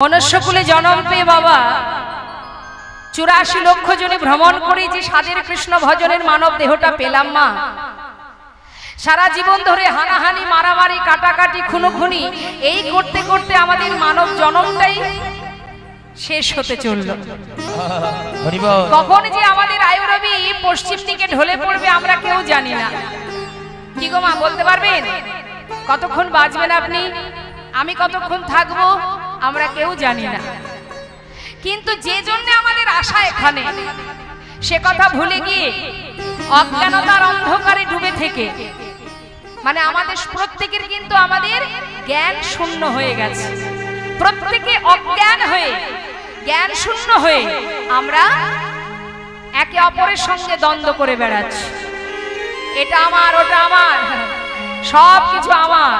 মনুষ্যকুলে জন্ম পেয়ে বাবা ৮৪ লক্ষ জনে ভ্রমণ করে যে সাদের কৃষ্ণ ভজনের মানব দেহটা পেলাম মা, সারা জীবন ধরে হানাহানি মারামারি কাটাকাটি খুনোখুনি এই করতে করতে আমাদের মানব জন্মটাই শেষ হতে চলল। কখন যে আমাদের আয়ুরবি পশ্চিম দিকে ঢলে পড়বে আমরা কেউ জানি না। কি গো মা বলতে পারবেন কতক্ষণ বাঁচবেন আপনি, আমি কতক্ষণ থাকবো আমরা কেউ জানি না। কিন্তু যে জন্য আমাদের আশা এখানে সে কথা ভুলে গিয়ে অজ্ঞানতার অন্ধকারে ডুবে থেকে মানে আমাদের প্রত্যেকের কিন্তু আমাদের জ্ঞান শূন্য হয়ে গেছে। প্রত্যেকে অজ্ঞান হয়ে জ্ঞান শূন্য হয়ে আমরা একে অপরের সঙ্গে দ্বন্দ্ব করে বেড়াচ্ছি। এটা আমার, ওটা আমার, সব কিছু আমার।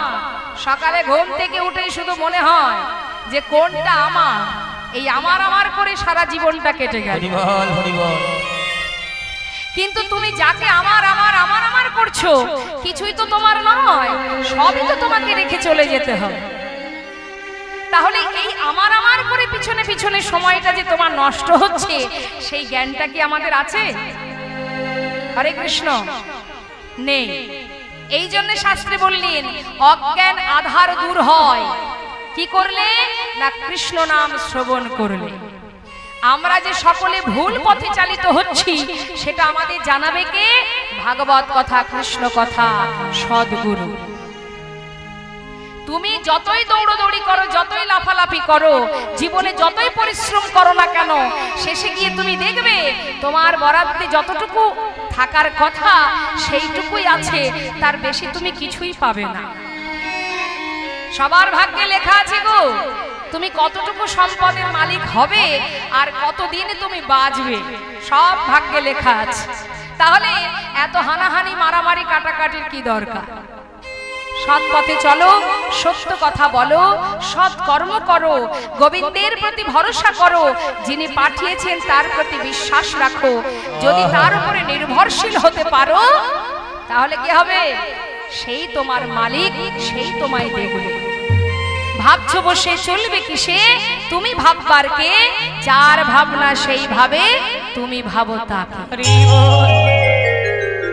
সকালে ঘুম থেকে উঠেই শুধু মনে হয় যে কোনটা আমার, এই আমার আমার করে সারা জীবনটা কেটে গেল। কিন্তু তুমি যাকে আমার আমার আমার আমার করছো কিছুই তো তোমার নয়, সবই তো তোমাকে রেখে চলে যেতে হবে। তাহলে এই আমার আমার করে পিছনে পিছনে সময়টা যে তোমার নষ্ট হচ্ছে সেই জ্ঞানটা কি আমাদের আছে? হরে কৃষ্ণ নেই। এই জন্য শাস্ত্রে বললেন অজ্ঞান আধার দূর হয় কি করলে না কৃষ্ণ নাম শ্রবণ করলে। আমরা যে সকলে ভুল পথে চালিত হচ্ছি সেটা আমাদের জানাবে কে? ভাগবত কথা, কৃষ্ণ কথা, সদ্গুরু। তুমি যতই দৌড়দৌড়ি করো, যতই লাফালাফি করো, জীবনে যতই পরিশ্রম করো না কেন, শেষে গিয়ে তুমি দেখবে তোমার বরাদ্দে যতটুকু থাকার কথা সেইটুকুই আছে, তার বেশি তুমি কিছুই পাবে না। সবার ভাগ্যে লেখা আছে গো তুমি কতটুকু সম্পদের মালিক হবে আর কতদিন তুমি বাঁচবে, সব ভাগ্যে লেখা আছে। তাহলে এত হানাহানি মারামারি কাটাকাটির কি দরকার? সৎ পথে চলো, সত্য কথা বলো, সৎ কর্ম করো, গোবিন্দের প্রতি ভরসা করো, যিনি পাঠিয়েছেন তার প্রতি বিশ্বাস রাখো। যদি তার উপরে নির্ভরশীল হতে পারো তাহলে কি হবে? সেই তোমার মালিক, সেই তোমায় দেখবে। ভাবছো বসে চলবে কিসে, তুমি ভাববার কে? যার ভাবনা সেই ভাবে, তুমি ভাবো তাকে।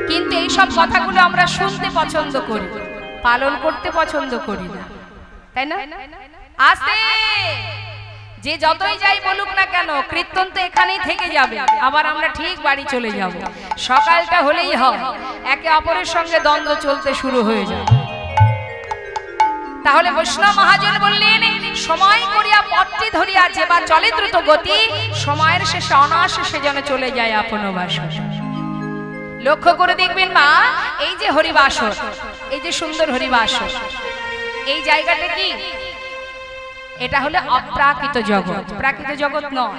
কিন্তু এই সব কথাগুলো আমরা শুনতে পছন্দ করি, পালন করতে পছন্দ করি না, তাই না? আস্তে যে যতই যাই বলুক না কেন কীর্তন তো এখানেই থেকে যাবে, আবার আমরা ঠিক বাড়ি চলে যাব। সকালটা হলেই হয় একে অপরের সঙ্গে দ্বন্দ্ব চলতে শুরু হয়ে যায়। তাহলে বৈষ্ণব মহাজন বললেন সময় করিয়া পথটি ধরিয়া যেবা চলে দ্রুত গতি, সময়ের শেষে অনায়াসে সে যেন চলে যায় আপন বাসর। লক্ষ্য করে দেখবেন মা, এই যে হরিবাসর, এই যে সুন্দর হরিবাসর, এই জায়গাটা কি? এটা হলো অপ্রাকৃত জগৎ, প্রাকৃত জগৎ নয়।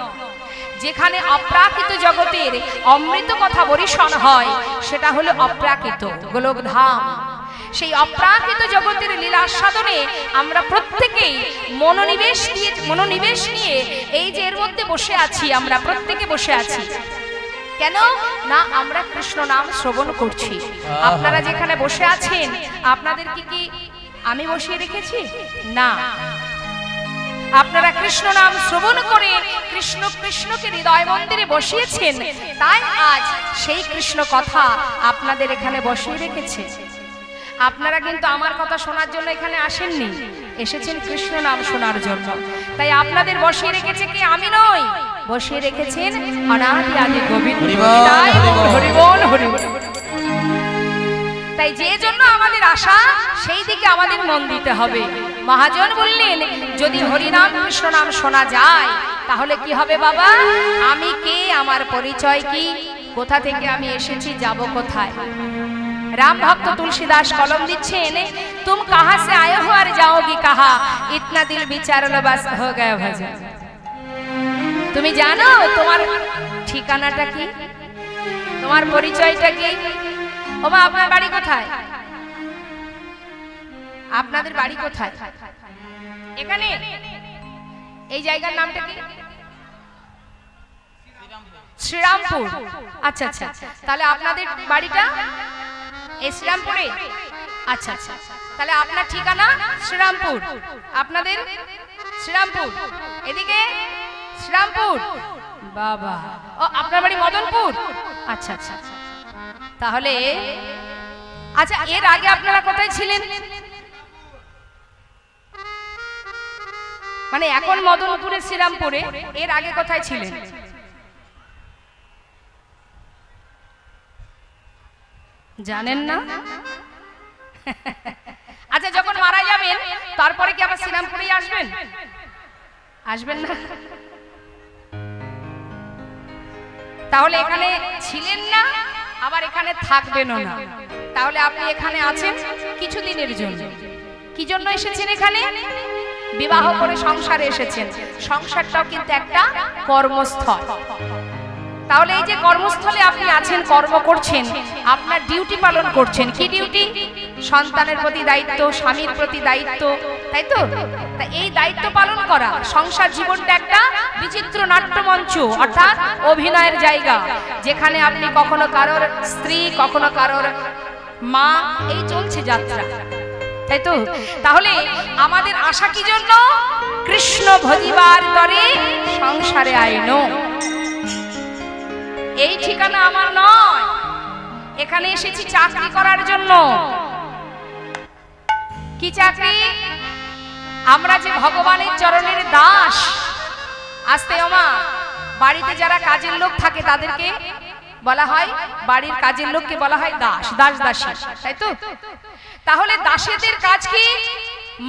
যেখানে অপ্রাকৃত জগতের অমৃত কথা বরিশন হয় সেটা হলো অপ্রাকৃত গোলকধাম। সেই অপ্রাকৃত জগতের লীলা সাধনে আমরা প্রত্যেকেই মনোনিবেশ নিয়ে এই যে এর মধ্যে বসে আছি, আমরা প্রত্যেকে বসে আছি কেন না? আমরা কৃষ্ণ নাম শ্রবণ করছি। আপনারা যেখানে বসে আছেন আপনাদের কি আমি বসিয়ে রেখেছি? না, আপনারা কৃষ্ণ নাম শ্রবণ করে কৃষ্ণ কৃষ্ণকে হৃদয় মন্দিরে বসিয়েছেন, তাই আজ সেই কৃষ্ণ কথা আপনাদের এখানে বসিয়ে রেখেছে। আপনারা কিন্তু আমার কথা শোনার জন্য এখানে আসেননি, এসেছেন কৃষ্ণ নাম শোনার জন্য। তাই আপনাদের বসিয়ে রেখেছে কি? আমি নই, বসিয়ে রেখেছেন অনাদি আদি গোবিন্দ। হরি বল, হরি বল। তাই যে জন্য আমাদের আশা সেই দিকে আমাদের মন দিতে হবে। মহাজন বললেন যদি হরিনাম কৃষ্ণ নাম শোনা যায় তাহলে কি হবে বাবা? আমি কে, আমার পরিচয় কি, কোথা থেকে আমি এসেছি, যাব কোথায়? राम भक्त तुलसीदास कलम दिच्छेन, तुम कहाँ से आए हो और जाओगी कहाँ, इतना दिल विचारलो बस हो गया भजन। তুমি জানো তোমার ঠিকানাটা কি, তোমার পরিচয়টা কি? ও মা, আপনার বাড়ি কোথায়? আপনাদের বাড়ি কোথায়? এখানে এই জায়গার নামটা কি? শ্রীরামপুর। আচ্ছা আচ্ছা, তাহলে আপনাদের বাড়িটা শ্রীরামপুরে? আচ্ছা আচ্ছা, তাহলে আপনার ঠিকানা শ্রীরামপুর, আপনাদের শ্রীরামপুর। এদিকে শ্রীরামপুর। বাবা, ও আপনার বাড়ি মদনপুর? আচ্ছা আচ্ছা, তাহলে আচ্ছা এর আগে আপনারা কোথায় ছিলেন? মানে এখন মদনপুরে শ্রীরামপুরে, এর আগে কোথায় ছিলেন? জানেন না? আচ্ছা যখন মারা যাবেন তারপরে কি আবার শ্রীরামপুরেই আসবেন? আসবেন না? তাহলে এখানে ছিলেন না, আবার এখানে থাকবেনও না। তাহলে আপনি এখানে আছেন কিছুদিনের জন্য। কি জন্য এসেছেন এখানে? বিবাহ করে সংসারে এসেছেন। সংসারটাও কিন্তু একটা কর্মস্থল। তাহলে এই যে কর্মস্থলে আপনি আছেন, কর্ম করছেন, আপনার ডিউটি পালন করছেন। কি ডিউটি? সন্তানের প্রতি দায়িত্ব, স্বামীর প্রতি দায়িত্ব, তাই তো? তা এই দায়িত্ব পালন করা, সংসার জীবনটা একটা বিচিত্র নাট্যমঞ্চ, অর্থাৎ অভিনয়ের জায়গা, যেখানে আপনি কখনো কারোর স্ত্রী, কখনো কারোর মা, এই চলছে যাত্রা, তাই তো? তাহলে আমাদের আশা কি জন্য? কৃষ্ণ ভজিবার তরে সংসারে আইনো। এই ঠিকানা আমার নয়, এখানে এসেছি চাকরি করার জন্য। কি চাকরি? আমরা যে ভগবানের চরণের দাস। আস্তে ওমা, বাড়িতে যারা কাজের লোক থাকে তাদেরকে বলা হয়, বাড়ির কাজের লোককে বলা হয় দাস, দাস দাসী, তাই তো? তাহলে দাসীদের কাজ কি?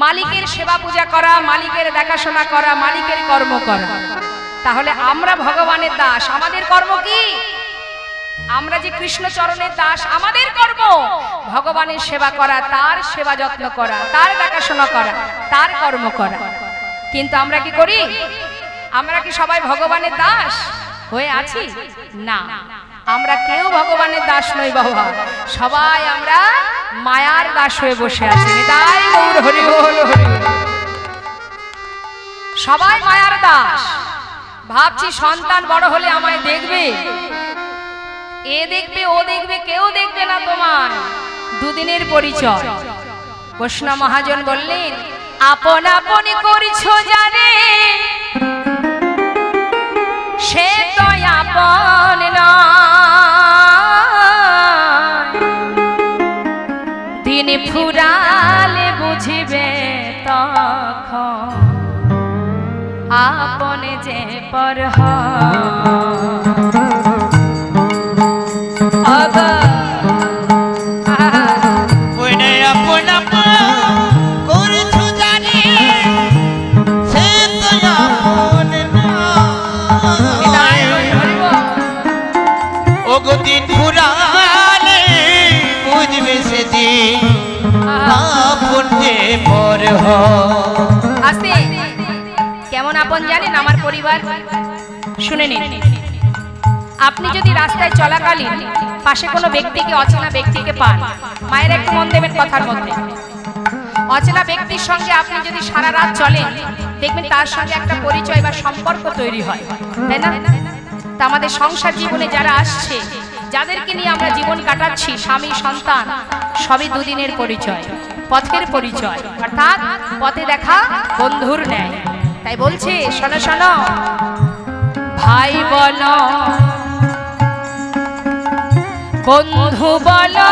মালিকের সেবা পূজা করা, মালিকের দেখাশোনা করা, মালিকের কর্ম করা। তাহলে আমরা ভগবানের দাস, আমাদের কর্ম কি? আমরা যে কৃষ্ণ চরণের দাস, আমাদের কর্ম ভগবানের সেবা করা, তার সেবা যত্ন করা, তার দেখাশোনা করা, তার কর্ম করা। কিন্তু আমরা কি করি? আমরা কি সবাই ভগবানের দাস হয়ে আছি? না, আমরা কেউ ভগবানের দাস নই বাবা। সবাই আমরা মায়ার দাস হয়ে বসে আছি। তাই গৌর হরি বল, হরি বল। সবাই মায়ার দাস। ভাবছি সন্তান বড় হলে আমায় দেখবে, এ দেখবে, ও দেখবে, কেউ দেখবে না তোমার। দুদিনের পরিচয়। বৈষ্ণব মহাজন বললেন, আপন আপন করিছো জানে, সে তো আপন নয়। দিন ফুরালে বুঝিবে তখন আপন যে পর আস্তে। কেমন আপন জানেন? আমার পরিবার, শুনে নিন। আপনি যদি রাস্তায় চলাকালীন পাশে কোনো ব্যক্তিকে, অচেনা ব্যক্তিকে পান, মায়ের একটু মন দেবেন কথার মধ্যে। অচেনা ব্যক্তির সঙ্গে আপনি যদি সারা রাত চলেন, দেখবেন তার সঙ্গে একটা পরিচয় বা সম্পর্ক তৈরি হয়, তাই না? তা আমাদের সংসার জীবনে যারা আসছে, যাদেরকে নিয়ে আমরা জীবন কাটাচ্ছি, স্বামী সন্তান, সবই দুদিনের পরিচয়, পথের পরিচয়, অর্থাৎ পথে দেখা বন্ধুর ন্যায়। তাই বলছে, শোনো শোনো ভাই বলো, বন্ধু বলো,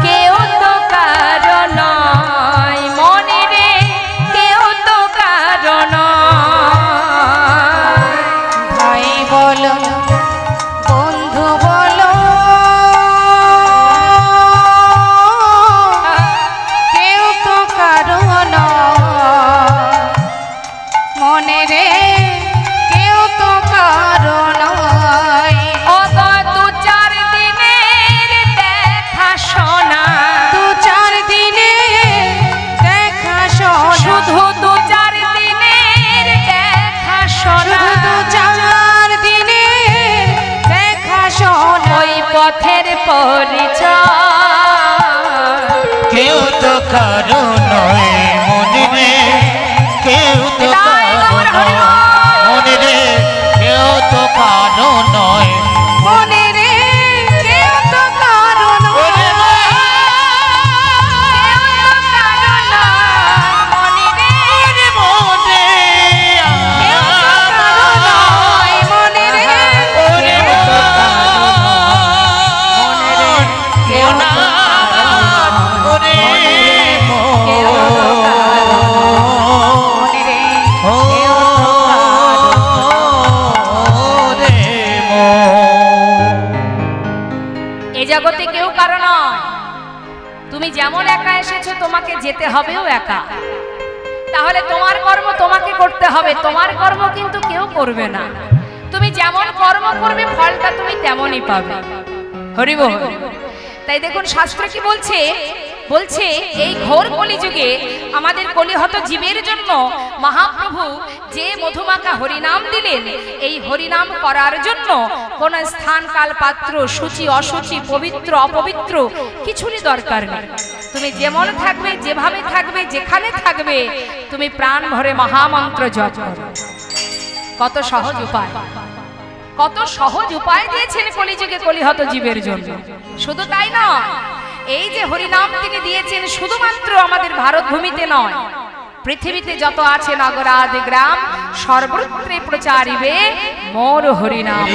কেউ তো কারো নয় মনে রে, কেউ তো কারো নয়। ভাই বলো, বন্ধু বলো, কেউ তো কারো নয় মনে রে, কেউ তো কারো নয়। ও তো দু চার দিনের দেখা শোনা, দু চার দিনের দেখা শোনা, শুধু দু চার দিনের দেখা শোনা, দু চার দিনের দেখা শোনা। ওই পথের পরিচয় কেউ তো কারো নয় মনে রে, কেউ তো কারো নয় মনে রে, কেউ তো কারো নয় মনে রে, কেউ তো কারো নয়, কেউ তো কারো নয়। যেতে হবেও একা। তাহলে তোমার কর্ম তোমাকে করতে হবে, তোমার কর্ম কিন্তু কেউ করবে না। তুমি যেমন কর্ম করবে ফলটা তুমি তেমনই পাবে। হরি বল। তাই দেখুন শাস্ত্র কি বলছে, বলছে এই ঘোর কলিযুগে আমাদের কলিহত জীবের জন্য মহাপ্রভু যে মধুমাখা হরিনাম দিলেন, এই হরিনাম করার জন্য কোন স্থান কাল পাত্র, সূচি অসুচি, পবিত্র অপবিত্র কিছুরই দরকার নেই। তুমি যেমন থাকবে, যেভাবে থাকবে, যেখানে থাকবে, তুমি প্রাণ ভরে মহামন্ত্র জপ করো। কত সহজ উপায়, কত সহজ উপায় দিয়েছেন কলিযুগে কলিহত জীবের জন্য। শুধু তাই নয়, এই যে হরিনাম তিনি দিয়েছেন শুধুমাত্র আমাদের ভারত ভূমিতে নয়, পৃথিবীতে যত আছে নগরাদি গ্রাম সর্বত্রে প্রচারিবে মোর হরিনাম।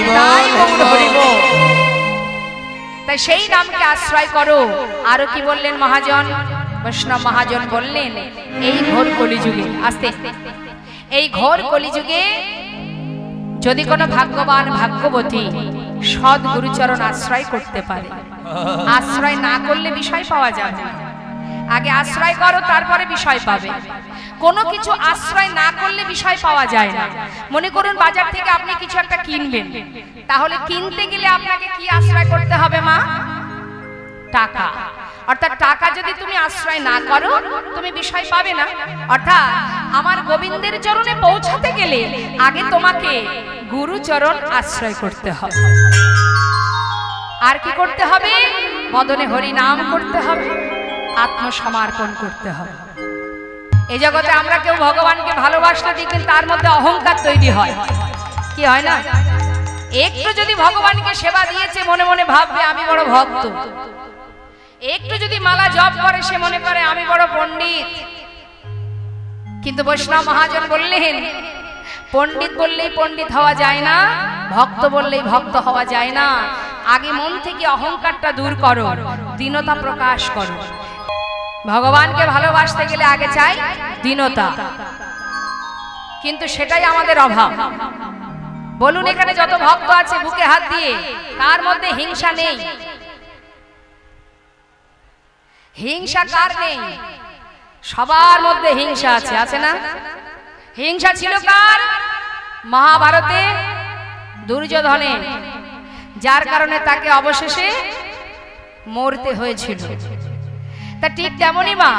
তাই সেই নামকে আশ্রয় করো। আরো কি বললেন মহাজন, বৈষ্ণব মহাজন বললেন, এই ঘোর কলিযুগে আস্তে এই ঘোর কলিযুগে যদি কোনো ভাগ্যবান ভাগ্যবতী সৎ গুরুচরণ আশ্রয় করতে পারে, আশ্রয় না করলে বিষয় পাওয়া যাবে না। আগে আশ্রয় করো, তারপরে বিষয় পাবে। কোনো কিছু আশ্রয় না করলে বিষয় পাওয়া যায় না। মনে করুন বাজার থেকে আপনি কিছু একটা কিনবেন, তাহলে কিনতে গেলে আপনাকে কি আশ্রয় করতে হবে মা? টাকা। অর্থাৎ টাকা যদি তুমি আশ্রয় না করো তুমি বিষয় পাবে না। অর্থাৎ আমার গোবিন্দের চরণে পৌঁছাতে গেলে আগে তোমাকে গুরুচরণ আশ্রয় করতে হবে। আর কি করতে হবে? মদনে হরি নাম করতে হবে, আত্মসমর্পণ করতে হবে। এই জগতে আমরা কেউ ভগবানকে ভালোবাসলে দেখবেন তার মধ্যে অহংকার তৈরি হয়, কি হয় না? একটু যদি ভগবানকে সেবা দিয়েছে মনে মনে ভাববে আমি বড় ভক্ত। একটু যদি মালা জপ করে সে মনে করে আমি বড় পণ্ডিত। কিন্তু বৈষ্ণব মহাজন বললেন, পণ্ডিত বললেই পণ্ডিত হওয়া যায় না, ভক্ত বললেই ভক্ত হওয়া যায় না। আগে মন থেকে অহংকারটা দূর করো, দীনতা প্রকাশ করো। ভগবানকে ভালোবাসতে গেলে আগে চাই দীনতা, কিন্তু সেটাই আমাদের অভাব। বলুন এখানে যত ভক্ত আছে বুকে হাত দিয়ে কার মধ্যে হিংসা নেই? হিংসা কার নেই? সবার মধ্যে হিংসা আছে, আছে না? হিংসা ছিল কার? মহাভারতে দুর্যোধনে, যার কারণে তাকে অবশেষে মরতে হয়েছিল। তা ঠিক তেমনই মা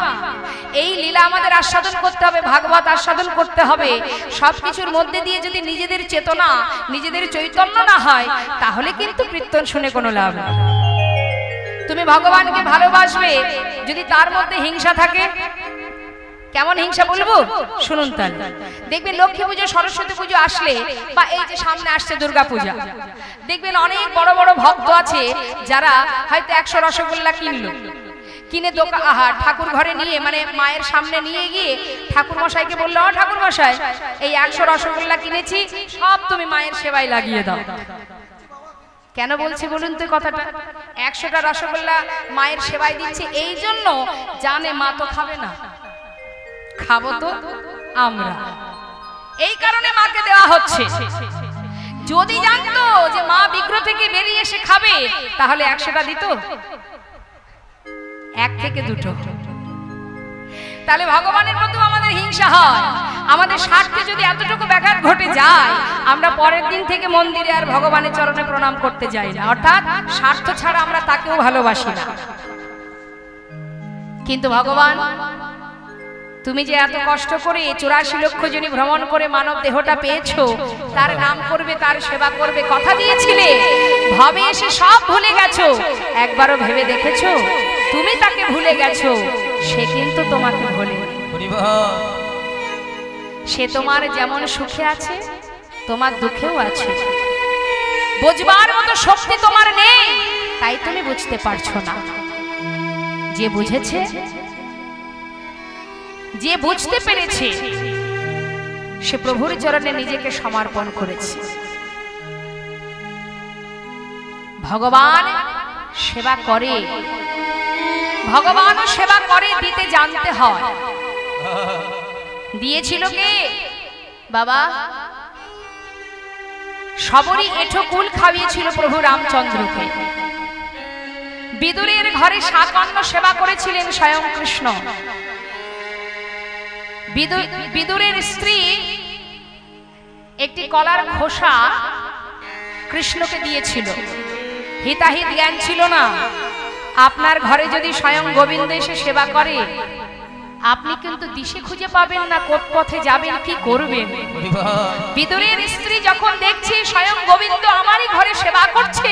এই লীলা আমাদের আস্বাদন করতে হবে, ভাগবত আস্বাদন করতে হবে। সবকিছুর মধ্যে দিয়ে যদি নিজেদের চেতনা, নিজেদের চৈতন্য না হয় তাহলে কিন্তু কীর্তন শুনে কোনো লাভ নেই। তুমি ভগবানকে ভালোবাসবে, যদি তার মধ্যে হিংসা থাকে, কেমন হিংসা বলবো শুনুন। তাহলে দেখবেন লক্ষ্মী পুজো, সরস্বতী পুজো আসলে, বা এই যে সামনে আসছে দুর্গা পূজা, দেখবেন অনেক বড় বড় ভক্ত আছে যারা হয়তো 100 রসগোল্লা কিনলো, কিনে দোকান ঠাকুর ঘরে নিয়ে, মানে মায়ের সামনে নিয়ে গিয়ে ঠাকুর মশাইকে বললো, ঠাকুর মশাই এই 100 রসগোল্লা কিনেছি, সব তুমি মায়ের সেবায় লাগিয়ে দাও। কেন বলছি বলুন তো কথাটা? 100টা রসগোল্লা মায়ের সেবায় দিচ্ছে এই জন্য, জানে মা তো খাবে না, খাবো তো আমরা, এই কারণে মাকে দেওয়া হচ্ছে। যদি জানতো যে মা বিগ্রহ থেকে বেরিয়ে এসে খাবে তাহলে 100টা দিত, 1 থেকে 2। তাহলে ভগবানের প্রতি আমাদের হিংসা হয়। আমাদের স্বার্থে যদি এতটুকু ব্যাঘাত ঘটে যায়, আমরা পরের দিন থেকে মন্দিরে আর ভগবানের চরণে প্রণাম করতে যাই না। অর্থাৎ স্বার্থ ছাড়া আমরা তাকেও ভালোবাসি না। কিন্তু ভগবান, তুমি যে এত কষ্ট করে 84 লক্ষ জনি ভ্রমণ করে মানব দেহটা পেয়েছো, তার নাম করবে, তার সেবা করবে, কথা দিয়েছিলে, ভাবে এসে সব ভুলে গেছো। একবারও ভেবে দেখেছো তুমি তাকে ভুলে গেছো, সে কিন্তু তোমাকে ভুলে। সে তোমার যেমন সুখে আছে তোমার দুঃখেও আছে। বুঝবার মতো শক্তি তোমার নেই, তাই তুমি বুঝতে পারছো না। যে বুঝেছে, যে বুঝতে পেরেছে, সে প্রভুর চরণে নিজেকে সমর্পণ করেছে। ভগবান সেবা করে, ভগবানও সেবা করে, দিতে জানতে হয়। দিয়েছিল কে? বাবা সবরই এঁঠো কুল খাইয়েছিল প্রভু রামচন্দ্রকে। বিদুরের ঘরে 7 অন্ন সেবা করেছিলেন স্বয়ং কৃষ্ণ। বিদুরের স্ত্রী একটি কলার খোসা কৃষ্ণকে দিয়েছিল। হিতাহিত জ্ঞান ছিল না। আপনার ঘরে যদি স্বয়ং গোবিন্দ এসে সেবা করে, আপনি কিন্তু দিশে খুঁজে পাবেন না, কোন পথে যাবেন, কি করবেন। বিদুরের স্ত্রী যখন দেখছে স্বয়ং গোবিন্দ আমারই ঘরে সেবা করছে,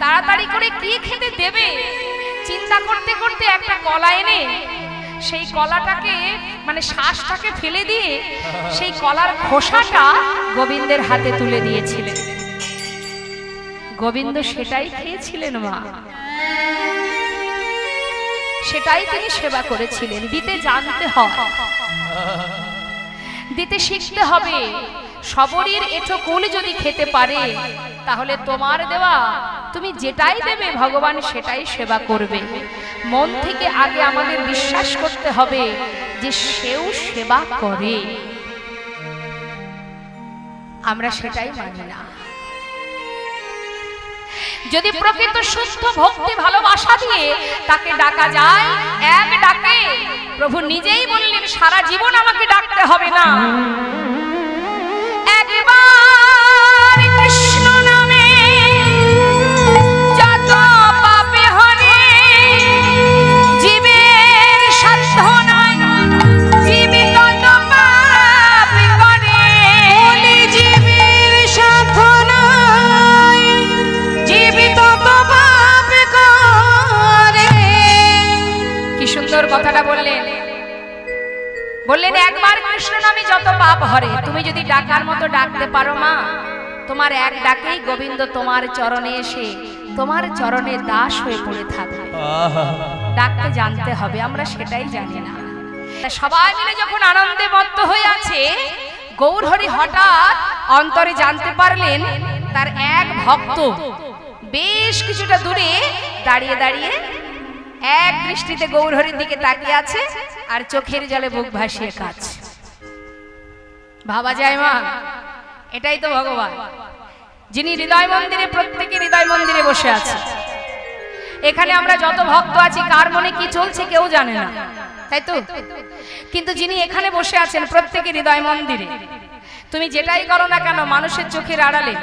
তাড়াতাড়ি করে কি খেতে দেবে চিন্তা করতে করতে একটা কলা এনে সেই কলাটাকে মানে শ্বাসটাকে ফেলে দিয়ে সেই কলার খোসাটা গোবিন্দের হাতে তুলে দিয়েছিলেন। গোবিন্দ সেটাই খেয়েছিলেন মা, সেটাই তিনি সেবা করেছিলেন। দিতে জানতে হয়, দিতে শিখতে হবে। সবরীর এঁঠো কুল যদি খেতে পারে, তাহলে তোমার দেওয়া তুমি যেটাই দেবে ভগবান সেটাই সেবা করবে। মন থেকে আগে আমাদের বিশ্বাস করতে হবে যে সেও সেবা করে, আমরা সেটাই মানি না। যদি প্রকৃত শুদ্ধ ভক্তি ভালোবাসা দিয়ে তাকে ডাকা যায়, এক ডাকে প্রভু নিজেই বললেন সারা জীবন আমাকে ডাকতে হবে না, একবার কৃষ্ণ নামে যত পাপে হরে, জীবের সাধ্য নয় জীবে তত পাপ করে। জীবের সাধ্য নয় জীবে তত পাপ করে। কি সুন্দর কথাটা বললেন। বললেন একবার কৃষ্ণ নামে যত পাপ হরে। তুমি যদি ডাকার মতো ডাকতে পারো মা, তোমার এক ডাকেই গোবিন্দ তোমার চরণে এসে তোমার চরণে দাস হয়ে পড়ে থাকবে। ডাকতে জানতে হবে, আমরা সেটাই জানি না। সবাই মিলে যখন আনন্দে মত্ত হয়ে আছে, গৌরহরি হঠাৎ অন্তরে জানতে পারলেন তার এক ভক্ত বেশ কিছুটা দূরে দাঁড়িয়ে দাঁড়িয়ে এক দৃষ্টিতে গৌরহরির দিকে তাকিয়ে আছে আর চোখের জলে বুক ভাসিয়ে কাঁদছে। ভাবা যায় মা, এটাই তো ভগবান, যিনি হৃদয় মন্দিরে, প্রত্যেকের হৃদয় মন্দিরে বসে আছে। এখানে আমরা যত ভক্ত আছি কার মনে কি চলছে কেউ জানে না, তাই তো? কিন্তু যিনি এখানে বসে আছেন প্রত্যেকের হৃদয় মন্দিরে, তুমি যেটাই করো না কেন মানুষের চোখের আড়ালে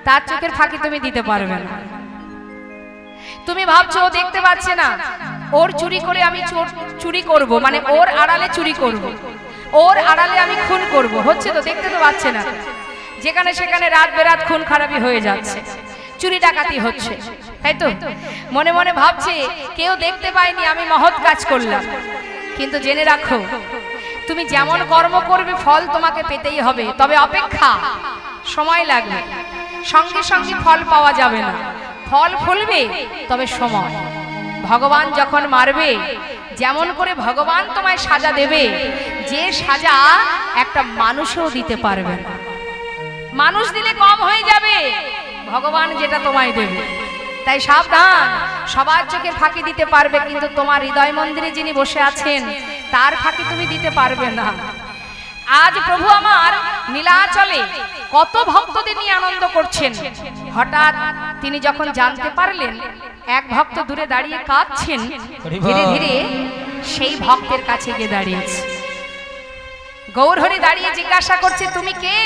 তার চোখের ফাঁকি তুমি দিতে পারবে না। তুমি ভাবছো ও দেখতে পাচ্ছে না, ওর চুরি করে আমি চুরি করব, মানে ওর আড়ালে চুরি করব, ওর আড়ালে আমি খুন করব, হচ্ছে তো? দেখতে তো পাচ্ছে না। যেখানে সেখানে রাত বেরাত খুন খারাপি হয়ে যাচ্ছে, চুরি ডাকাতি হচ্ছে, তাই তো? মনে মনে ভাবছে কেউ দেখতে পায়নি, আমি মহৎ কাজ করলাম। কিন্তু জেনে রাখো, তুমি যেমন কর্ম করবে ফল তোমাকে পেতেই হবে, তবে অপেক্ষা, সময় লাগবে। সঙ্গে সঙ্গে ফল পাওয়া যাবে না, ফল ফলবে তবে সময়। ভগবান যখন মারবে, যেমন করে ভগবান তোমায় সাজা দেবে, যে সাজা একটা মানুষও দিতে পারবে না। মানুষ দিলে কম হয়ে যাবে, ভগবান যেটা তোমায় দেবে। তাই সাবধান, সবার চোখের ফাঁকি দিতে পারবে, কিন্তু তোমার হৃদয় মন্দিরে যিনি বসে আছেন তার ফাঁকি তুমি দিতে পারবে না। আজ প্রভু আমার নীলাচলে কত ভক্তদের নিয়ে আনন্দ করছেন। হঠাৎ তিনি যখন জানতে পারলেন এক ভক্ত দূরে দাঁড়িয়ে কাঁদছেন, ধীরে ধীরে সেই ভক্তের কাছে গিয়ে দাঁড়িয়েছে। গৌরহরি দাঁড়িয়ে জিজ্ঞাসা করছে, তুমি কে?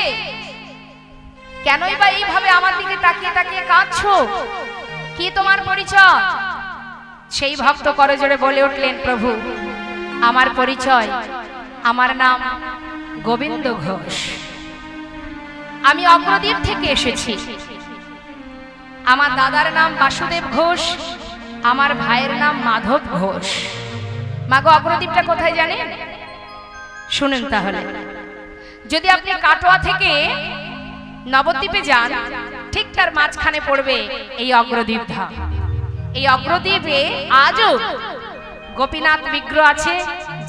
কেনই বা এইভাবে আমার দিকে তাকিয়ে তাকিয়ে কাঁদছো? কি তোমার পরিচয়? সেই ভক্ত করজোড়ে বলে উঠলেন, প্রভু আমার পরিচয়, আমার নাম গোবিন্দ ঘোষ। আমি অগ্রদ্বীপ থেকে এসেছি। আমার দাদার নাম বাসুদেব ঘোষ, আমার ভাইয়ের নাম মাধব ঘোষ। মাগো, অগ্রদ্বীপটা কোথায় জানেন? শুনেন তাহলে। যদি আপনি কাটোয়া থেকে নবদ্বীপে যান, ঠিক তার মাঝখানে পড়বে এই অগ্রদ্বীপ ধাম। এই অগ্রদ্বীপে আজও গোপীনাথ বিগ্রহ আছে,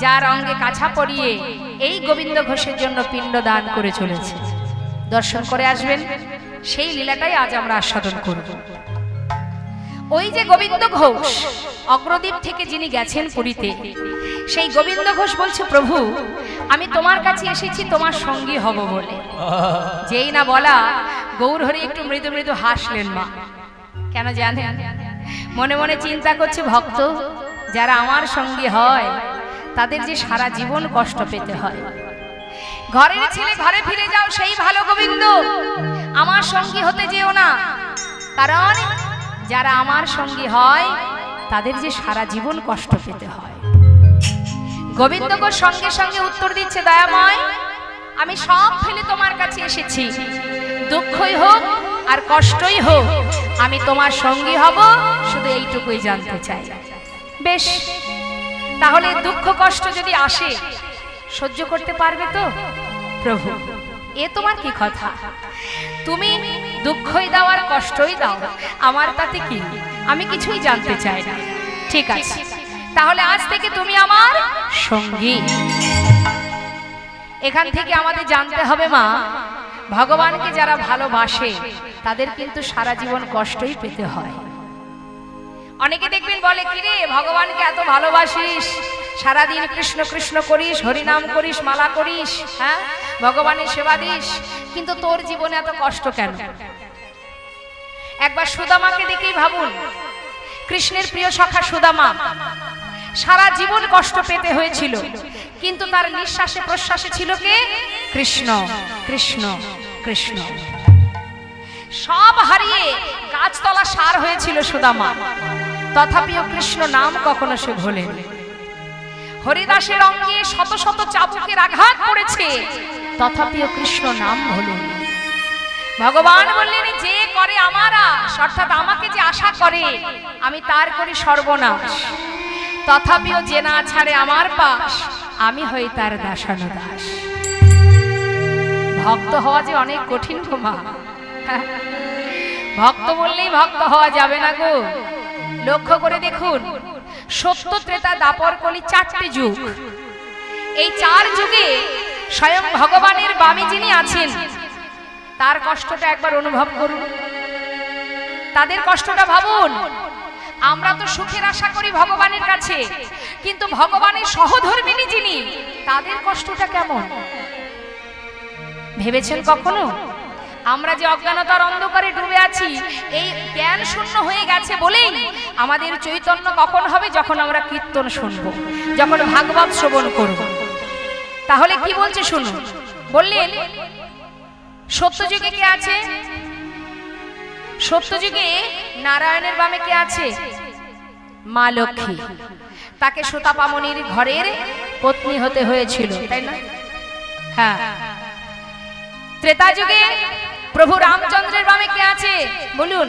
যার অঙ্গে কাছা পরিয়ে এই গোবিন্দ ঘোষের জন্য পিণ্ড দান করে চলেছে। দর্শন করে আসবেন, সেই লীলাটাই আজ আমরা আস্বাদন করব। ওই যে গোবিন্দ ঘোষ অগ্রদ্বীপ থেকে যিনি গেছেন পুরীতে, সেই গোবিন্দ ঘোষ বলছে, প্রভু আমি তোমার কাছে এসেছি তোমার সঙ্গী হব বলে। যেই না বলা, গৌরহরি একটু মৃদু মৃদু হাসলেন মা। কেন জানেন? মনে মনে চিন্তা করছে, ভক্ত যারা আমার সঙ্গী হয় তাদের যে সারা জীবন কষ্ট পেতে হয়। ঘরের ছেলে ঘরে ফিরে যাও, সেই ভালো গোবিন্দ, আমার সঙ্গী হতে যেও না, কারণ যারা আমার সঙ্গী হয় তাদের যে সারা জীবন কষ্ট পেতে হয়। গোবিন্দ গো সঙ্গে সঙ্গে উত্তর দিচ্ছে, দয়াময়, আমি সব ফেলে তোমার কাছে এসেছি, দুঃখই হোক আর কষ্টই হোক আমি তোমার সঙ্গী হব, শুধু এইটুকুই জানতে চাই। বেশ, তাহলে দুঃখ কষ্ট যদি আসে সহ্য করতে পারবে তো? প্রভু, এ তোমার কি কথা? তুমি দুঃখই দাও আর কষ্টই দাও, আমার তাতে কি? আমি কিছুই জানতে চাই না। ঠিক আছে, তাহলে আজ থেকে তুমি আমার সঙ্গী। এখান থেকে আমাদের জানতে হবে মা, ভগবানকে যারা ভালোবাসে তাদের কিন্তু সারা জীবন কষ্টই পেতে হয়। অনেকে দেখবেন বলে, কিরে ভগবানকে এত ভালোবাসিস, সারাদিন কৃষ্ণ কৃষ্ণ করিস, হরিনাম করিস, মালা করিস, হ্যাঁ, ভগবানের সেবা দিস, কিন্তু তোর জীবনে এত কষ্ট কেন? একবার সুদামাকে দেখেই ভাবুন। কৃষ্ণের প্রিয় সখা সুদামা সারা জীবন কষ্ট পেতে হয়েছিল, কিন্তু তার নিঃশ্বাসে প্রশ্বাসে ছিল কে? কৃষ্ণ কৃষ্ণ কৃষ্ণ। সব হারিয়ে গাছতলা সার হয়েছিল সুদামা, তথাপিও কৃষ্ণ নাম কখনো সে ভোলেনি। হরিদাসের অঙ্গে শত শত চাবুকের আঘাত পড়েছে, তথাপিও কৃষ্ণ নাম ভোলেনি। ভগবান বললেন, যে করে আমার আশ, অর্থাৎ আমাকে যে আশা করে আমি তার করি সর্বনাশ, তথাপিও যে না ছাড়ে আমার পাশ, আমি হই তার দাসানুদাস। ভক্ত হওয়া যে অনেক কঠিন গো মা। ভক্ত বললেই ভক্ত হওয়া যাবে না গো। লক্ষ্য করে দেখুন, সত্য, ত্রেতা, দাপর, কলি, চারটি যুগ। এই চার যুগে স্বয়ং ভগবানের বামে যিনি আছেন তার কষ্টটা একবার অনুভব করুন, তাদের কষ্টটা ভাবুন। আমরা তো সুখের আশা করি ভগবানের কাছে, কিন্তু ভগবানের সহধর্মিনী যিনি, তাদের কষ্টটা কেমন ভেবেছেন কখনো? আমরা যে অজ্ঞানতার অন্ধকারে ডুবে আছি, এই জ্ঞান শূন্য হয়ে গেছে বলেই আমাদের চৈতন্য কখন হবে? যখন আমরা কীর্তন শুনবো, যখন ভাগবত শ্রবণ করব। তাহলে কি বলছে শুনুন। বললেন, সত্যযুগে কে আছে? সত্যযুগে নারায়ণের বামে কে আছে? মা লক্ষ্মী। তাকে সুতাপামনির ঘরের পত্নী হতে হয়েছিল, তাই না? হ্যাঁ। ত্রেতা যুগে প্রভু রামচন্দ্রের বামে কে আছে বলুন?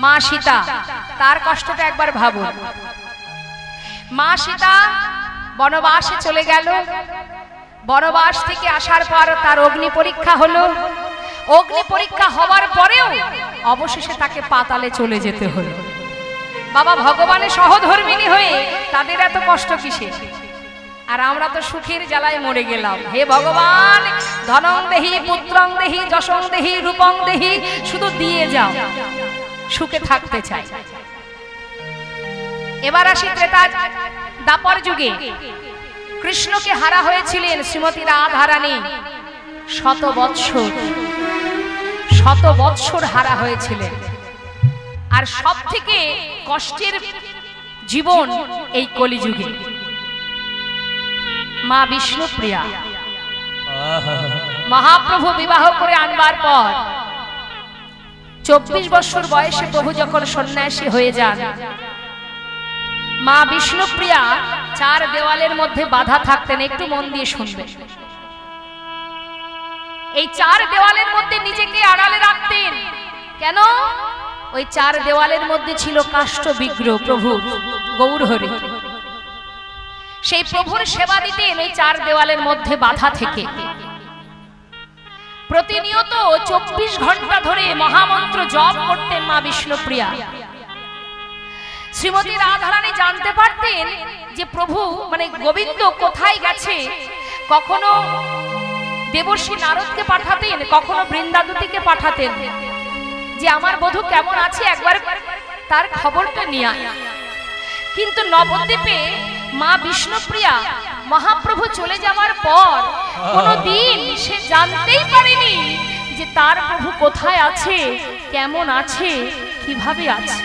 মা সীতা। তার কষ্টটা একবার ভাবুন। মা সীতা বনবাসে চলে গেল, বনবাস থেকে আসার পর তার অগ্নি পরীক্ষা হলো। অগ্নি পরীক্ষা হওয়ার পরেও অবশেষে তাকে পাতালে চলে যেতে হলো। বাবা, ভগবানের সহধর্মিনী হয়ে তাদের এত কষ্ট কিসে? আর আমরা তো সুখের জ্বালায় মরে গেলাম। হে ভগবান, ধনং দেহি, পুত্রং দেহি, যশং দেহি, রূপং দেহি, শুধু দিয়ে যাও, সুখে থাকতে চাই। এবার আসি ত্রেতা দাপর যুগে। কৃষ্ণকে হারা হয়েছিলেন শ্রীমতী রাধারানী। শত বৎসর হারা হয়েছিলেন। আর সব থেকে কষ্টের জীবন এই কলিযুগে। মা বিষ্ণুপ্রিয়া মহাপ্রভু বিবাহ করে আনবার পর 24 বছর বয়সে প্রভু যখন সন্ন্যাসী হয়ে যান, মা বিষ্ণুপ্রিয়া 4 দেওয়ালের মধ্যে বাধা থাকতেন। একটু মন দিয়ে শুনবেন। এই 4 দেওয়ালের মধ্যে নিজেকে আড়ালে রাখতেন। কেন? ওই 4 দেওয়ালের মধ্যে ছিল কাষ্ঠ বিগ্রহ প্রভু গৌরহরি। সেই প্রভুর সেবা দিতেন ওই 4 দেওয়ালের মধ্যে বাধা থেকে। প্রতিনিয়ত 24 ঘন্টা ধরে মহামন্ত্র জপ করতেন মা বিষ্ণুপ্রিয়া। শ্রীমতী রাধারানী জানতে পারতেন যে প্রভু মানে গোবিন্দ কোথায় গেছে। কখনো দেবর্ষি নারদকে পাঠাতেন, কখনো বৃন্দাদূতিকে পাঠাতেন যে আমার বধূ কেমন আছে, একবার তার খবরটা নিয়ে আয়। কিন্তু নবদ্বীপে মা বিষ্ণুপ্রিয়া মহাপ্রভু চলে যাওয়ার পর কোনদিন সে জানতেই পারেনি যে তার প্রভু কোথায় আছে, কেমন আছে, কিভাবে আছে।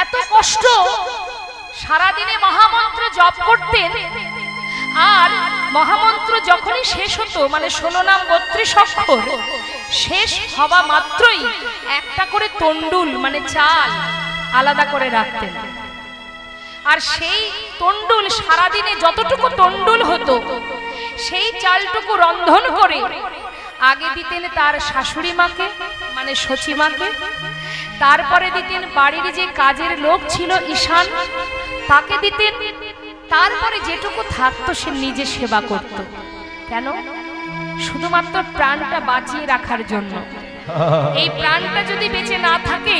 এত কষ্ট সারাদিনে মহামন্ত্র জপ করতেন, আর মহামন্ত্র যখনই শেষ হতো, মানে 16 নাম 32 অক্ষর শেষ হওয়া মাত্রই একটা করে তন্ডুল মানে চাল আলাদা করে রাখতেন। আর সেই তন্ডুল সারাদিনে যতটুকু তন্ডুল হতো সেই চালটুকু রন্ধন করে আগে দিতেন তার শাশুড়ি মাকে মানে সচিমাকে, তারপরে দিতেন বাড়ির যে কাজের লোক ছিল ঈশান তাকে দিতেন, তারপরে যেটুকু থাকতো সে নিজে সেবা করত। কেন? শুধুমাত্র প্রাণটা বাঁচিয়ে রাখার জন্য। এই প্রাণটা যদি বেঁচে না থাকে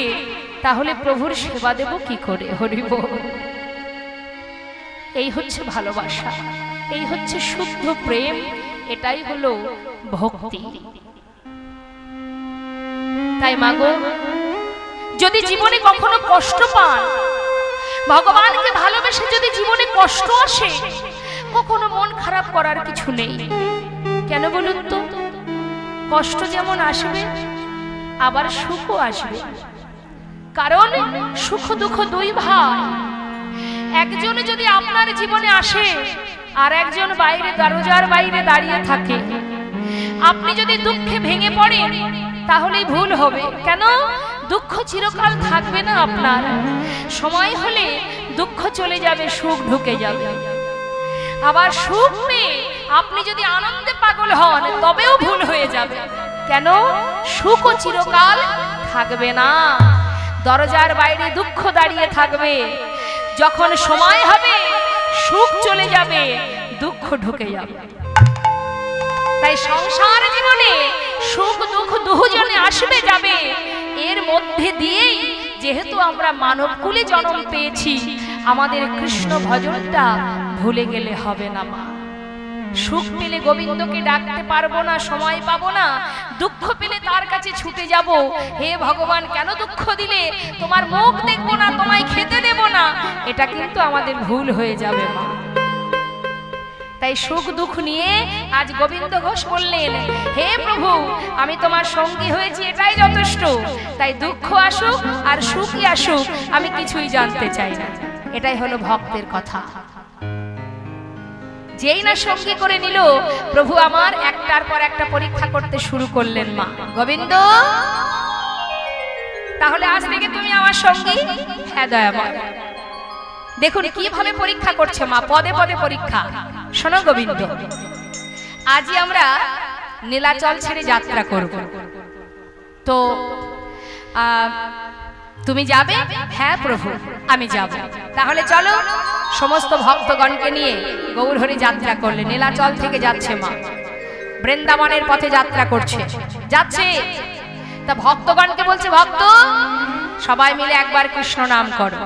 তাহলে প্রভুর সেবা দেব কি করে? হরি বল। এই হচ্ছে ভালোবাসা, এই হচ্ছে শুদ্ধ প্রেম, এটাই হলো ভক্তি। তাই মাগো, যদি জীবনে কখনো কষ্ট পান, ভগবানকে ভালোবেসে যদি জীবনে কষ্ট আসে, কখনো মন খারাপ করার কিছু নেই। কেন বলুন তো? কষ্ট যেমন আসবে আবার সুখও আসবে, কারণ সুখ দুঃখ দুই ভাই। একজন যদি আপনার জীবনে আসে আর একজন বাইরে দরজার বাইরে দাঁড়িয়ে থাকে, আপনি যদি দুঃখে ভেঙে পড়েন তাহলেই ভুল হবে। কেন? দুঃখ চিরকাল থাকবে না আপনার, সময় হলে দুঃখ চলে যাবে, সুখ ঢুকে যাবে। আবার সুখ পেয়ে আপনি যদি আনন্দে পাগল হন তবেও ভুল হয়ে যাবে। কেন? সুখও চিরকাল থাকবে না, দরজার বাইরে দুঃখ দাঁড়িয়ে থাকবে। যখন সময় হবে সুখ চলে যাবে, দুঃখ ঢুকে যাবে। তাই সংসার জীবনে সুখ দুঃখ দুজনে আসবে যাবে, এর মধ্যে দিয়েই যেহেতু আমরা মানবকুলে জন্ম পেয়েছি, আমাদের কৃষ্ণ ভজনটা ভুলে গেলে হবে না মা। সুখ পেলে গোবিন্দকে ডাকতে পারবো না, সময় পাবো না। দুঃখ পেলে তার কাছে ছুটে যাব, হে ভগবান কেন দুঃখ দিলে, তোমার মুখ দেখবো না, তোমায় খেতে দেব না। এটা কিন্তু আমাদের ভুল হয়ে যাবে মা। তাই সুখ দুঃখ নিয়ে আজ গোবিন্দ ঘোষ বললেন, হে প্রভু আমি তোমার সঙ্গী হয়েছি, এটাই যথেষ্ট। তাই দুঃখ আসুক আর সুখই আসুক আমি কিছুই জানতে চাই না। এটাই হলো ভক্তের কথা। যেই না সঙ্গী করে নিল, প্রভু আমার একটার পর একটা পরীক্ষা করতে শুরু করলেন। মা গোবিন্দ তাহলে আজ থেকে তুমি আমার সঙ্গী? হ্যাঁ দয়াময়। দেখুন কিভাবে পরীক্ষা করছে মা, পদে পদে পরীক্ষা। শোনো গোবিন্দ, আজই আমরা নীলাচল ছেড়ে যাত্রা করব, তো তুমি যাবে? হ্যাঁ প্রভু আমি যাব। তাহলে চলো। সমস্ত ভক্তগণকে নিয়ে গৌরহরি যাত্রা করলে, নীলাচল থেকে যাচ্ছে মা, বৃন্দাবনের পথে যাত্রা করছে, যাচ্ছে। তা ভক্তগণকে বলছে, ভক্ত সবাই মিলে একবার কৃষ্ণ নাম করো।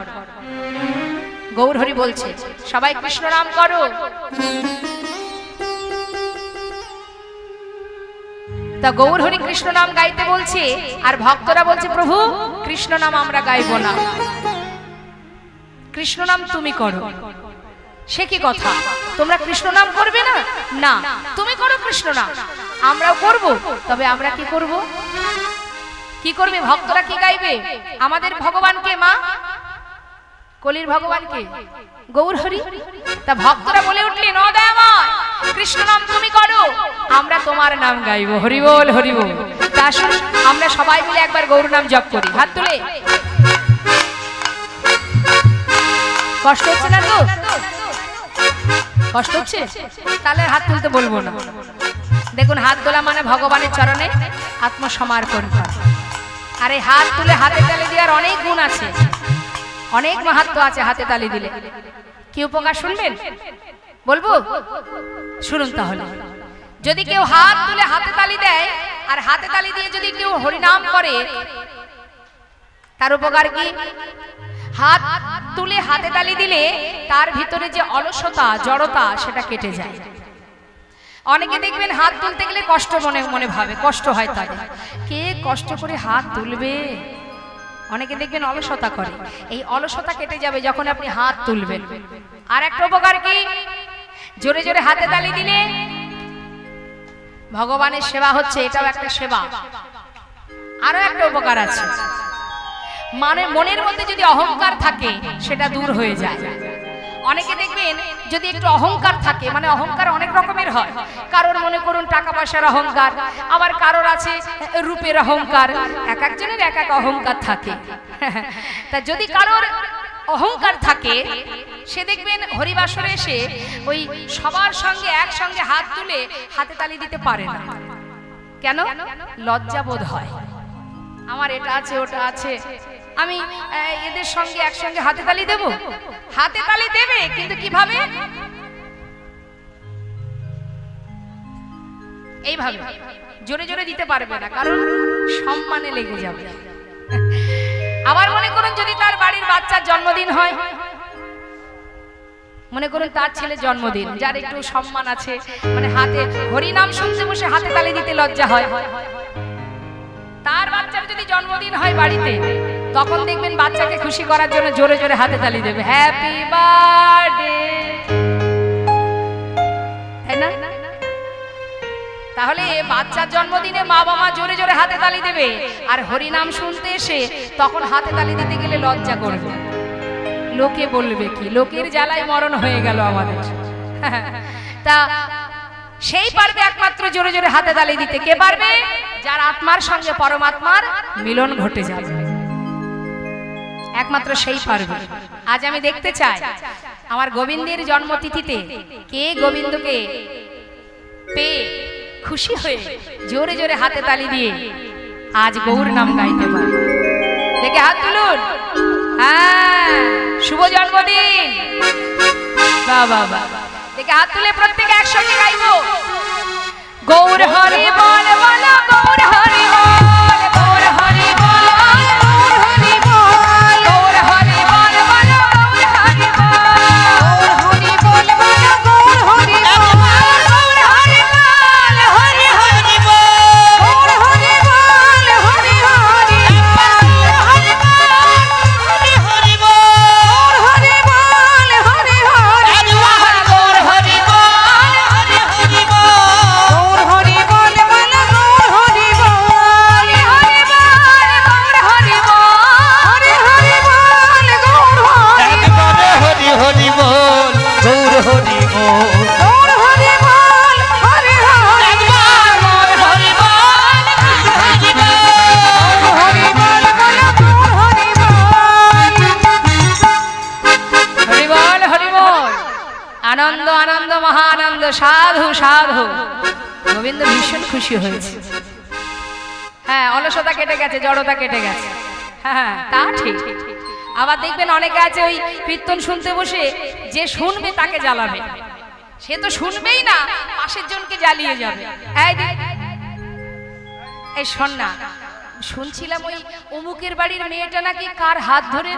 গৌরহরি বলছে সবাই কৃষ্ণ নাম করো। তা গৌরহরি কৃষ্ণ নাম গাইতে বলছে, আর ভক্তরা বলছে প্রভু কৃষ্ণ নাম আমরা গাইবো না, কৃষ্ণ নাম তুমি করো। সে কি কথা, তোমরা কৃষ্ণ নাম করবে না? না তুমি করো কৃষ্ণ নাম, আমরাও করব। তবে আমরা কি করব? কি করবে? ভক্তরা কি গাইবে? আমাদের ভগবানকে মা, কলির ভগবানকে গৌরহরি। তা ভক্তরা বলে উঠলেন, ও দয়াময় কৃষ্ণ নাম তুমি করো, আমরা তোমার নাম গাইবো। হরি বল হরি বল। তা আসুন আমরা সবাই মিলে একবার গৌর নাম জপ করি, হাত তুলে। কষ্ট হচ্ছে না তো? কষ্ট হচ্ছে? তাহলে হাত তুলতে বলবো না। দেখুন হাত তোলা মানে ভগবানের চরণে আত্মসমর্পণ করা। আর এই হাত তুলে হাতে তালি দেওয়ার অনেক গুণ আছে, অনেক মাহাত্ম্য আছে হাতে তালি দিলে। কি উপকার শুনবেন? বলবো, শুনুন তাহলে। যদি কেউ হাত তুলে হাতে তালি দেয় আর হাতে তালি দিয়ে যদি কেউ হরিনাম করে, তার উপকার কি? হাত তুলে হাতে তালি দিলে তার ভিতরে যে অলসতা জড়তা সেটা কেটে যায়। অনেকে দেখবেন হাত তুলতে গেলে কষ্ট মনে মনে ভাবে, কষ্ট হয় তাদের। কে কষ্ট করে হাত তুলবে? অনেকে দেখবেন অলসতা করে, এই অলসতা কেটে যাবে যখন আপনি হাত তুলবেন। আর একটা উপকার কি? জোরে জোরে হাতে তালি দিলে ভগবানের সেবা হচ্ছে, এটাও একটা সেবা। আরো একটা উপকার আছে, মানে মনের মধ্যে যদি অহংকার থাকে সেটা দূর হয়ে যায়। অনেকে দেখবেন যদি একটু অহংকার থাকে, মানে অহংকার অনেক রকমের হয়, কারোর মনে করুন টাকা পয়সার অহংকার, আবার কারোর আছে রূপের অহংকার, এক একজনের এক এক অহংকার থাকে। তা যদি কারোর অহংকার থাকে, সে দেখবেন হরিবাসরে এসে ওই সবার সঙ্গে একসঙ্গে হাত তুলে হাতে তালি দিতে পারে না। কেন? লজ্জা বোধ হয়, আমার এটা আছে ওটা আছে, আমি এদের সঙ্গে একসঙ্গে হাতে তালি দেব। হাতে তালি দেবে, কিন্তু কিভাবে? এইভাবে জোরে জোরে দিতে পারবে না, কারণ সম্মানে লেগে যাবে। আবার মনে করুন যদি তার বাড়ির বাচ্চার জন্মদিন হয়, মনে করুন তার ছেলে জন্মদিন, যার একটু সম্মান আছে, মানে হাতে হরিনাম শুনতে বসে হাতে তালি দিতে লজ্জা হয়, তার বাচ্চার যদি জন্মদিন হয় বাড়িতে, তখন দেখবেন বাচ্চাকে খুশি করার জন্য জোরে জোরে হাতে তালি দেবে, হ্যাপি বার্থডে, তাই না? তাহলে বাচ্চার জন্মদিনে মা বাবা জোরে জোরে হাতে তালি দেবে, আর হরিনাম শুনতে এসে তখন হাতে তালি দিতে গেলে লজ্জা করবে, লোকে বলবে কি, লোকের জ্বালায় মরণ হয়ে গেল আমাদের। তা সেই পারবে একমাত্র জোরে জোরে হাতে তালি দিতে। কে পারবে? যার আত্মার সঙ্গে পরমাত্মার মিলন ঘটে যাবে, একমাত্র সেই পারবে। আজ আমি দেখতে চাই আমার গোবিন্দের জন্মতিথিতে কে গোবিন্দকে পেয়ে খুশি হয়ে জোরে জোরে হাতে তালি দিয়ে আজ গৌর নাম গাইতে পারে। দেখে হাত তুলুন। হ্যাঁ, শুভ জন্মদিন। বাবা বাবা, দেখে হাত তুলে প্রত্যেকে একসঙ্গে গাইবো। গৌর হরি বল বল, গৌর হরি বল, গৌর হরি বল, গৌর হরি বল, গৌর হরি বল বল, গৌর হরি বল, গৌর হরি বল বল, গৌর হরি বল, গৌর হরি বল, হরি হরি বল, গৌর হরি বল, হরি হরি বল, হরি বল, হরি হরি বল, গৌর হরি বল, হরি হরি বল, গৌর হরি বল, হরি হরি বল, গৌর হরি বল বল, গৌর হরি বল, হরি হরি বল, গৌর হরি বল, হরি হরি বল, গৌর হরি বল, হরি হরি বল, গৌর হরি বল, গৌর হরি বল, হরি হরি বল, হরি বল, হরি বল, হরি বল বল, গৌর হরি বল, হরি বল, হরি বল। আনন্দ আনন্দ মহানন্দ, সাধু সাধু। গোবিন্দ ভীষণ খুশি হয়েছে। হ্যাঁ, অলসতা কেটে গেছে, জড়তা কেটে গেছে। হ্যাঁ, তা ঠিক। আবার দেখবেন অনেকে আছে ওই কীর্তন শুনতে বসে যে শুনবে তাকে জ্বালাবে, সে তো শুনবেই না, পাশের জনকে জ্বালিয়ে যাবে। এই শোন না, শুনছিলাম ওই অমুকের বাড়ির মেয়েটা নাকি কার হাত ধরে,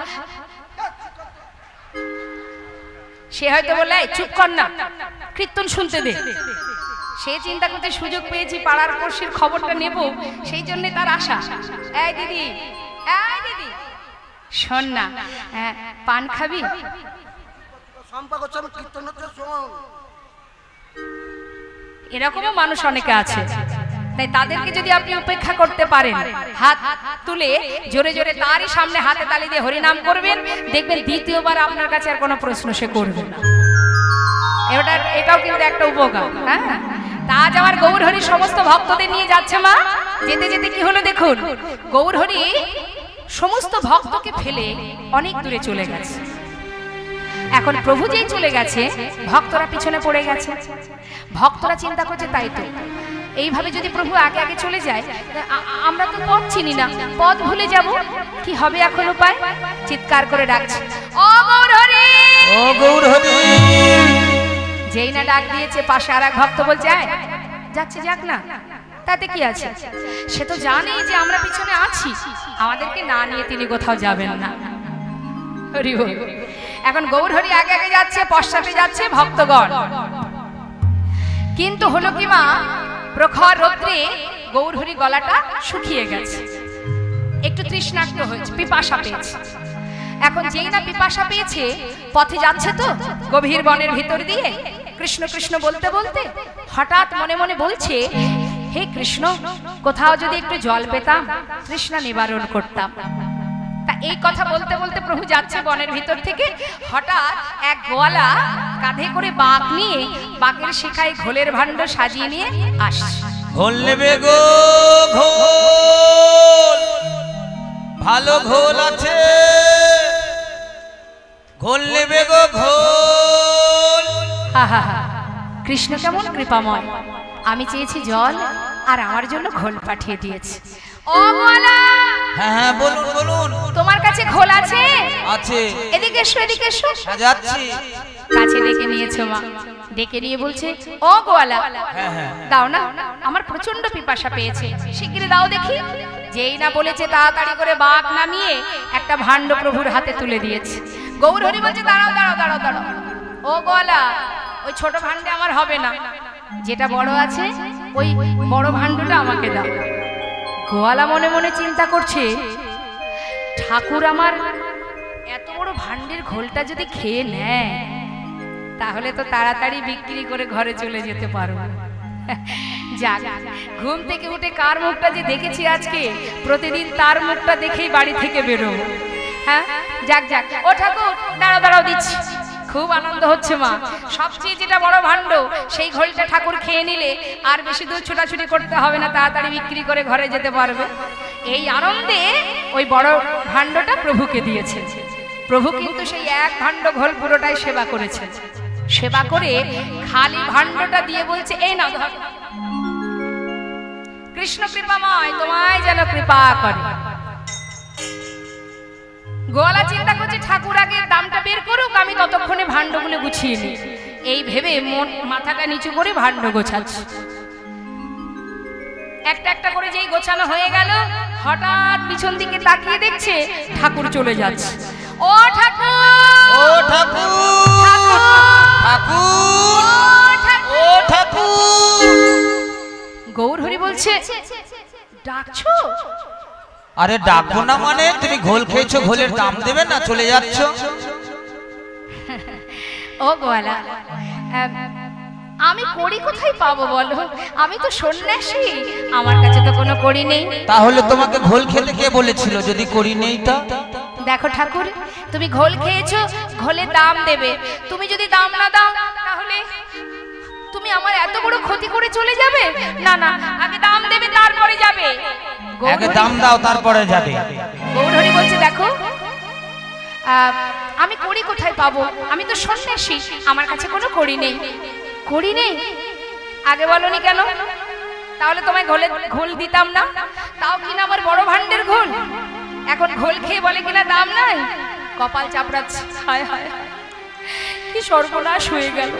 সে হয়তো বলে চুপ কর না, কীর্তন শুনতে দে। সে চিন্তা করতে সুযোগ পেয়েছি পাড়ার পড়শির খবরটা নেব, সেই জন্য তার আশা। এই দিদি, এই দিদি, শোন না, পান খাবি? এরকমও মানুষ অনেকে আছে। তাই তাদেরকে যদি আপনি উপেক্ষা করতে পারেন, হাত তুলে জোরে জোরে তারই সামনে হাতে তালি দিয়ে হরিনাম করবেন, দেখবেন দ্বিতীয়বার আপনার কাছে আর কোনো প্রশ্ন সে করবে না। এটাও কিন্তু একটা উপকার। হ্যাঁ, তা আজ আমার গৌর হরি সমস্ত ভক্তদের নিয়ে যাচ্ছে মা। যেতে যেতে কি হলো দেখুন, গৌর হরি সমস্ত ভক্তকে ফেলে অনেক দূরে চলে গেছে। এখন প্রভু যেই চলে গেছে, ভক্তরা পিছনে পড়ে গেছে। ভক্তরা চিন্তা করছে তাই তো, এইভাবে যদি প্রভু আগে আগে চলে যায়, আমরা তো পথ চিনি না, পথ ভুলে যাব, কি হবে এখন উপায়? চিৎকার করে ডাকছে, ও গৌর হরি, ও গৌর হরি। যেই না ডাক দিয়েছে, পাশে আর এক ভক্ত বলছে, যাচ্ছে যাক না, তাতে কি আছে, সে তো জানে যে আমরা পিছনে আছি, আমাদেরকে না নিয়ে তিনি কোথাও যাবেন না। হরি বল। এখন গৌর হরি আগে আগে যাচ্ছে, পশ্চাতে যাচ্ছে ভক্তগণ। কিন্তু হলো কি মা, প্রখর রৌদ্রে গৌর হরি গলাটা শুকিয়ে গেছে, একটু তৃষ্ণার্ত হয়েছে, পিপাসা পেয়েছে। এখন যেই না পিপাসা পেয়েছে, পথে যাচ্ছে তো গভীর বনের ভিতর দিয়ে, কৃষ্ণ কৃষ্ণ বলতে বলতে হঠাৎ মনে মনে বলছে, হে কৃষ্ণ, কোথাও যদি একটু জল পেতাম, তৃষ্ণা নিবারণ করতাম। তা এই কথা বলতে বলতে প্রভু যাচ্ছে বনের ভিতর থেকে, হঠাৎ এক গোয়ালা কাঁধে করে বাঘ নিয়ে বাঘের শিখায় ঘোলের ভাণ্ড সাজিয়ে নিয়ে আসছে। ঘোল নেবে গো ঘোল, ভালো ঘোল আছে, ঘোল নেবে গো ঘোল। হা হা হা, কৃষ্ণ কেমন কৃপাময়, আমি চেয়েছি জল আর আমার জন্য ঘোল পাঠিয়ে দিয়েছে। ও গোয়ালা, হ্যাঁ হ্যাঁ বলুন বলুন। তোমার কাছে ঘোল আছে? আছে। এদিকে এসো, এদিকে এসো। যাচ্ছি। কাছে ডেকে নিয়েছো মা, ডেকে নিয়ে বলছে, ও গোয়ালা, হ্যাঁ হ্যাঁ দাও না, আমার প্রচন্ড পিপাসা পেয়েছে, শিগগিরই দাও দেখি। যেই না বলেছে তাড়াতাড়ি করে বাঘ নামিয়ে একটা ভাণ্ড প্রভুর হাতে তুলে দিয়েছে। গৌর হরি বলছে, দাঁড়াও দাঁড়াও দাঁড়াও দাঁড়াও, ও গোয়ালা, ওই ছোট ভাণ্ডে আমার হবে না, যেটা বড় আছে ওই বড় ভাণ্ডটা আমাকে দাও। গোয়ালা মনে মনে চিন্তা করছে, ঠাকুর আমার এত বড় ভাণ্ডের ঘোলটা যদি খেয়ে নেয় তাহলে তো তাড়াতাড়ি বিক্রি করে ঘরে চলে যেতে পারবো। যাক, ঘুম থেকে উঠে কার মুখটা যে দেখেছি আজকে, প্রতিদিন তার মুখটা দেখেই বাড়ি থেকে বেরোবো। হ্যাঁ, যাক যাক। ও ঠাকুর, দাঁড়াও দাঁড়াও, দিচ্ছি। খুব আনন্দ হচ্ছে মা, সবচেয়ে যেটা বড় ভাণ্ড সেই ঘোলটা ঠাকুর খেয়ে নিলে আর বেশি দূর ছোটাছুটি করতে হবে না, তাড়াতাড়ি বিক্রি করে ঘরে যেতে পারবে। এই আনন্দে ওই বড় ভাণ্ডটা প্রভুকে দিয়েছে। প্রভু কিন্তু সেই এক ভাণ্ড ঘোল পুরোটাই সেবা করেছে। সেবা করে খালি ভাণ্ডটা দিয়ে বলছে, এই না ধর, কৃষ্ণ কৃপাময়, তোমায় যেন কৃপা করে। গোয়ালা চিন্তা করছে, ঠাকুর আগে দামটা বের করুক, আমি ততক্ষণে ভাণ্ডগুলো গুছিয়ে নিই। এই ভেবে মাথাটা নিচু করে ভাণ্ড গোছাচ্ছে। একটা একটা করে যেই গোছানো হয়ে গেল, হঠাৎ পিছন দিকে তাকিয়ে দেখছে ঠাকুর চলে যাচ্ছে। ও ঠাকুর, ও ঠাকুর, ঠাকুর, ও ঠাকুর। গৌর হরি বলছে, ডাকছো? আরে ডাকবো না মানে? তুমি ঘোল খেয়েছো, ঘোলের দাম দেবে না, চলে যাচ্ছ। ও গোয়ালা, আমি কড়ি কোথায় পাবো বলো? আমি তো সন্ন্যাসী, আমার কাছে তো কোনো কড়ি নেই। তাহলে তোমাকে ঘোল খেতে কে বলেছিল যদি করি নেই? তা দেখো ঠাকুর, তুমি ঘোল খেয়েছো, ঘোলের দাম দেবে। তুমি যদি দাম না দাও তাহলে তুমি আমার এত বড় ক্ষতি করে চলে যাবে। না না, আগে দাম দেবে তারপরে যাবে। আগে দাম দাও তারপরে যাবে। গৌর হরি বলছে, দেখো আমি কড়ি কোথায় পাবো? আমি তো সন্ন্যাসী, আমার কাছে কোনো কড়ি নেই। কড়ি নেই? আগে বলনি কেন? তাহলে তোমায় ঘোল দিতাম না। তাও কিনা আমার বড় ভাণ্ডের ঘোল, এখন ঘোল খেয়ে বলে কিনা দাম নাই। কপাল চাপড়াচ্ছে, হায় হায়, কি সর্বনাশ হয়ে গেল।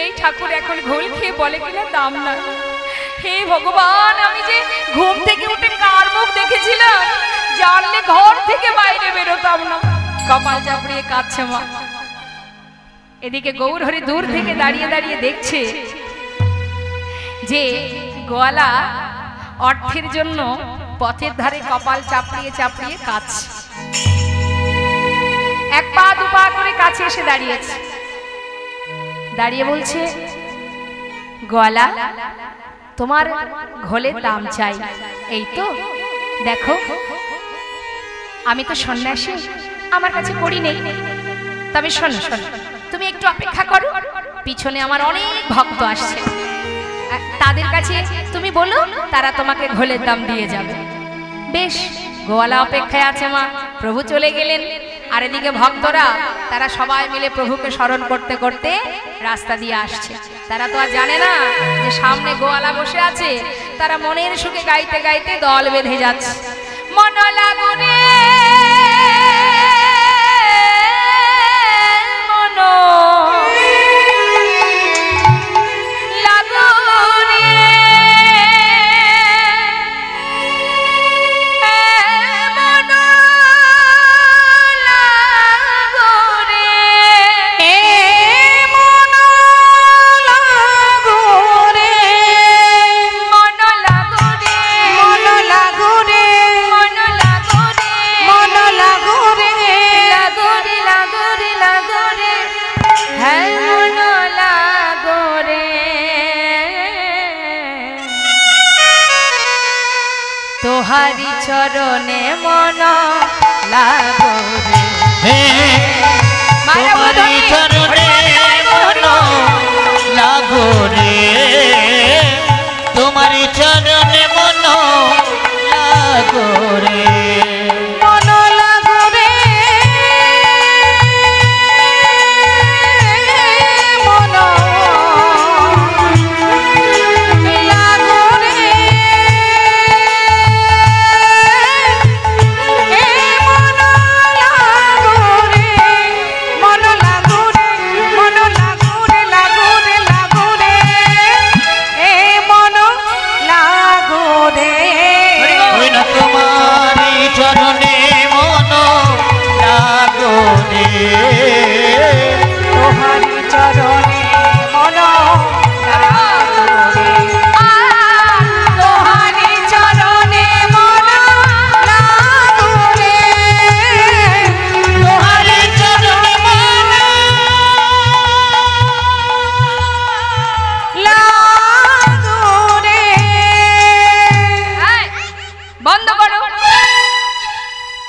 এই ঠাকুর এখন ঘোল খেয়ে বলে কিনা দাম নাই। হে ভগবান, আমি যে ঘুম থেকে উঠে কার মুখ দেখেছিলাম, জানলে ঘর থেকে বাইরে বেরোতাম না। কপাল চাপড়িয়ে কাঁদছে মা। এদিকে গৌর হরি দূর থেকে দাঁড়িয়ে দাঁড়িয়ে দেখছে যে গোয়ালা অর্থের জন্য পথের ধারে কপাল চাপড়িয়ে চাপড়িয়ে কাঁদছে। এক পা দু পা করে কাছে এসে দাঁড়িয়েছে, দাঁড়িয়ে বলছে, গোয়ালা, তোমার ঘোলের দাম চাই। এই তো দেখো, আমি তো সন্ন্যাসী, আমার কাছে কড়ি নেই। তবে শোনো শোনো, তুমি একটু অপেক্ষা করো, পিছনে আমার অনেক ভক্ত আসছে, তাদের কাছে তুমি বলো, তারা তোমাকে ঘোলের দাম দিয়ে যাবে। বেশ, গোয়ালা অপেক্ষায় আছে মা। প্রভু চলে গেলেন, আর এদিকে ভক্তরা তারা সবাই মিলে প্রভুকে স্মরণ করতে করতে রাস্তা দিয়ে আসছে। তারা তো আর জানে না যে সামনে গোয়ালা বসে আছে। তারা মনের সুখে গাইতে গাইতে দল বেঁধে যাচ্ছে। মন লাগুনে তোহারি চরণে মন লাগো রে। তোমারি চরণে মন লাগো রে, তোমারি চরণে মন লাগো রে। মন লাগো রে, মন লাগো রে, মন লাগো রে, মন লাগো রে, মন লাগো রে, লাগো রে, লাগো রে, মন লাগো রে। ওই না তোমারি চরণে মন লাগো রে, তোহারি চরণে মন লাগো রে, তোহারি চরণে মন লাগো রে, তোহারি চরণে মন লাগো রে। বন্ধ করো।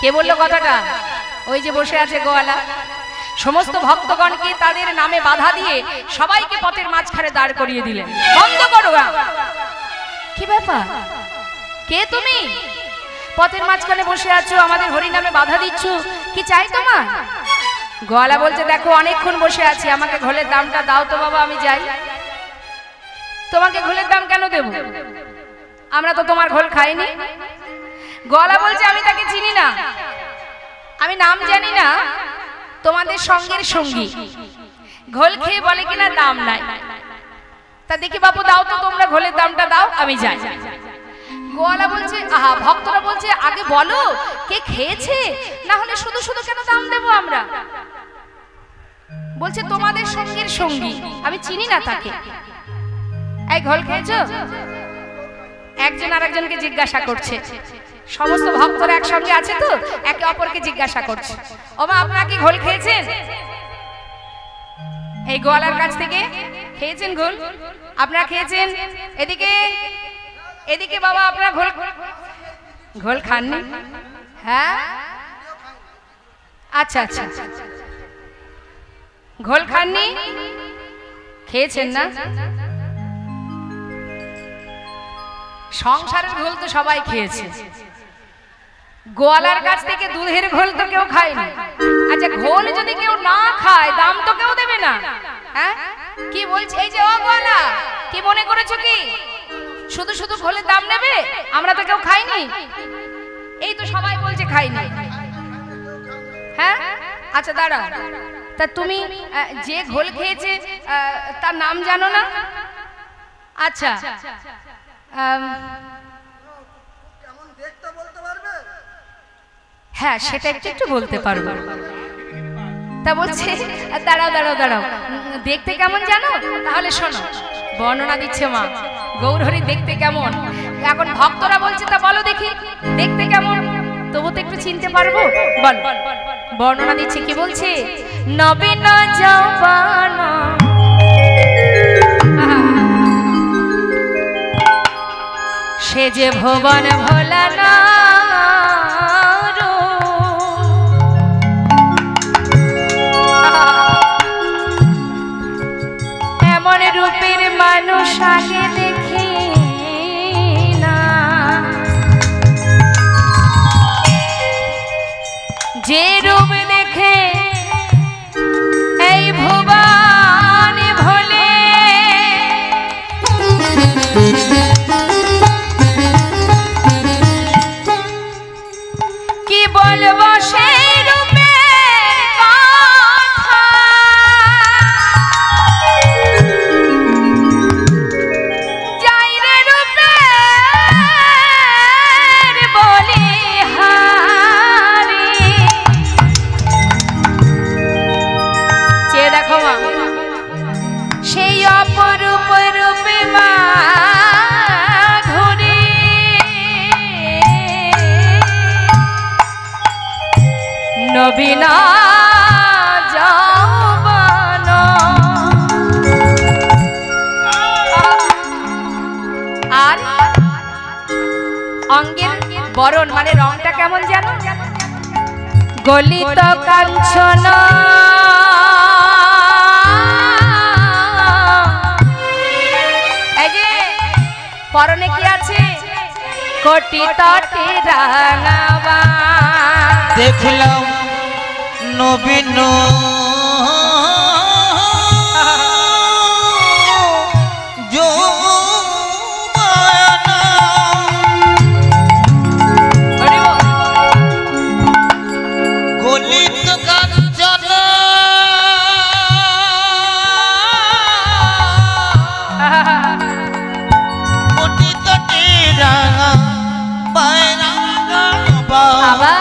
কে বললো কথাটা? ওই যে বসে আছে গোয়ালা। সমস্ত ভক্তগণকে তাদের নামে বাধা দিয়ে সবাইকে পথের মাঝখানে দাঁড় করিয়ে দিলেন। বন্ধ করো। কি ব্যাপার? কে তুমি? পথের মাঝখানে বসে আছো, আমাদের হরি নামে বাধা দিচ্ছ, কি চাই তোমার? গোয়ালা বলছে, দেখো অনেকক্ষণ বসে আছি, আমাকে ঘোলের দামটা দাও তো বাবা, আমি যাই। তোমাকে ঘোলের দাম কেন দেব? আমরা তো তোমার ঘোল খাইনি। গোয়ালা বলছে, আমি তাকে চিনি না, আমি নাম জানি না, তোমাদের সঙ্গের সঙ্গী। ঘোল খেয়ে বলে কিনা দাম নাই। তা দেখি বাবু দাও তো, তোমরা ঘোলের দামটা দাও, আমি যাই। গোয়ালা বলছে, আহা, ভক্তরা বলছে, আগে বলো কে খেয়েছে, না হলে শুধু শুধু কেন দাম দেবো আমরা? বলছে, তোমাদের সঙ্গের সঙ্গী, আমি চিনি না তাকে। এই ঘোল খেয়েছো? একজন আরেকজনকে জিজ্ঞাসা করছে। সমস্ত ভক্তরা একসঙ্গে আছে তো, একে অপরকে জিজ্ঞাসা করছে, ওমা আপনারা কি ঘোল খেয়েছেন? এই গোয়ালার কাছ থেকে খেয়েছেন ঘোল? আপনারা খেয়েছেন? এদিকে এদিকে বাবা, আপনারা ঘোল ঘোল খাননি? হ্যাঁ, আচ্ছা আচ্ছা, ঘোল খাননি, খেয়েছেন না? সংসারের ঘোল তো সবাই খেয়েছে, গোয়ালার কাছ থেকে দুধের ঘোল তো কেউ খায়নি। আচ্ছা, ঘোল যদি কেউ না খায়, দাম তো কেউ দেবে না। হ্যাঁ, কি বলছে? এই যে ও গোয়ালা, কি মনে করেছো কি শুধু শুধু ঘোলের দাম নেবে? আমরা তো কেউ খাইনি। এই তো সবাই বলছে খাইনি। হ্যাঁ, আচ্ছা দাঁড়া, তা তুমি যে ঘোল খেয়েছে তার নাম জানো না? আচ্ছা, হ্যাঁ, সেটা একটু একটু বলতে পারবো। তা বলছে, দাঁড়াও দাঁড়াও দাঁড়াও, দেখতে কেমন জানো? তাহলে শোনো, বর্ণনা দিচ্ছে মা, গৌরহরি দেখতে কেমন। এখন ভক্তরা বলছে, তা বলো দেখি দেখতে কেমন, তবু তো একটু চিনতে পারবো, বল। বর্ণনা দিচ্ছে, কি বলছে? নবীন যৌবন সে যে ভুবন ভোলা না, এমন রূপের মানুষ আগে দেখি না, যে রূপ দেখে এই ভুবন ভোলে, কি বলবো সেই রূপের কথা, যাইরে রূপের বলিহারি। চেয়ে দেখো মা, সেই অপরূপ রূপে মা ধরে নবীন যৌবন। আর অঙ্গের বরণ মানে রংটা কেমন জানো? গলিত কাঞ্চন এই যে পরনে কি আছে কোটি তটে রাঙাবা দেখলাম নবীন গলিত কাঞ্চন কোটি তটে রাঙা বাবা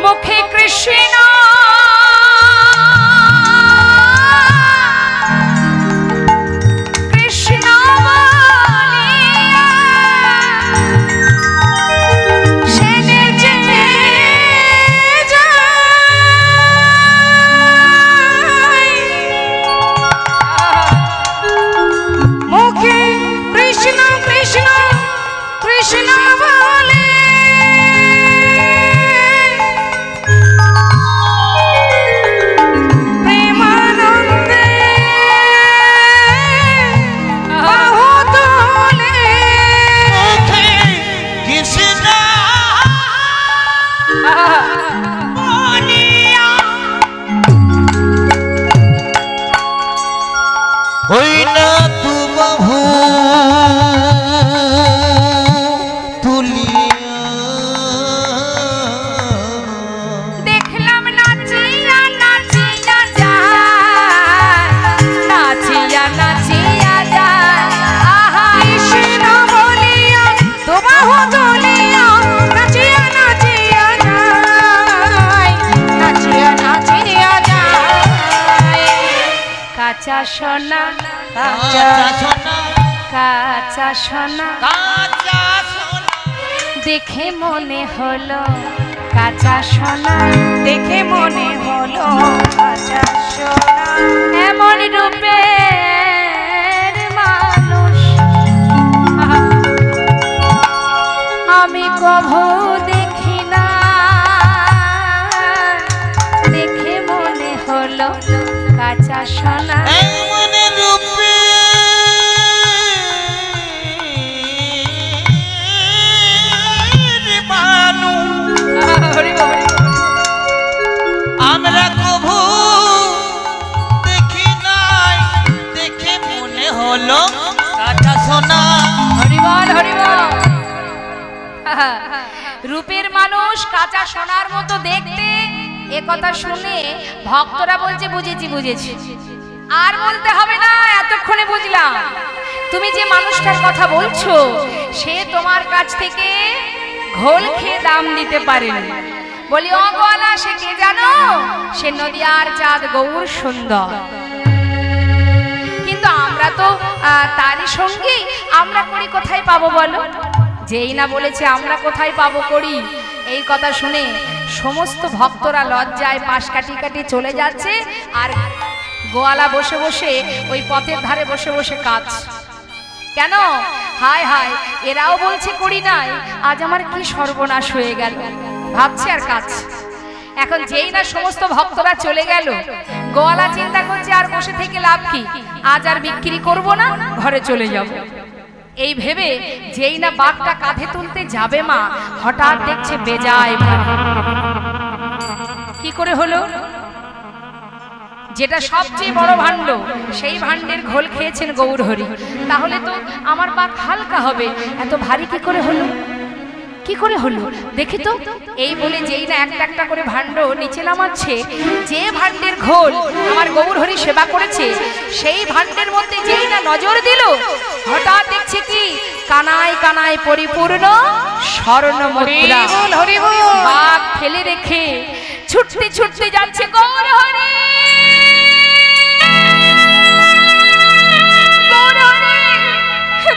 মুখে কৃষ্ণ কৃষ্ণ বলিয়া সে নেচে যায়। মুখে কৃষ্ণ কৃষ্ণ কৃষ্ণ বলে প্রেমানন্দে বাহু তোলে। কৃষ্ণ ওই না তু বাহু তুলিয়া দেখলাম নাচিয়া নাচিয়া যায় নাচিয়া নাচিয়া যায় আহা কৃষ্ণ বলিয়া তোমাহু তুলিয়া নাচিয়া নাচিয়া যায় নাচিয়া নাচিয়া যায়। কাঁচা সোনা কাঁচা সোনা কাঁচা সোনা কাঁচা সোনা দেখে মনে হলো কাঁচা সোনা দেখে মনে হলো কাঁচা সোনা এমন রূপের মানুষ আমি কভু দেখি না দেখে মনে হলো কাঁচা সোনা এমন রূপে আমরা কভু দেখি নাই দেখে মনে হলো কাঁচা সোনা হরিবল হরিবল রূপের মানুষ কাঁচা সোনার মতো দেখতে এ কথা শুনে ভক্তরা বলছে বুঝেছি বুঝেছি আর বলতে হবে না এতক্ষণে বুঝলাম তুমি যে মানুষটার কথা বলছো সে তোমার কাছ থেকে ঘোল খেয়ে দাম দিতে পারেনি। বলি ও গোয়ালা সে কে জানো সে নদিয়ার চাঁদ গৌর সুন্দর কিন্তু আমরা তো তারই সঙ্গী আমরা করি কোথায় পাবো বলো যেই না বলেছে আমরা কোথায় পাবো করি এই কথা শুনে সমস্ত ভক্তরা লজ্জায় পাশ কাটি কাটি চলে যাচ্ছে আর গোয়ালা বসে বসে ওই পথের ধারে বসে বসে কাঁদছে কেন হায় হায় এরাও বলছে করি নাই আজ আমার কি সর্বনাশ হয়ে গেল ভাবছে আর কাঁদছে। এখন যেই না সমস্ত ভক্তরা চলে গেল গোয়ালা চিন্তা করছে আর বসে থেকে লাভ কি আজ আর বিক্রি করব না ঘরে চলে যাব এই ভেবে যেই না বাঘটা কাঁধে তুলতে যাবে মা হঠাৎ দেখছে বেজায় কি করে হলো যেটা সবচেয়ে বড় ভাণ্ড সেই ভাণ্ডের ঘোল খেয়েছেন গৌরহরি তাহলে তো আমার বাঘ হালকা হবে এত ভারী কি করে হলো কি করে হলো দেখি তো এই বলে যেই না একটা একটা করে ভাণ্ড নিচে নামাচ্ছে যে ভাণ্ডের ঘোল আমার গৌরহরি সেবা করেছে সেই ভাণ্ডের মধ্যে যেই না নজর দিল হঠাৎ দেখছে কি কানায় কানায় পরিপূর্ণ স্বর্ণ মুদ্রা বাঘ ফেলে রেখে ছুটতে ছুটতে যাচ্ছে গৌরহরি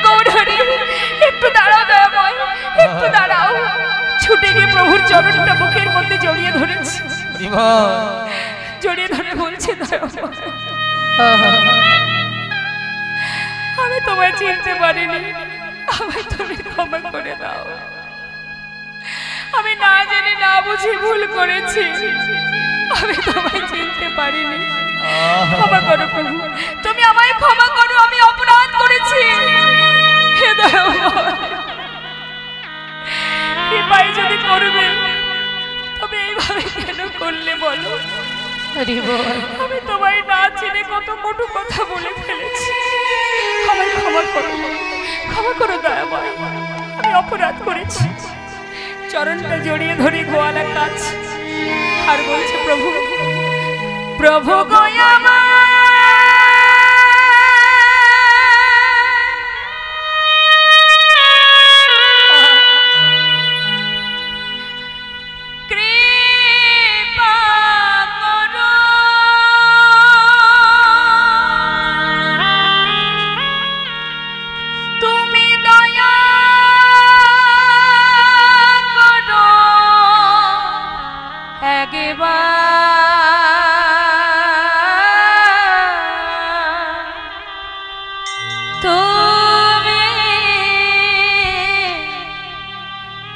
গৌরহরি একটু দাঁড়াও দয়াময় একটু দাঁড়াও ছুটে গিয়ে প্রভুর চরণটা বুকের মধ্যে জড়িয়ে ধরেছে জড়িয়ে ধরে বলছে আমি তোমায় চিনতে পারিনি আমায় তুমি ক্ষমা করে দাও আমি না জেনে না বুঝে ভুল করেছি, আমি তোমায় চিনতে পারিনি। ক্ষমা করো প্রভু, তুমি আমায় ক্ষমা করো, আমি অপরাধ করেছি। হে দয়াময়, কৃপায় যদি করবে তবে এইভাবে কেন করলে বলো? আমি তোমায় না চিনে কত কটু কথা বলে ফেলেছি, আমায় ক্ষমা করো, ক্ষমা করো দয়াময়, আমি অপরাধ করেছি। চরণটা জড়িয়ে ধরে গোয়ালা কাজ আর বলছে, প্রভু প্রভু গয়ামা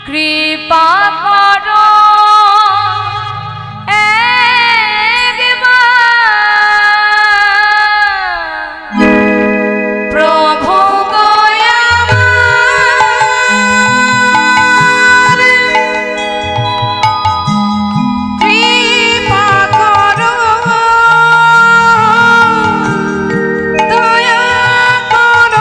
কৃপা করো প্রভু কৃপা করো, দয়া করো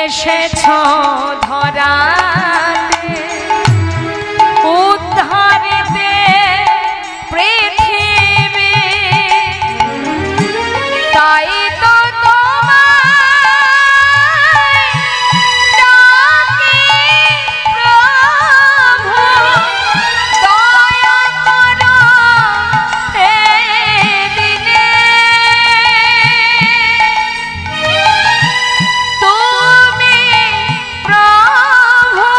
এসেছ ধরাতে উদ্ধারিতে পৃথিবী, তাই তো তোমায় ডাকি প্রভু, দয়া করো এই দিনে। তুমি প্রভু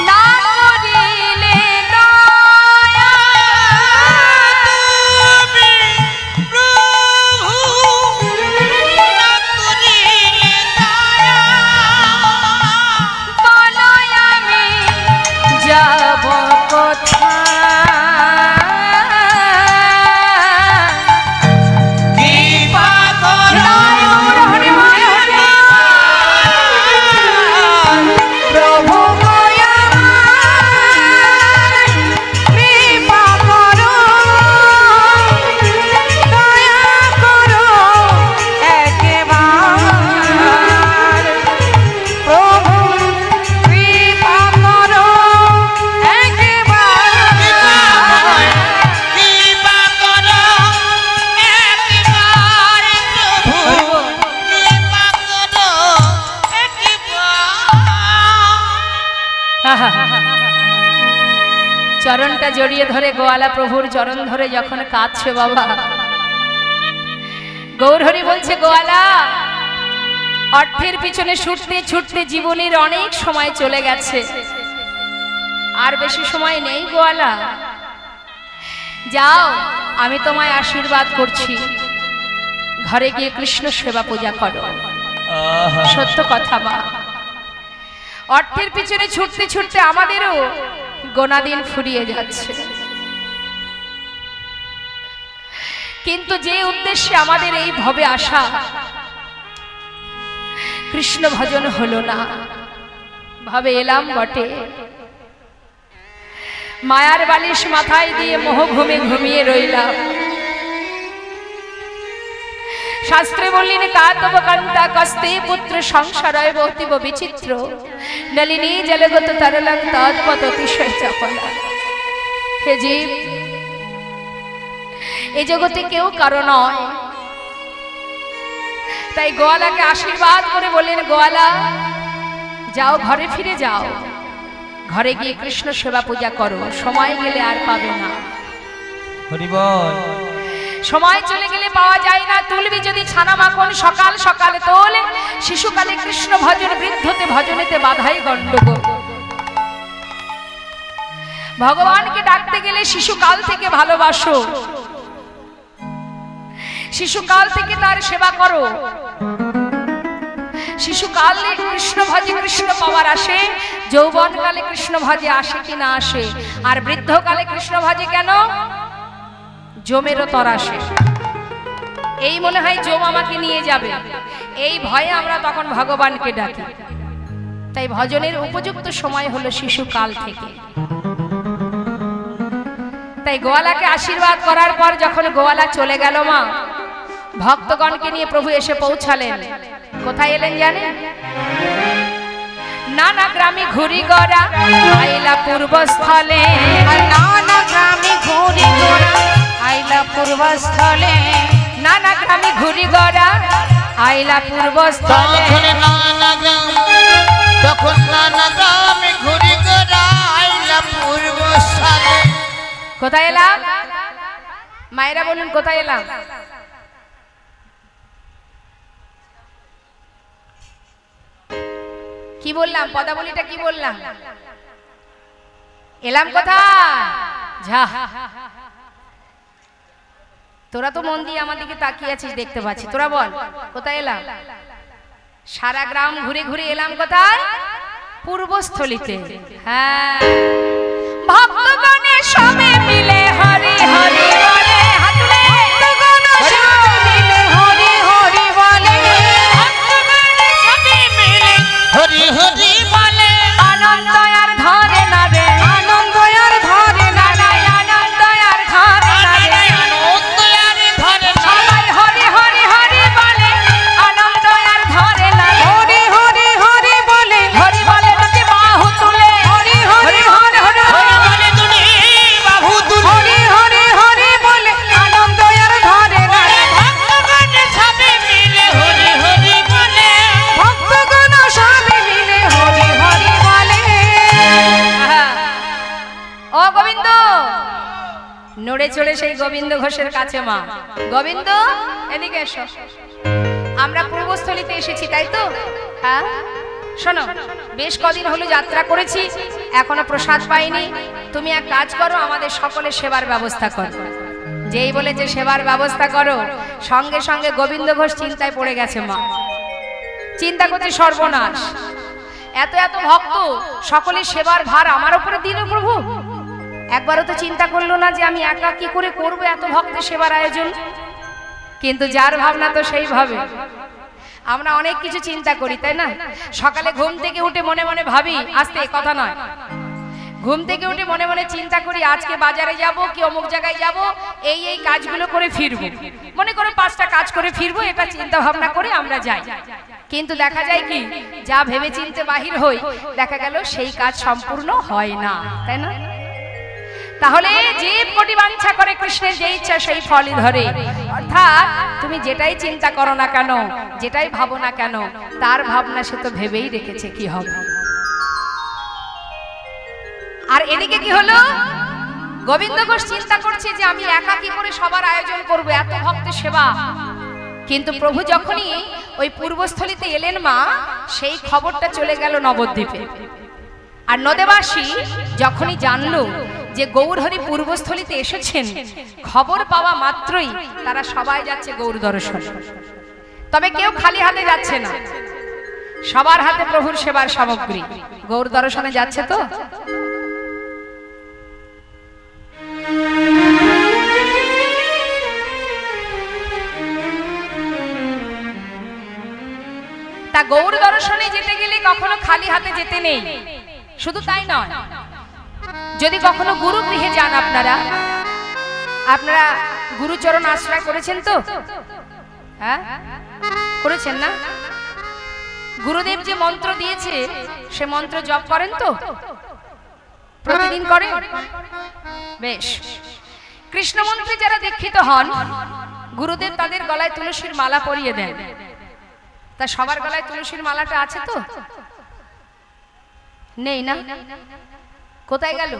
না করিলে দয়া, তুমি প্রভু না করিলে দয়া, বলো আমি যাব কোথায়? কৃপা করো প্রভু দয়াময়, কৃপা করো, দয়া করো একবার, প্রভু কৃপা করো একবার, কৃপা করো একবার, প্রভু কৃপা করো চরণটা জড়িয়ে ধরে গোয়ালা প্রভুর চরণ ধরে যখন কাঁদছে বাবা, গৌরহরি বলছে, গোয়ালা অর্থের পিছনে ছুটতে ছুটতে জীবনের অনেক সময় চলে গেছে, আর বেশি সময় নেই গোয়ালা, যাও আমি তোমায় আশীর্বাদ করছি, ঘরে গিয়ে কৃষ্ণ সেবা পূজা করো। সত্য কথা মা, অর্থের পিছনে ছুটতে ছুটতে আমাদেরও গোনা দিন ফুরিয়ে যাচ্ছে, কিন্তু যে উদ্দেশ্যে আমাদের এই ভবে আসা, কৃষ্ণ ভজন হলো না। ভাবে এলাম বটে, মায়ার বালিশ মাথায় দিয়ে মোহ ঘুমে ঘুমিয়ে রইলাম। শাস্ত্রে বললেন কাতব কান্তা কস্তে পুত্র সংসারয় বতিব বিচিত্র নলিনী জলগত তরলং তৎপত অতিশয় চপলা। হে জীব, এই জগতে কেউ কারো নয়, তাই গোয়ালাকে আশীর্বাদ করে বললেন, গোয়ালা যাও ঘরে ফিরে যাও, ঘরে গিয়ে কৃষ্ণ সেবা পূজা করো, সময় গেলে আর পাবে না। হরি বল। সময় চলে গেলে পাওয়া যায় না। তুলবি যদি ছানা মাখন সকাল সকালে তোল, শিশুকালে কৃষ্ণ ভজন বৃদ্ধতে ভজনেতে বাধাই গণ্ডগোল। ভগবানকে ডাকতে গেলে শিশুকাল থেকে ভালোবাসো, শিশুকাল থেকে তার সেবা করো। শিশুকালে কৃষ্ণ ভজে কৃষ্ণ পাওয়ার আসে, যৌবনকালে কৃষ্ণ ভজে আসে কি না আসে, আর বৃদ্ধকালে কৃষ্ণ ভজে কেন? জমেরও তরাসে। এই মনে হয় জম আমাকে নিয়ে যাবে, এই ভয়ে আমরা তখন ভগবানকে ডাকি। তাই ভজনের উপযুক্ত সময় হলো শিশুকাল থেকে। তাই গোয়ালাকে আশীর্বাদ করার পর যখন গোয়ালা চলে গেল মা, ভক্তগণকে নিয়ে প্রভু এসে পৌঁছালেন। কোথায় এলেন জানেন? নানা গ্রামে ঘুরি গড়া আইলা পূর্বস্থলে, নানা গ্রামে ঘুরি গড়া আইলা পূর্বস্থলে, নানা গ্রামে ঘুরি গড়া আইলা পূর্বস্থলে। তখন নানা গ্রামে ঘুরি গড়া আইলা পূর্বস্থলে। কোথায় এলাম? মায়েরা বলুন কোথায় এলাম? কি বললাম? পদাবলীটা কি বললাম? এলাম কোথায়? ঝা, তোরা তো মন দিয়ে আমার দিকে তাকিয়ে আছিস, দেখতে পাচ্ছি। তোরা বল কোথায় এলাম? সারা গ্রাম ঘুরে ঘুরে এলাম কোথায়? পূর্বস্থলিতে। হ্যাঁ, ভক্তগণের সবে মিলে হরি হরি বলে, হাতুলে ভক্তগণ সবে মিলে হরি হরি বলে, ভক্তগণের সবে মিলে হরি হরি বলে, আনন্দ আর ধরে না রে, আনন্দ আর ধরে না রে, আনন্দ আর ধরে না রে, আনন্দ আর ধরে না। সবাই হরি হরি হরি বলে, আনন্দ আর ধরে না রে, হরি হরি হরি বলে, হরি বলে দুটি বাহু তুলে, হরি হরি হরি হরি হরি বলে দুনি বাহু তুলে, হরি হরি হরি বলে, আনন্দ আর ধরে না রে, ভক্তগণ সবে মিলে হরি হরি বলে। ভক্তগণ সবে মিলে হরি হরি বলে। ও গোবিন্দ, নড়ে চড়ে সেই গোবিন্দ ঘোষের কাছে মা, গোবিন্দ এদিকে এসো, আমরা পূর্বস্থলিতে এসেছি তাই তো? হ্যাঁ শোনো, বেশ কদিন হলো যাত্রা করেছি, এখনো প্রসাদ পাইনি। তুমি এক কাজ করো, আমাদের সকলের সেবার ব্যবস্থা করো। যেই বলেছে সেবার ব্যবস্থা করো, সঙ্গে সঙ্গে গোবিন্দ ঘোষ চিন্তায় পড়ে গেছে মা। চিন্তা করছে সর্বনাশ, এত এত ভক্ত, সকলের সেবার ভার আমার উপরে দিল প্রভু। একবারও তো চিন্তা করলো না যে আমি একা কি করে করবো এত ভক্তের সেবার আয়োজন। কিন্তু যার ভাবনা তো সেই ভাবে। আমরা অনেক কিছু চিন্তা করি তাই না? সকালে ঘুম থেকে উঠে মনে মনে ভাবি, আস্তে কথা নয়, ঘুম থেকে উঠে মনে মনে চিন্তা করি আজকে বাজারে যাব কি অমুক জায়গায় যাব, এই এই কাজগুলো করে ফিরবো, মনে করে 5টা কাজ করে ফিরবো, এটা চিন্তা ভাবনা করে আমরা যাই। কিন্তু দেখা যায় কি, যা ভেবে চিন্তে বাহির হই, দেখা গেল সেই কাজ সম্পূর্ণ হয় না, তাই না? তাহলে জীব কোটি বাঞ্ছা করে, কৃষ্ণের যে ইচ্ছা সেই ফলই ধরে। অর্থাৎ তুমি যেটাই চিন্তা করো না কেন, যেটাই ভাবো না কেন, তার ভাবনা সে তো ভেবেই রেখেছে কি হবে। আর এদিকে কি হলো, গোবিন্দ ঘোষ চিন্তা করছে যে আমি একা কি করে সবার আয়োজন করব, এত ভক্তের সেবা। কিন্তু প্রভু যখনই ওই পূর্বস্থলিতে এলেন মা, সেই খবরটা চলে গেল নবদ্বীপে। আর নদেবাসী যখনই জানলো যে গৌরহরি পূর্বস্থলীতে এসেছেন, খবর পাওয়া মাত্রই তারা সবাই যাচ্ছে গৌর দর্শন। তবে কেউ খালি হাতে যাচ্ছে না, সবার হাতে প্রভুর সেবার সামগ্রী। গৌর দর্শনে যাচ্ছে তো? তা গৌর দর্শনে যেতে গেলে কখনো খালি হাতে যেতে নেই। শুধু তাই নয়, যদি কখনো গুরু গৃহে যান, আপনারা গুরুচরণ আশ্রয় করেছেন তো? হ্যাঁ, করেছেন না? গুরুদেব যে মন্ত্র দিয়েছে সে মন্ত্র জপ করেন তো? প্রতিদিন করেন? বেশ। কৃষ্ণ মন্ত্রে যারা দীক্ষিত হন, গুরুদেব তাদের গলায় তুলসীর মালা পরিয়ে দেন। তা সবার গলায় তুলসীর মালাটা আছে তো? নেই না? কোথায় গেল?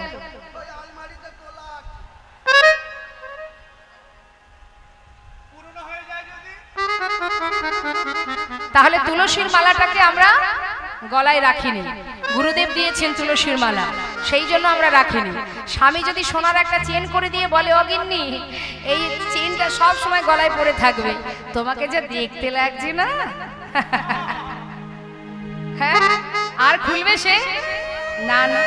তাহলে তুলসীর মালাটাকে আমরা গলায় রাখিনি। গুরুদেব দিয়েছেন তুলসীর মালা, সেই জন্য আমরা রাখিনি। স্বামী যদি সোনার একটা চেন করে দিয়ে বলে, অগিন্নি এই চেনটা সব সময় গলায় পরে থাকবে, তোমাকে যা দেখতে লাগছে না, হ্যাঁ, আর খুলবে সে? না না,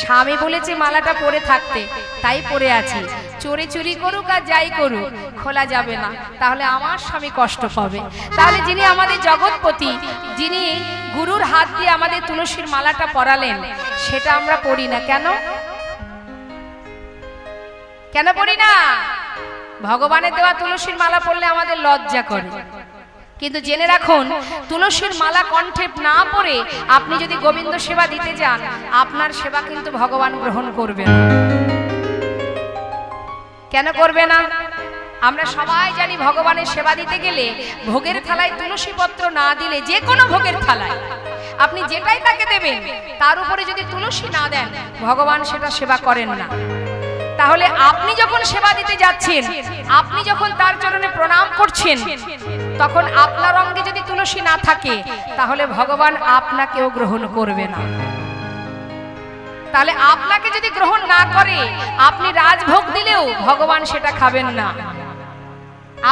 স্বামী বলেছে মালাটা পরে থাকতে, তাই পরে আছি। চোরে চুরি করুক আর যাই করুক, খোলা যাবে না, তাহলে আমার স্বামী কষ্ট পাবে। তাহলে যিনি আমাদের জগৎপতি, যিনি গুরুর হাত দিয়ে আমাদের তুলসীর মালাটা পরালেন, সেটা আমরা পড়ি না কেন? কেন পড়ি না? ভগবানের দেওয়া তুলসীর মালা পড়লে আমাদের লজ্জা করে। কিন্তু জেনে রাখুন, তুলসীর মালা কণ্ঠে না পড়ে আপনি যদি গোবিন্দ সেবা দিতে যান, আপনার সেবা কিন্তু ভগবান গ্রহণ করবে না। কেন করবে না? আমরা সবাই জানি ভগবানের সেবা দিতে গেলে ভোগের থালায় তুলসী পত্র না দিলে, যে কোনো ভোগের থালায় আপনি যেটাই তাকে দেবেন, তার উপরে যদি তুলসী না দেন, ভগবান সেটা সেবা করেন না। তাহলে আপনি যখন সেবা দিতে যাচ্ছেন, আপনি যখন তার চরণে প্রণাম করছেন, তখন আপনার অঙ্গে যদি তুলসী না থাকে, তাহলে ভগবান আপনাকেও গ্রহণ করবে না। তাহলে আপনাকে যদি গ্রহণ না করে, আপনি রাজভোগ দিলেও ভগবান সেটা খাবেন না।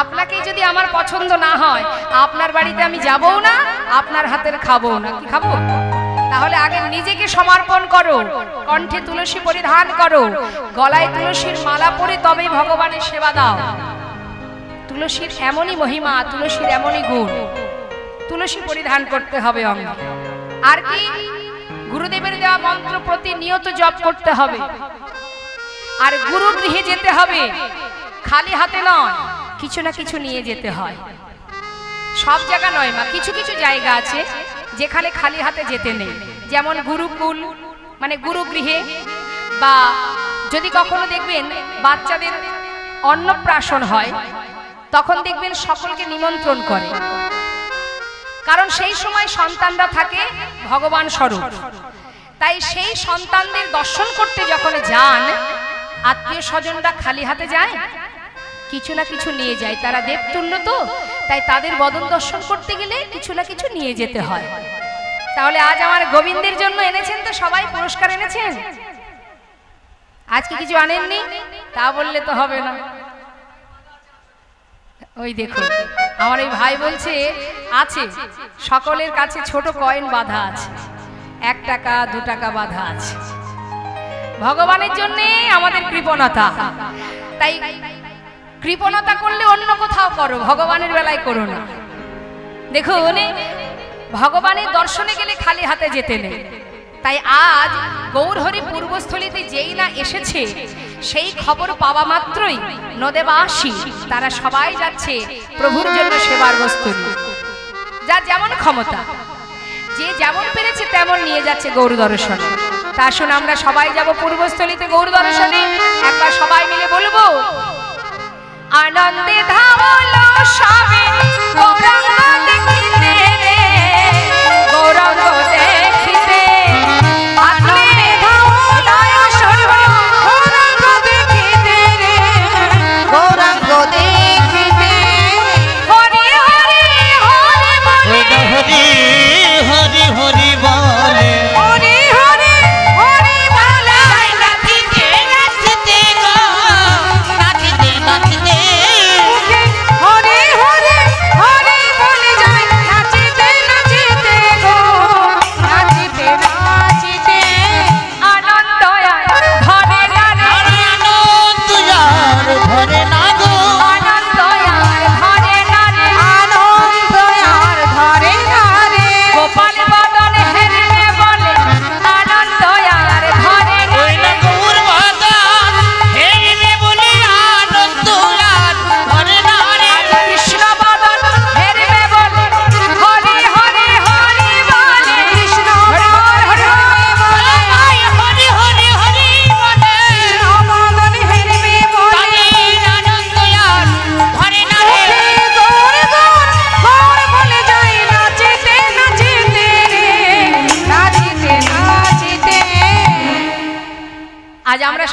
আপনাকে যদি আমার পছন্দ না হয়, আপনার বাড়িতে আমি যাবও না, আপনার হাতের খাবো না। কি খাবো? তাহলে আগে নিজেকে সমর্পণ করো, কণ্ঠে তুলসী পরিধান করো, গলায় তুলসীর মালা পরে তবেই ভগবানের সেবা দাও। তুলসীর এমনই মহিমা, তুলসীর এমনই গুণ, তুলসী পরিধান করতে হবে অঙ্গে। আর কি? গুরুদেবের দেওয়া মন্ত্র প্রতিনিয়ত জপ করতে হবে। আর গুরু গৃহে যেতে হবে, খালি হাতে নয়, কিছু না কিছু নিয়ে যেতে হয়। সব জায়গা নয় মা, কিছু কিছু জায়গা আছে যেখানে খালি হাতে যেতে নেই। যেমন গুরুকুল, মানে গুরু গৃহে, বা যদি কখনো দেখবেন বাচ্চাদের অন্নপ্রাশন হয়, তখন দেখবেন সকলকে নিমন্ত্রণ করে। কারণ সেই সময় সন্তানরা থাকে ভগবান স্বরূপ। তাই সেই সন্তানদের দর্শন করতে যখন যান, আত্মীয় স্বজনরা খালি হাতে যায়? কিছু না কিছু নিয়ে যায়। তারা দেবতুল্য তো, তাই তাদের বদন দর্শন করতে গেলে কিছু না কিছু নিয়ে যেতে হয়। তাহলে আজ আমার গোবিন্দের জন্য এনেছেন তো সবাই, পুরস্কার এনেছেন। আজকে কিছু আনেননি, তা বললে তো হবে না। ওই দেখো আমার এই ভাই বলছে আছে, সকলের কাছে ছোট কয়েন বাঁধা আছে, 1 টাকা 2 টাকা বাঁধা আছে। ভগবানের জন্য আমাদের কৃপণতা। তাই কৃপণতা করলে অন্য কোথাও করো, ভগবানের বেলায় করো না। দেখুন, ভগবানের দর্শনে গেলে খালি হাতে যেতে নেই। তাই আজ গৌরহরি পূর্বস্থলীতে যেই না এসেছে, সেই খবর পাওয়া মাত্রই নদেবাসী তারা সবাই যাচ্ছে প্রভুর জন্য সেবার বস্তু নিয়ে। যা যেমন ক্ষমতা, যে যেমন পেরেছে তেমন নিয়ে যাচ্ছে গৌর দর্শনে। তা শুনে আমরা সবাই যাব পূর্বস্থলীতে গৌর দর্শনে। একবার সবাই মিলে বলবো, আনন্দে ধাবলো সবে গৌরাঙ্গ দেখিতে রে, গৌরাঙ্গ দেখিতে। আনন্দে ধাবলো সবে গৌরাঙ্গ দেখিতে রে, গৌরাঙ্গ দেখিতে। হরি হরি হরি বলে, হরি হরি হরি বলে, হরি হরি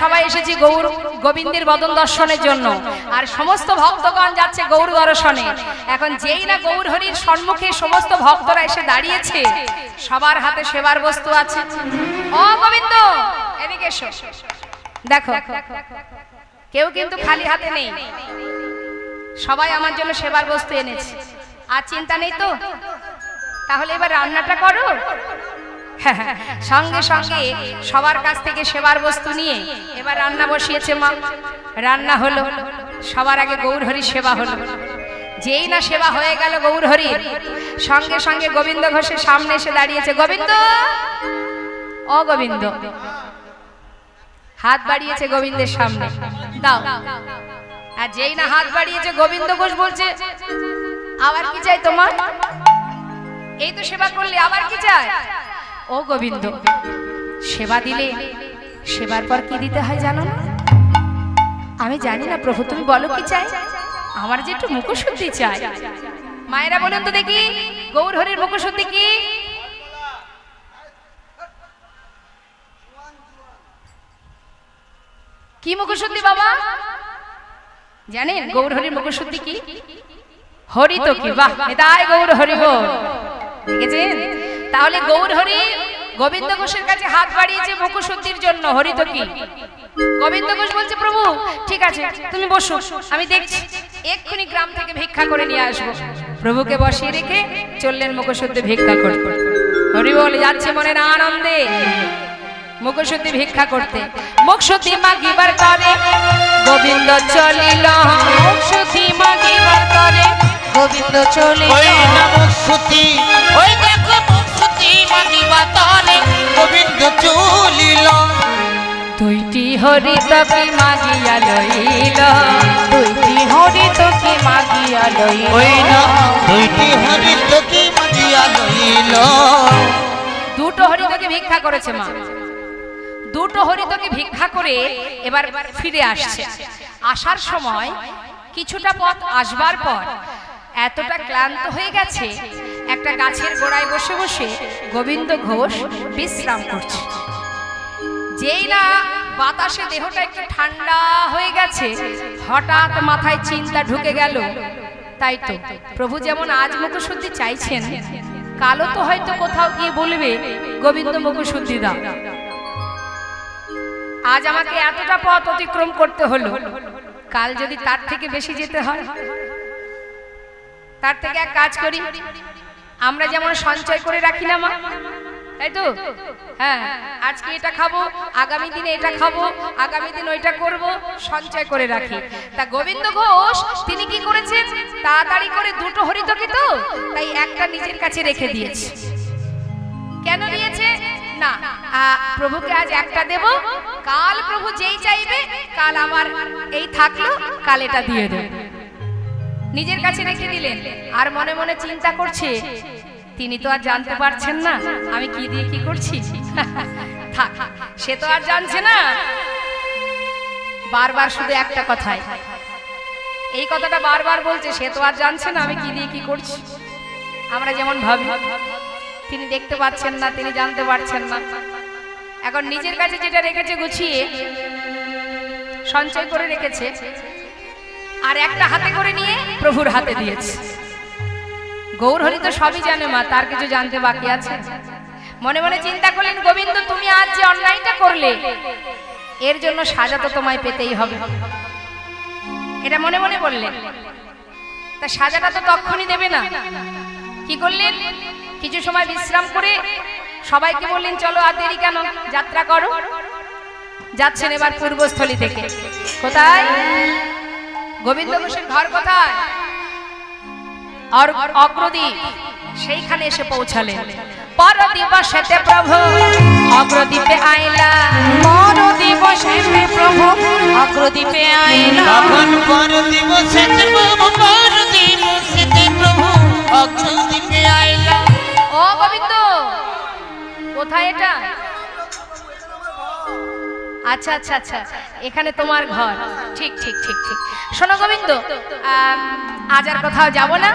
সবাই এসেছি গৌর গোবিন্দের বদন দর্শনের জন্য, আর সমস্ত ভক্তগণ যাচ্ছে গৌর দর্শনে। এখন যেই না গৌর হরির সম্মুখে সমস্ত ভক্তরা এসে দাঁড়িয়েছে, সবার হাতে সেবার বস্তু আছে। ও গোবিন্দ, এদিকে এসো। দেখো, কেউ কিন্তু খালি হাতে নেই, সবাই আমার জন্য সেবার বস্তু এনেছে। আর চিন্তা নেই তো? তাহলে এবার রান্নাটা করো। সঙ্গে সঙ্গে সবার কাছ থেকে সেবার বস্তু নিয়ে এবার রান্না বসিয়েছে মা। রান্না হলো, সবার আগে গৌর হরির সেবা হলো। যেই না সেবা হয়ে গেল গৌর হরির, সঙ্গে সঙ্গে গোবিন্দ ঘোষের সামনে এসে দাঁড়িয়েছে। গোবিন্দ, ও গোবিন্দ, হাত বাড়িয়েছে গোবিন্দের সামনে, দাও। আর যেই না হাত বাড়িয়েছে, গোবিন্দ ঘোষ বলছে, আবার কি চাই তোমার? এই তো সেবা করলে, আবার কি চাই? ও গোবিন্দ, সেবা দিলে সেবার পর কি দিতে হয় জানো না? আমি জানি না প্রভু, তুমি বলো কি চাই? আমার যে একটু মুখশুদ্ধি চাই। মায়েরা বলেন তো দেখি, গৌর হরির মুখশুদ্ধি কি? কি মুখশুদ্ধি বাবা জানেন? গৌর হরির মুখশুদ্ধি কি? হরি তো কি, বাহ, নিতাই গৌর হরি বল। দেখেছেন? তাহলে গৌর হরি গোবিন্দ ঘোষের কাছে হাত বাড়িয়েছে মুখশুদ্ধির জন্য। হরি তো কি? গোবিন্দ ঘোষ বলছে, প্রভু ঠিক আছে, তুমি বসো, আমি দেখছি, এক্ষুনি গ্রাম থেকে ভিক্ষা করে নিয়ে আসবো। প্রভুকে বসিয়ে রেখে চললেন মুখশুদ্ধি ভিক্ষা করতে। হরি বল যাচ্ছে মনের আনন্দে মুখশুদ্ধি ভিক্ষা করতে। মুখশুদ্ধি মাগিবার করে গোবিন্দ চলিল, মুখশুদ্ধি মাগিবার করে গোবিন্দ চলিল। ওই না মুখশুদ্ধি, ওই দেখো মুখশুদ্ধি মাগিবার করে গোবিন্দ চলিল। দুইটি হরি তোকে মাগিয়া লইল, দুইটি হরি তোকে মাগিয়া লইল। ওই না দুইটি হরি তোকে মাগিয়া লইল। দুটো হরি তোকে ভিক্ষা করেছে মা, দুটো হরি তোকে ভিক্ষা করে এবার ফিরে আসছে। আসার সময় কিছুটা পথ আসবার পর এতটা ক্লান্ত হয়ে গেছে, একটা গাছের গোড়ায় বসে বসে গোবিন্দ ঘোষ বিশ্রাম করছে। যেই না বাতাসে দেহটা একটু ঠান্ডা হয়ে গেছে, হঠাৎ মাথায় চিন্তা ঢুকে গেল, তাই তো প্রভু যেমন আজ মুখশুদ্ধি চাইছেন, কালও তো হয়তো কোথাও গিয়ে বলবে গোবিন্দ মুখশুদ্ধি দাও। আজ আমাকে এতটা পথ অতিক্রম করতে হলো, কাল যদি তার থেকে বেশি যেতে হয়, তার থেকে এক কাজ করি, আমরা যেমন সঞ্চয় করে রাখি না মা, তাই তো? হ্যাঁ, আজকে এটা খাবো, আগামী দিনে এটা খাবো, আগামী দিন ওইটা করব, সঞ্চয় করে রাখি। তা গোবিন্দ ঘোষ তিনি কি করেছেন, তাড়াতাড়ি করে দুটো হরিতকি তো, তাই একটা নিজের কাছে রেখে দিয়েছে। কেন দিয়েছে? না, প্রভুকে আজ একটা দেব, কাল প্রভু যেই চাইবে, কাল আমার এই থাকলো, কাল এটা দিয়ে দেব। নিজের কাছে রেখে দিলেন। আর মনে মনে চিন্তা করছে, তিনি তো আর জানতে পারছেন না আমি কি দিয়ে কি করছি। থাক, সে তো আর জানছে না। বারবার শুধু একটা কথাই, এই কথাটা বারবার বলছে, সে তো আর জানছে না আমি কি দিয়ে কি করছি। আমরা যেমন ভাবি, তিনি দেখতে পাচ্ছেন না, তিনি জানতে পারছেন না। এখন নিজের কাছে যেটা রেখেছে গুছিয়ে সঞ্চয় করে রেখেছে, আর একটা হাতে করে নিয়ে প্রভুর হাতে দিয়েছে। গৌর হরি তো সবই জানে মা, তার কিছু জানতে বাকি আছে? মনে মনে চিন্তা করলেন, গোবিন্দ তুমি আজ যে অন্যায়টা করলে, এর জন্য সাজা তো তোমায় পেতেই হবে, এটা মনে মনে বললেন। তা সাজাটা তো তখনই দেবে না। কি করলেন, কিছু সময় বিশ্রাম করে সবাইকে বললেন, চলো আর দেরি কেন, যাত্রা করো। যাচ্ছেন এবার পূর্বস্থলী থেকে। কোথায়? গোবিন্দ ঘোষের ঘর কোথায়? অগ্রদ্বীপ। সেইখানে এসে পৌঁছালেন। পর দিবসেতে প্রভু অগ্রদ্বীপে আইলা, পর দিবসেতে প্রভু অগ্রদ্বীপে আইলা। তখন পর দিবসেতে প্রভু, পর দিবসেতে প্রভু অগ্রদ্বীপে আইলা। ও গোবিন্দ, কোথায় এটা? আচ্ছা আচ্ছা আচ্ছা, এখানে তোমার ঘর। ঠিক ঠিক ঠিক ঠিক। শোনো গোবিন্দ, আজ আর কোথাও যাব না,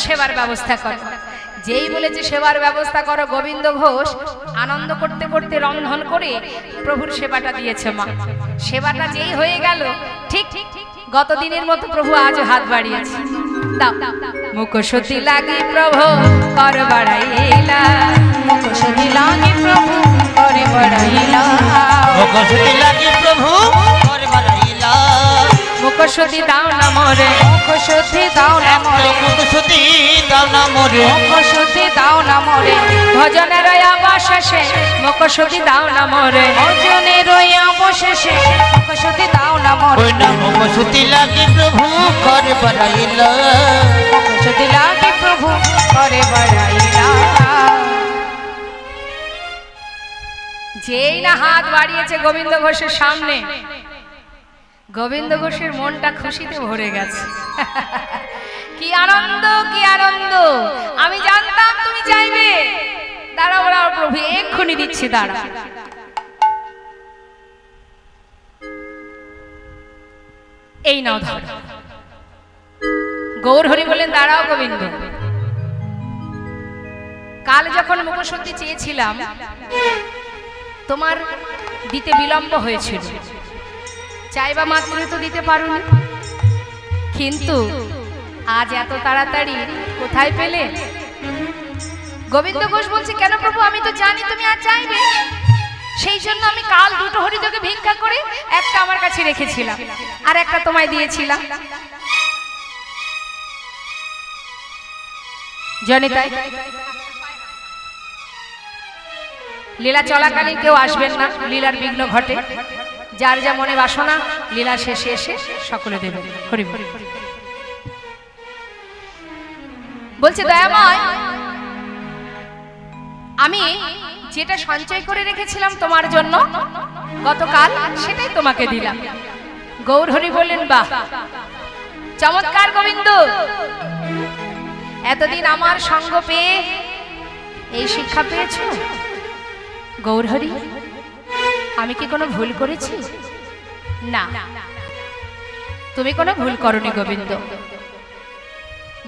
সেবার ব্যবস্থা করো। যেই বলেছে সেবার ব্যবস্থা করো, গোবিন্দ ঘোষ আনন্দ করতে করতে রন্ধন করে প্রভুর সেবাটা দিয়েছে মা। সেবাটা যেই হয়ে গেল, ঠিক গত দিনের মতো প্রভু আজও হাত বাড়িয়েছে। দাও মুখসতী লাগি প্রভু কর বাড়াইলা, মুখসতী লাগি প্রভু করে বাড়াইলা, মুখসতী লাগি প্রভু করে বাড়াইলা, মুখসতী দাও না মোরে, মুখসতী দাও না মোরে, মুখসতী দাও না মোরে, মুখসতী দাও না মোরে, ভজনের অবশেষে মুখসতী দাও না মোরে, ভজনের অবশেষে মুখসতী দাও না মোরে, ওই না মুখসতী লাগি প্রভু করে বাড়াইলা, মুখসতী লাগি প্রভু করে বাড়াইলা। যেই না হাত বাড়িয়েছে গোবিন্দ ঘোষের সামনে, গোবিন্দ ঘোষের মনটা খুশিতে ভরে গেছে। কি আনন্দ, কি আনন্দ! আমি জানতাম তুমি চাইবে। দাঁড়াও দাঁড়াও প্রভু, এক্ষুনি দিচ্ছি, দাঁড়া। এই নাও ধর। গৌর হরি বললেন, দাঁড়াও গোবিন্দ, কাল যখন মুখসতী চেয়েছিলাম তোমার দিতে বিলম্ব হয়েছিল, চাইবা মাত্রই তো দিতে পারোনি, কিন্তু আজ এত তাড়াতাড়ি কোথায় পেলে? গোবিন্দ ঘোষ বলছে, কেন প্রভু, আমি তো জানি তুমি আজ চাইবে, সেই জন্য আমি কাল দুটো হরিতকে ভিক্ষা করে একটা আমার কাছে রেখেছিলাম আর একটা তোমায় দিয়েছিলাম। জানি তাই লীলা চলাকালীন কেউ আসবেন না, লীলার বিঘ্ন ঘটে, যার যা মনে বাসনা লীলা শেষে এসে সকলে দেবেন। হরি বল। বলছে, দয়াময়, আমি যেটা সঞ্চয় করে রেখেছিলাম তোমার জন্য গতকাল, সেটাই তোমাকে দিলাম। গৌর হরি বললেন, বাহ, চমৎকার গোবিন্দ, এতদিন আমার সঙ্গ পেয়ে এই শিক্ষা পেয়েছো? গৌর হরি, আমি কি কোনো ভুল করেছি? না, তুমি কোনো ভুল করনি গোবিন্দ,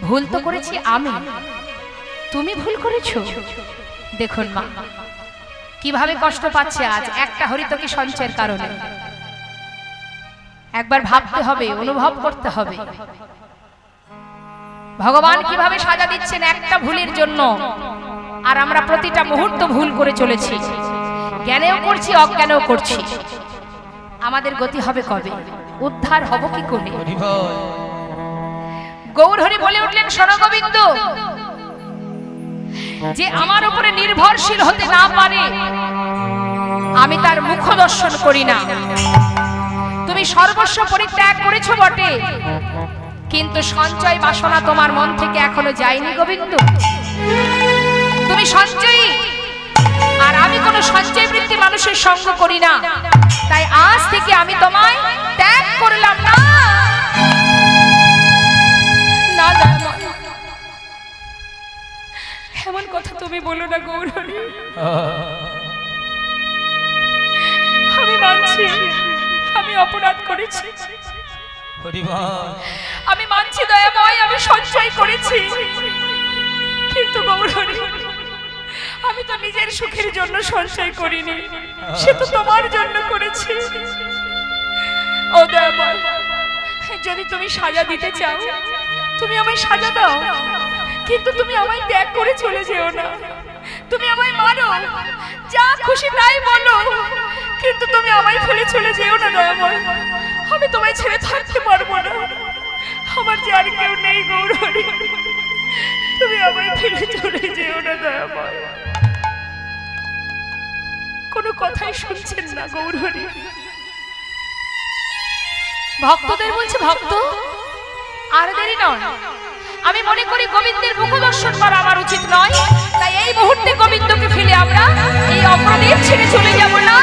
ভুল তো করেছি আমি, তুমি ভুল করেছো। দেখুন মা, কিভাবে কষ্ট পাচ্ছে আজ একটা হরিতকি সঞ্চয়ের কারণে। একবার ভাবতে হবে, অনুভব করতে হবে ভগবান কিভাবে সাজা দিচ্ছেন একটা ভুলের জন্য। আর আমরা প্রতিটা মুহূর্ত ভুল করে চলেছি, জ্ঞানেও করছি অজ্ঞানেও করছি। আমাদের গতি হবে কবে? উদ্ধার হব কি করে? গৌর হরি বলে উঠলেন, শোনো গোবিন্দ, যে আমার উপরে নির্ভরশীল হতে না পারে আমি তার মুখ দর্শন করি না। তুমি সর্বস্ব পরিত্যাগ করেছো বটে, কিন্তু সঞ্চয় বাসনা তোমার মন থেকে এখনো যায়নি গোবিন্দ। তুমি সঞ্চয়ী, আর আমি কোনো সঞ্চয় বৃত্তি মানুষের সঙ্গ করি না, তাই আজ থেকে আমি তোমায় ত্যাগ করলাম। না না, এমন কথা তুমি বলো না গৌর হরি। আমি মানছি আমি অপরাধ করেছি, আমি মানছি দয়াময়, আমি সঞ্চয় করেছি, কিন্তু গৌর হরি, আমি তো নিজের সুখের জন্য সঞ্চয় করিনি, সে তো তোমার জন্য করেছি। ও দয়াময়, যদি তুমি সাজা দিতে চাও তুমি আমায় সাজা দাও, কিন্তু তুমি আমায় ত্যাগ করে চলে যেও না। তুমি আমায় মারো, যা খুশি তাই বলো, কিন্তু তুমি আমায় ফেলে চলে যেও না দয়াময়। আমি তোমায় ছেড়ে থাকতে পারবো না, আমার যে আর কেউ নেই গৌর হরি, তুমি আমায় ফেলে চলে যেও না দয়াময়। কোনো কথাই শুনছেন না গৌর হরি। ভক্তদের বলছে, ভক্ত আর দেরি নয়, আমি মনে করি গোবিন্দের মুখ দর্শন করা আমার উচিত নয়, তাই এই মুহূর্তে গোবিন্দকে ফেলে আমরা এই অপরাধীর ছেড়ে চলে যাব। না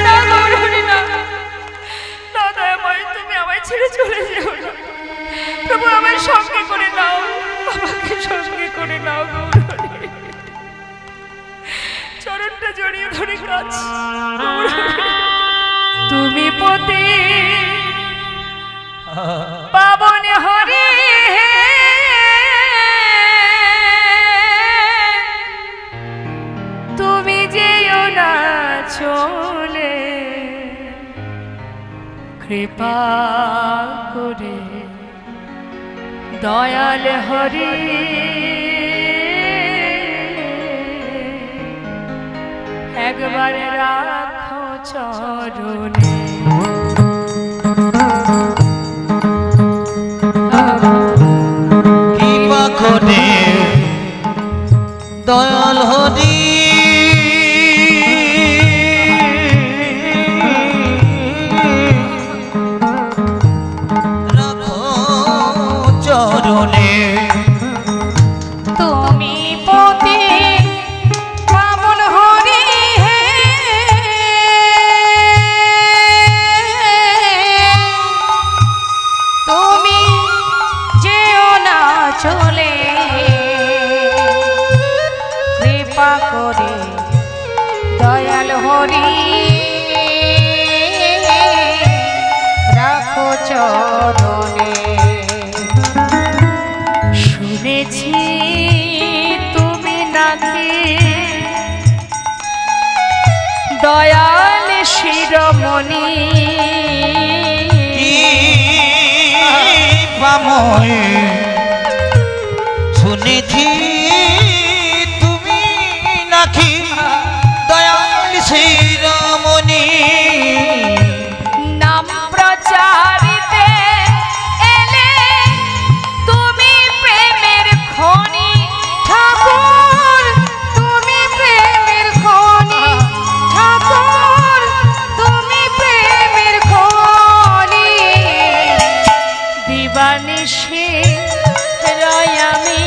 না গৌর হরি, না না দয়াময়, তুমি আমায় ছেড়ে চলে যেও না। প্রভু আমায় সঙ্গে করে নাও, আমাকে সঙ্গে করে নাও গৌর হরি। চরণটা জড়িয়ে ধরে কাজ, তুমি পতি পাবন হরি কৃপা করে দয়াল হরি একবার রাখো চরণে। কৃপা করে দয়াল হরি রাখো চরণে। তুমি পতি পাবন হরি হে, তুমি যেও না চলে, কৃপা করে দয়াল হরি রাখো চরণে। শুনেছি তুমি নাকি দয়াল শিরোমণি, কৃপাময় শুনেছি তুমি নাকি দয়াল শিরোমণি। নাম প্রচারিতে এলে তুমি প্রেমের খনি ঠাকুর, তুমি প্রেমের খনি ঠাকুর, তুমি প্রেমের খনি। দিবানিশি রই আমি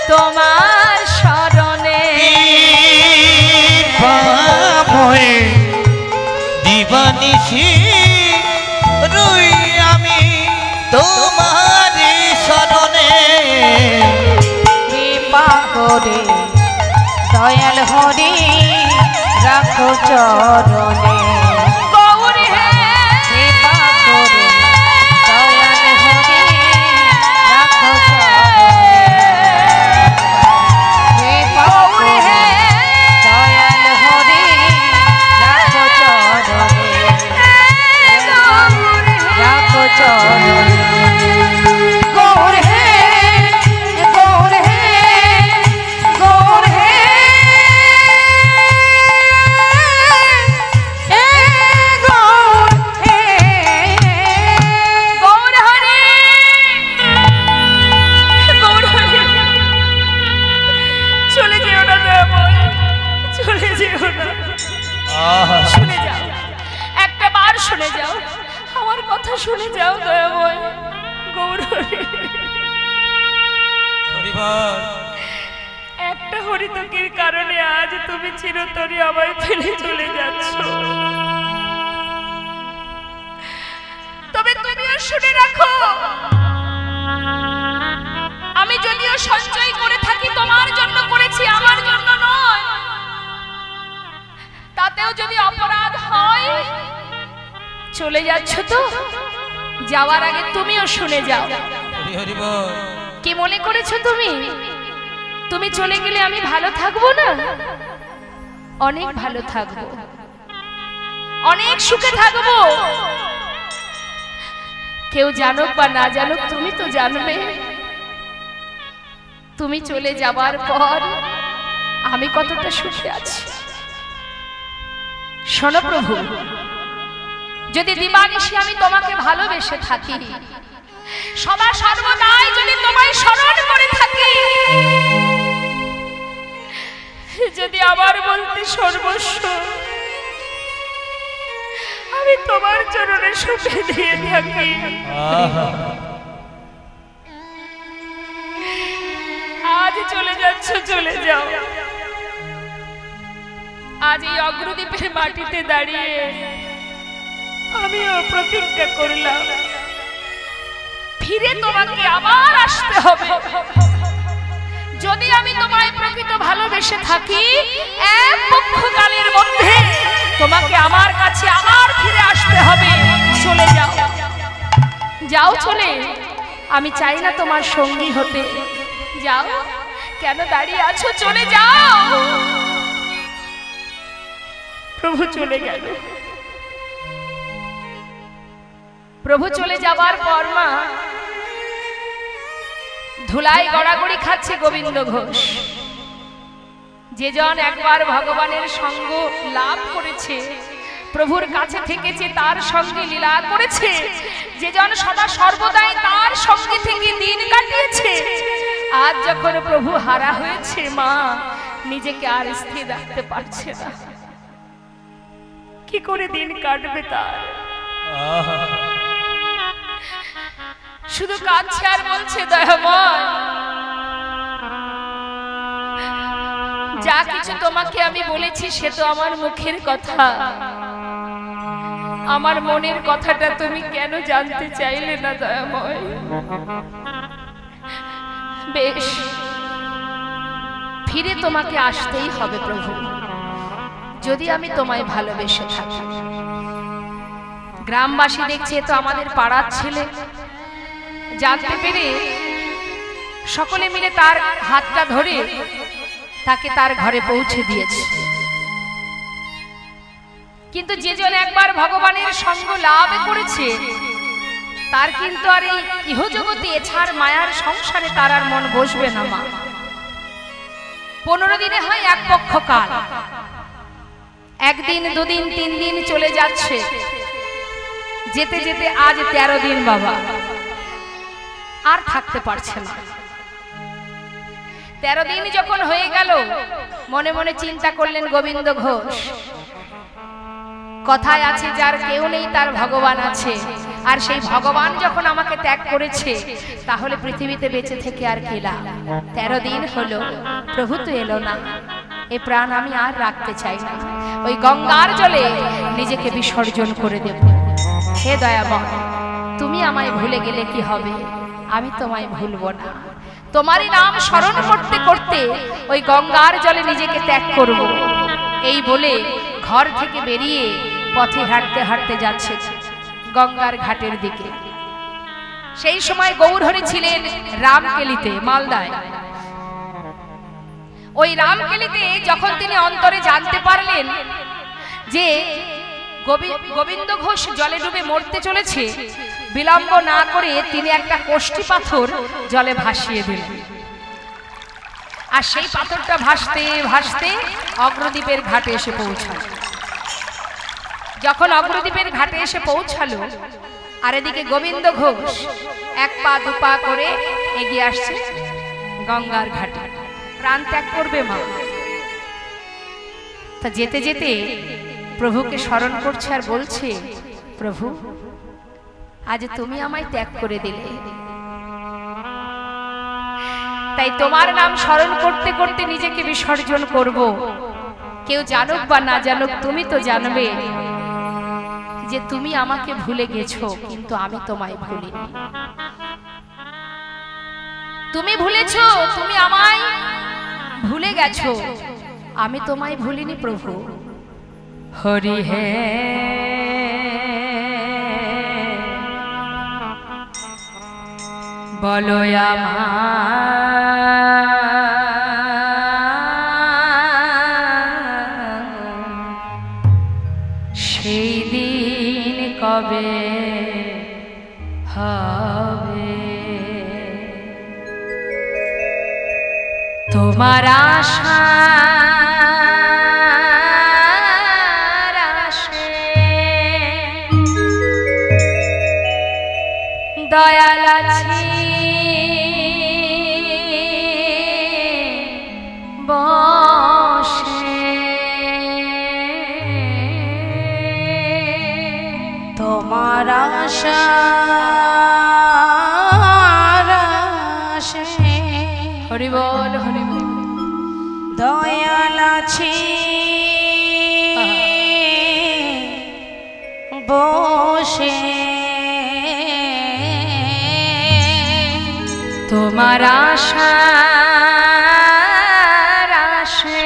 তোমার শরণে, কৃপাময় দিবানিশি রই আমি তোমার শরণে। কৃপা করে দয়াল হরি রাখো চরণে। গৌর হে, কৃপা করে দয়াল হরি রাখো চরণে। কৃপা করে দয়াল হরি রাখো চরণে, রাখো চরণে। গৌর হে, গৌর হে, গৌর হে, গৌর হে, গৌর হরি, গৌর হরি। চলে যেও না দয়াময়, চলে যেও না, শুনে যাও, একটা বার শুনে যাও, আমার কথা শুনে যাও দয়াময়। গৌর হরি, একটা হরিতকের কারণে আজ তুমি চিরতরে আমায় ফেলে চলে যাচ্ছ। তবে তুমিও শুনে রাখো, আমি যদিও সঞ্চয় করে থাকি তোমার জন্য করেছি, আমার জন্য নয়। তাতেও যদি অপরাধ হয়, চলে যাচ্ছ তো, যাওয়ার আগে তুমিও শুনে যাও। কি মনে করেছো তুমি? তুমি চলে গেলে আমি ভালো থাকবো না? অনেক ভালো থাকবো, অনেক সুখে থাকবো। কেউ জানুক বা না জানুক, তুমি তো জানবে। তুমি চলে যাবার পর আমি কতটা সুখে আছি। শোনো প্রভু, যদি দিবানিশি আমি তোমাকে ভালোবেসে থাকি, সদা সর্বদাই যদি তোমায় স্মরণ করে থাকি, যদি আমার বলতে সর্বস্ব আমি তোমার চরণে সঁপে দিয়ে থাকি, আজ চলে যাচ্ছ, চলে যাও। আজ এই অগ্রদ্বীপের মাটিতে দাঁড়িয়ে আমিও প্রতিজ্ঞা করলাম, ফিরে তোমাকে আবার আসতে হবে। যদি আমি তোমায় প্রকৃত ভালোবেসে থাকি, এক পক্ষকালের মধ্যে তোমাকে আমার কাছে আবার ফিরে আসতে হবে। চলে যাও, যাও চলে। আমি চাই না তোমার সঙ্গী হতে। যাও, কেন দাঁড়িয়ে আছো? চলে যাও। প্রভু চলে গেল। প্রভু চলে যাবার পর মা ধুলাই গড়াগড়ি খাচ্ছে গোবিন্দ ঘোষ। যে জন একবার ভগবানের সঙ্গ লাভ করেছে, প্রভুর কাছে থেকেছে, তার সঙ্গে লীলা করেছে, যে জন সদা সর্বদাই তার সঙ্গে থেকে দিন কাটিয়েছে, আজ যখন প্রভু হারা হয়েছে মা নিজেকে আর স্থির রাখতে পারছে না। কি করে দিন কাটবে তার? শুধু কাঁদছে আর বলছে, দয়াময় যা কিছু তোমাকে আমি বলেছি সে তো আমার মুখের কথা, আমার মনের কথাটা তুমি কেন জানতে চাইলে না দয়াময়? বেশ, ফিরে তোমাকে আসতেই হবে প্রভু, যদি আমি তোমায় ভালোবেসে থাকি। গ্রামবাসী দেখছে তো আমাদের পাড়ার ছেলে, জানতে পেরে সকলে মিলে তার হাতটা ধরে তাকে তার ঘরে পৌঁছে দিয়েছে। কিন্তু যে জন একবার ভগবানের সঙ্গ লাভ করেছে তার কিন্তু আর এই ইহজগতে এছাড় মায়ার সংসারে তার আর মন বসবে না মা। 15 দিনে হয় এক পক্ষ কাল, একদিন দুদিন 3 দিন চলে যাচ্ছে, যেতে যেতে আজ 13 দিন বাবা, আর থাকতে পারছে না। 13 দিন যখন হয়ে গেল, মনে মনে চিন্তা করলেন গোবিন্দ ঘোষ, কথায় আছে যার কেউ নেই তার ভগবান আছে, আর সেই ভগবান যখন আমাকে ত্যাগ করেছে তাহলে পৃথিবীতে বেঁচে থেকে আর কি লাভ? 13 দিন হলো প্রভু তো এলো না, এ প্রাণ আমি আর রাখতে চাই না, ওই গঙ্গার জলে নিজেকে বিসর্জন করে দেব। হে দয়াময়, তুমি আমায় ভুলে গেলে কি হবে? আমি তোমায় ভুলবো না, তোমারই নাম স্মরণ করতে করতে ওই গঙ্গার জলে নিজেকে ত্যাগ করব। এই বলে ঘর থেকে বেরিয়ে পথে হাঁটতে হাঁটতে যাচ্ছে গঙ্গার ঘাটের দিকে। সেই সময় গৌরহরি ছিলেন রামকেলিতে, মালদায়। ওই রামকেলিতে যখন তিনি অন্তরে জানতে পারলেন যে গোবিন্দ ঘোষ জলে ডুবে মরতে চলেছে, বিলম্ব না করে তিনি একটা কোষ্ঠী পাথর জলে ভাসিয়ে দিলেন। আর সেই পাথরটা ভাসতে ভাসতে অগ্রদ্বীপের ঘাটে এসে পৌঁছাল। যখন অগ্রদ্বীপের ঘাটে এসে পৌঁছালো, আর এদিকে গোবিন্দ ঘোষ 1 পা 2 পা করে এগিয়ে আসছে গঙ্গার ঘাটে, প্রাণ ত্যাগ করবে মা। তা যেতে যেতে প্রভুকে স্মরণ করছে আর বলছে, প্রভু আজ তুমি আমায় ত্যাগ করে দিলে, তাই তোমার নাম স্মরণ করতে করতে নিজেকে বিসর্জন করব। কেউ জানুক বা না জানুক, তুমি তো জানবে যে তুমি আমাকে ভুলে গেছো, কিন্তু আমি তোমায় ভুলিনি। তুমি ভুলেছো, তুমি আমায় ভুলে গেছো, আমি তোমায় ভুলিনি প্রভু। হরি হে বলো সেই দিন কবে হবে? তোমার আশা দয়াল আছি বসে, তোমার আশা হরি বল হরি বল। দয়াল আছি বসে, তোমার আশা আসে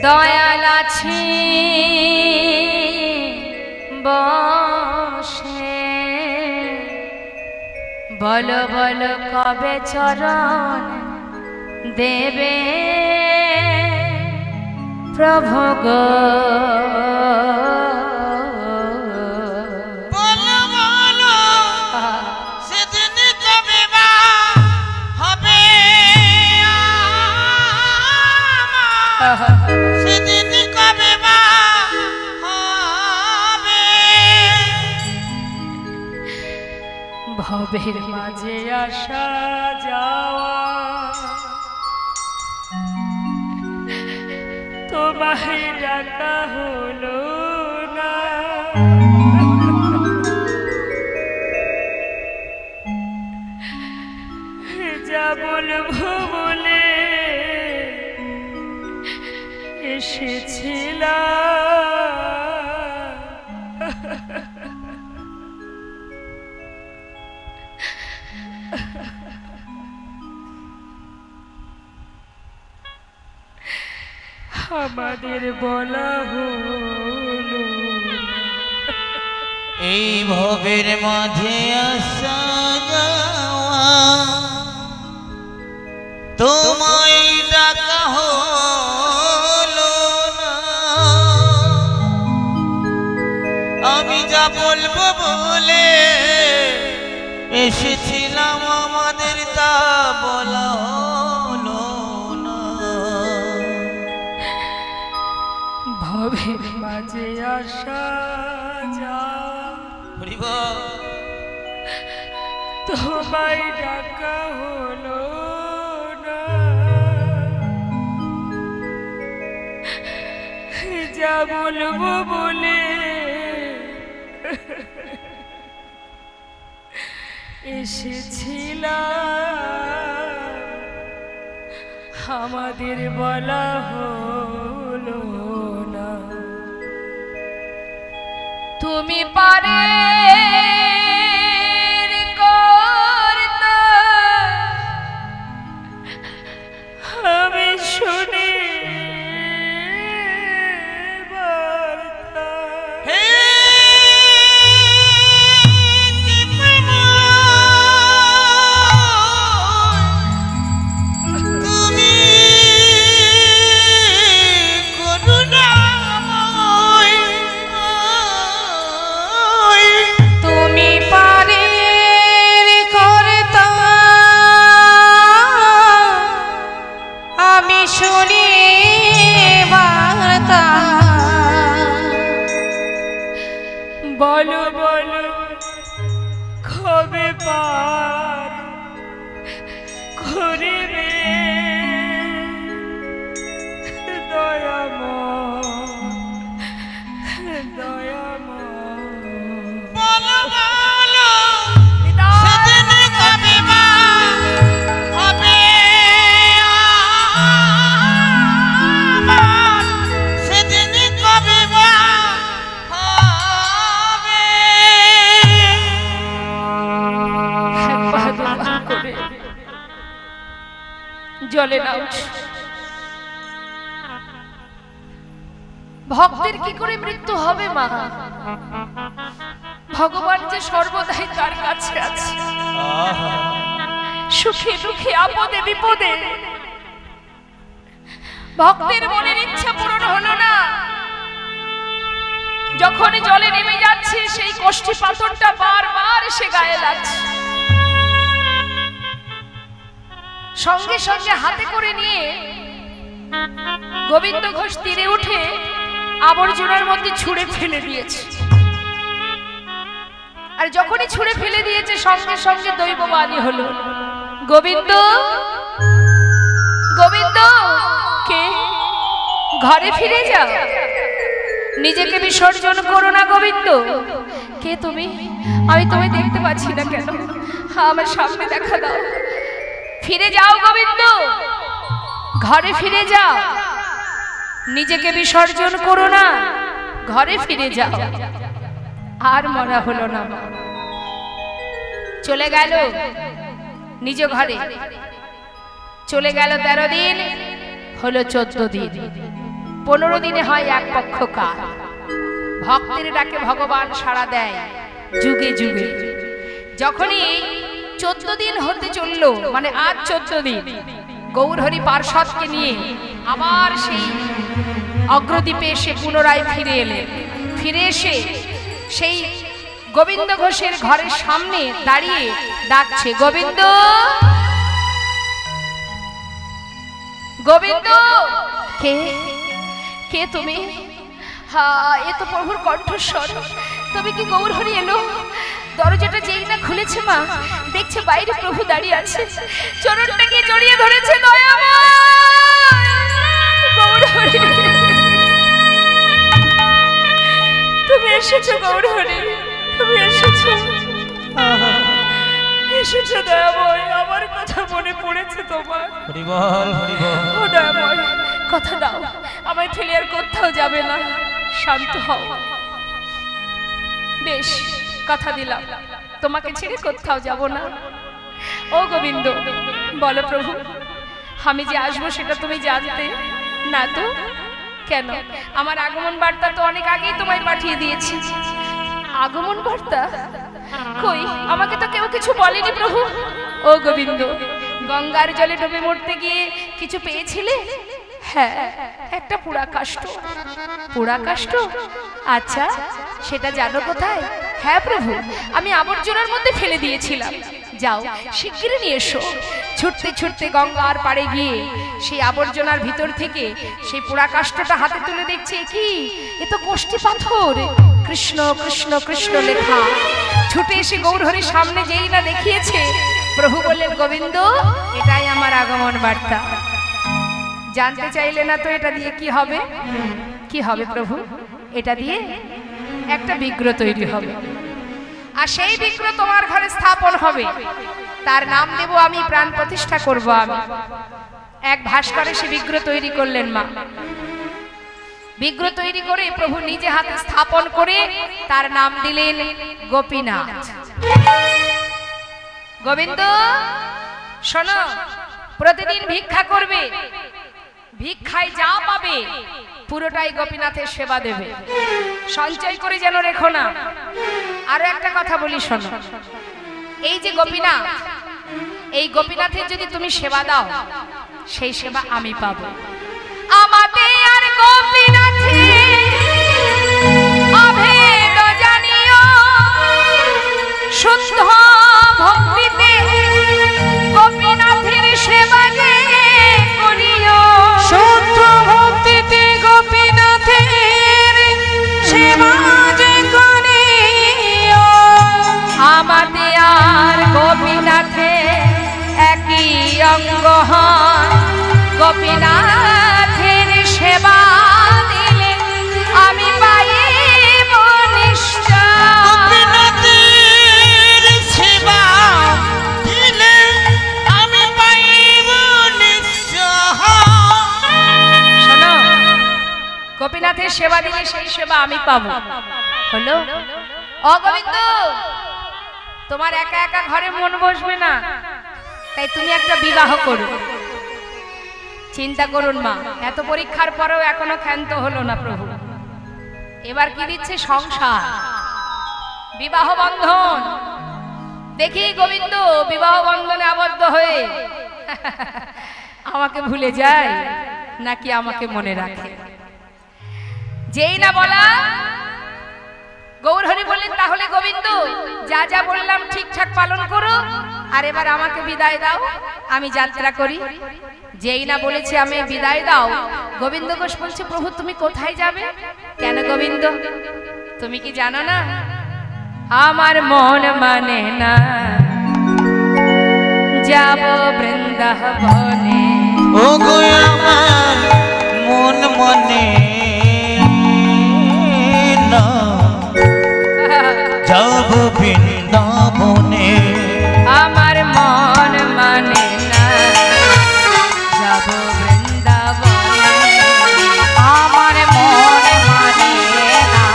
দয়াল আছি বসে। বলো বলো কবে চরণ দেবে প্রভু গো, সেদিন কবে মা হবে? ভবের মাঝে আসা যাওয়া তোমায় ডাকা হলো না, যা বলবো বলে এসেছিলাম, আমাদের বলা হলো এই ভবের মাঝে আসা যাওয়া তোমায় ডাকা হলো না, আমি যা বলবো বলে এসেছিলাম আমাদের তা বলা হলো না। ভবের মাঝে আসা যাওয়া তোমায় ডাকা হলো না, যা বলবো বলে এসেছিলাম, আমাদের বলা হলো না। তুমি পারে আমি শুনি বার্তা, তুমি করুণাময়, তুমি পারে করতা আমি শুনি বার্তা, বলো বলো কবে পার করিবে দয়াময় দয়াময়। বলো বলো সেদিন কবে মা হবে আমার, সেদিন কবে মা হবে? করে জলে নাও। ভক্তের কি করে মৃত্যু হবে মা? ভগবান যে সর্বদাই তার কাছে আছে, সুখে দুঃখে আপদে বিপদে। ভক্তের মনের ইচ্ছা পূরণ হলো না, যখনই জলে নেমে যাচ্ছে সেই কষ্টি পাথরটা বারবার এসে গায়ে লাগছে, সঙ্গে সঙ্গে হাতে করে নিয়ে গোবিন্দ ঘোষ তীরে উঠে আবর্জনার মধ্যে ছুঁড়ে ফেলে দিয়েছে। আর যখনই ছুঁড়ে ফেলে দিয়েছে সঙ্গে সঙ্গে দৈববাণী হলো, গোবিন্দ গোবিন্দ কে? ঘরে ফিরে যাও, নিজেকে বিসর্জন করো না। গোবিন্দ কে তুমি? আমি তোমায় দেখতে পাচ্ছি না কেন? আমার সামনে দেখা দাও। ফিরে যাও গোবিন্দ, ঘরে ফিরে যাও, নিজেকে বিসর্জন করো না, ঘরে ফিরে যাও। আর মরা হলো না, চলে গেল নিজ ঘরে। চলে গেল 13 দিন, হলো 14 দিন, 15 দিনে হয় এক পক্ষ কাল। ভক্তের ডাকে ভগবান সাড়া দেয় যুগে যুগে। যখনই 14 দিন হতে চললো, মানে আজ 14 দিন, গৌরহরি পার্ষদকে নিয়ে আবার সেই অগ্রদ্বীপে এসে পুনরায় ফিরে এলেন। ফিরে এসে সেই গোবিন্দ ঘোষের ঘরের সামনে দাঁড়িয়ে ডাকছে, গোবিন্দ গোবিন্দ কে কে তুমি? হ্যাঁ, এ তো প্রভুর কণ্ঠস্বর। তবে কি গৌরহরি এলো? দরজাটা যেই না খুলেছে মা, দেখছে বাইরে প্রভু দাঁড়িয়ে আছে, চরণটাকে জড়িয়ে ধরেছে। দয়াময় গৌরহরি, তুমি এসেছো গৌরহরি, তুমি এসেছো, এসেছো দয়াময়। আমার কথা মনে পড়েছে তোমার। হরি বল, হরি বল। ও দয়াময়, কথা দাও, আমায় ফেলে আর কোথাও যাবে না। শান্ত হও। বেশ, কথা দিলাম, তোমাকে ছেড়ে কোথাও যাব না। ও গোবিন্দ, বলো প্রভু, আমি যে আসবো সেটা তুমি জানতে না তো? কেন? আমার আগমন বার্তা তো অনেক আগেই তোমায় পাঠিয়ে দিয়েছি। আগমন বার্তা? কই, আমাকে তো কেউ কিছু বলেনি প্রভু। ও গোবিন্দ, গঙ্গার জলে ডুবে মরতে গিয়ে কিছু পেয়েছিলে? হ্যাঁ, একটা পোড়া কাষ্ঠ। পোড়া কাষ্ঠ? আচ্ছা, সেটা জানো কোথায়? হ্যাঁ প্রভু, আমি আবর্জনার মধ্যে ফেলে দিয়েছিলাম। যাও, শিগগিরই নিয়ে এসো। ছুটতে ছুটতে গঙ্গার পাড়ে গিয়ে সেই আবর্জনার ভিতর থেকে সেই পোড়া কাষ্ঠটা হাতে তুলে দেখছে, কি এ তো কোষ্ঠী পাথর, কৃষ্ণ কৃষ্ণ কৃষ্ণ লেখা। ছুটে এসে গৌরহরির সামনে যেই না দেখিয়েছে, প্রভু বললেন, গোবিন্দ, এটাই আমার আগমন বার্তা। জানতে চাইলে না তো এটা দিয়ে কি হবে? কি হবে প্রভু? এটা দিয়ে একটা বিগ্রহ তৈরি হবে, আর সেই বিগ্রহ তোমার ঘরে স্থাপন হবে। তার নাম দেব আমি, প্রাণ প্রতিষ্ঠা করব আমি। এক ভাস্করে সে বিগ্রহ তৈরি করলেন মা। বিগ্রহ তৈরি করে প্রভু নিজে হাতে স্থাপন করে তার নাম দিলেন গোপীনাথ। গোবিন্দ শোনো, প্রতিদিন ভিক্ষা করবে, ভিক্ষায় যা পাবে পুরোটাই গোপীনাথের সেবা দেবে, সঞ্চয় করে যেন রেখো না। আরো একটা কথা বলি শোনো, এই যে গোপীনাথ, এই গোপীনাথের যদি তুমি সেবা দাও, সেই সেবা আমি পাবো। আমাদের আর গোপীনাথে অভেদ জানিও, শুদ্ধ ভক্তিতে গোপীনাথের সেবা যে করিও। শুদ্ধ ভক্তিতে গোপীনাথের সেবা যে করিও। আমাদের আর গোপীনাথে একই অঙ্গ হয়, গোপীনাথের সেবা দিলে আমি পাইব নিশ্চয়। গোপীনাথের সেবা দিলে আমি পাইব নিশ্চয়। শোনো, গোপীনাথের সেবা দিলে সেই সেবা আমি পাবো। হলো? ও গোবিন্দ, তোমার একা একা ঘরে মন বসবে না, তাই তুমি একটা বিবাহ করো। চিন্তা করুন মা, এত পরীক্ষার পরেও এখনো ক্ষান্ত হলো না প্রভু। এবার কি দিচ্ছে? সংসার, বিবাহ বন্ধন। দেখি গোবিন্দ বিবাহ বন্ধনে আবদ্ধ হয়ে আমাকে ভুলে যায় নাকি আমাকে মনে রাখে। যেই না বলা, গৌরহরি বললেন, তাহলে গোবিন্দ যা যা বললাম ঠিকঠাক পালন করো, আর এবার আমাকে বিদায় দাও, আমি যাত্রা করি। যেই না বলেছে আমি বিদায় দাও, গোবিন্দ ঘোষ বলছে, প্রভু তুমি কোথায় যাবে? কেন গোবিন্দ, তুমি কি জানো না আমার মন মানে না যাব বৃন্দাবনে। ও গো আমার মন মনে না যাব বৃন্দাবনে। আমার মন মানে না যাব বৃন্দাবনে। আমার মন মানে না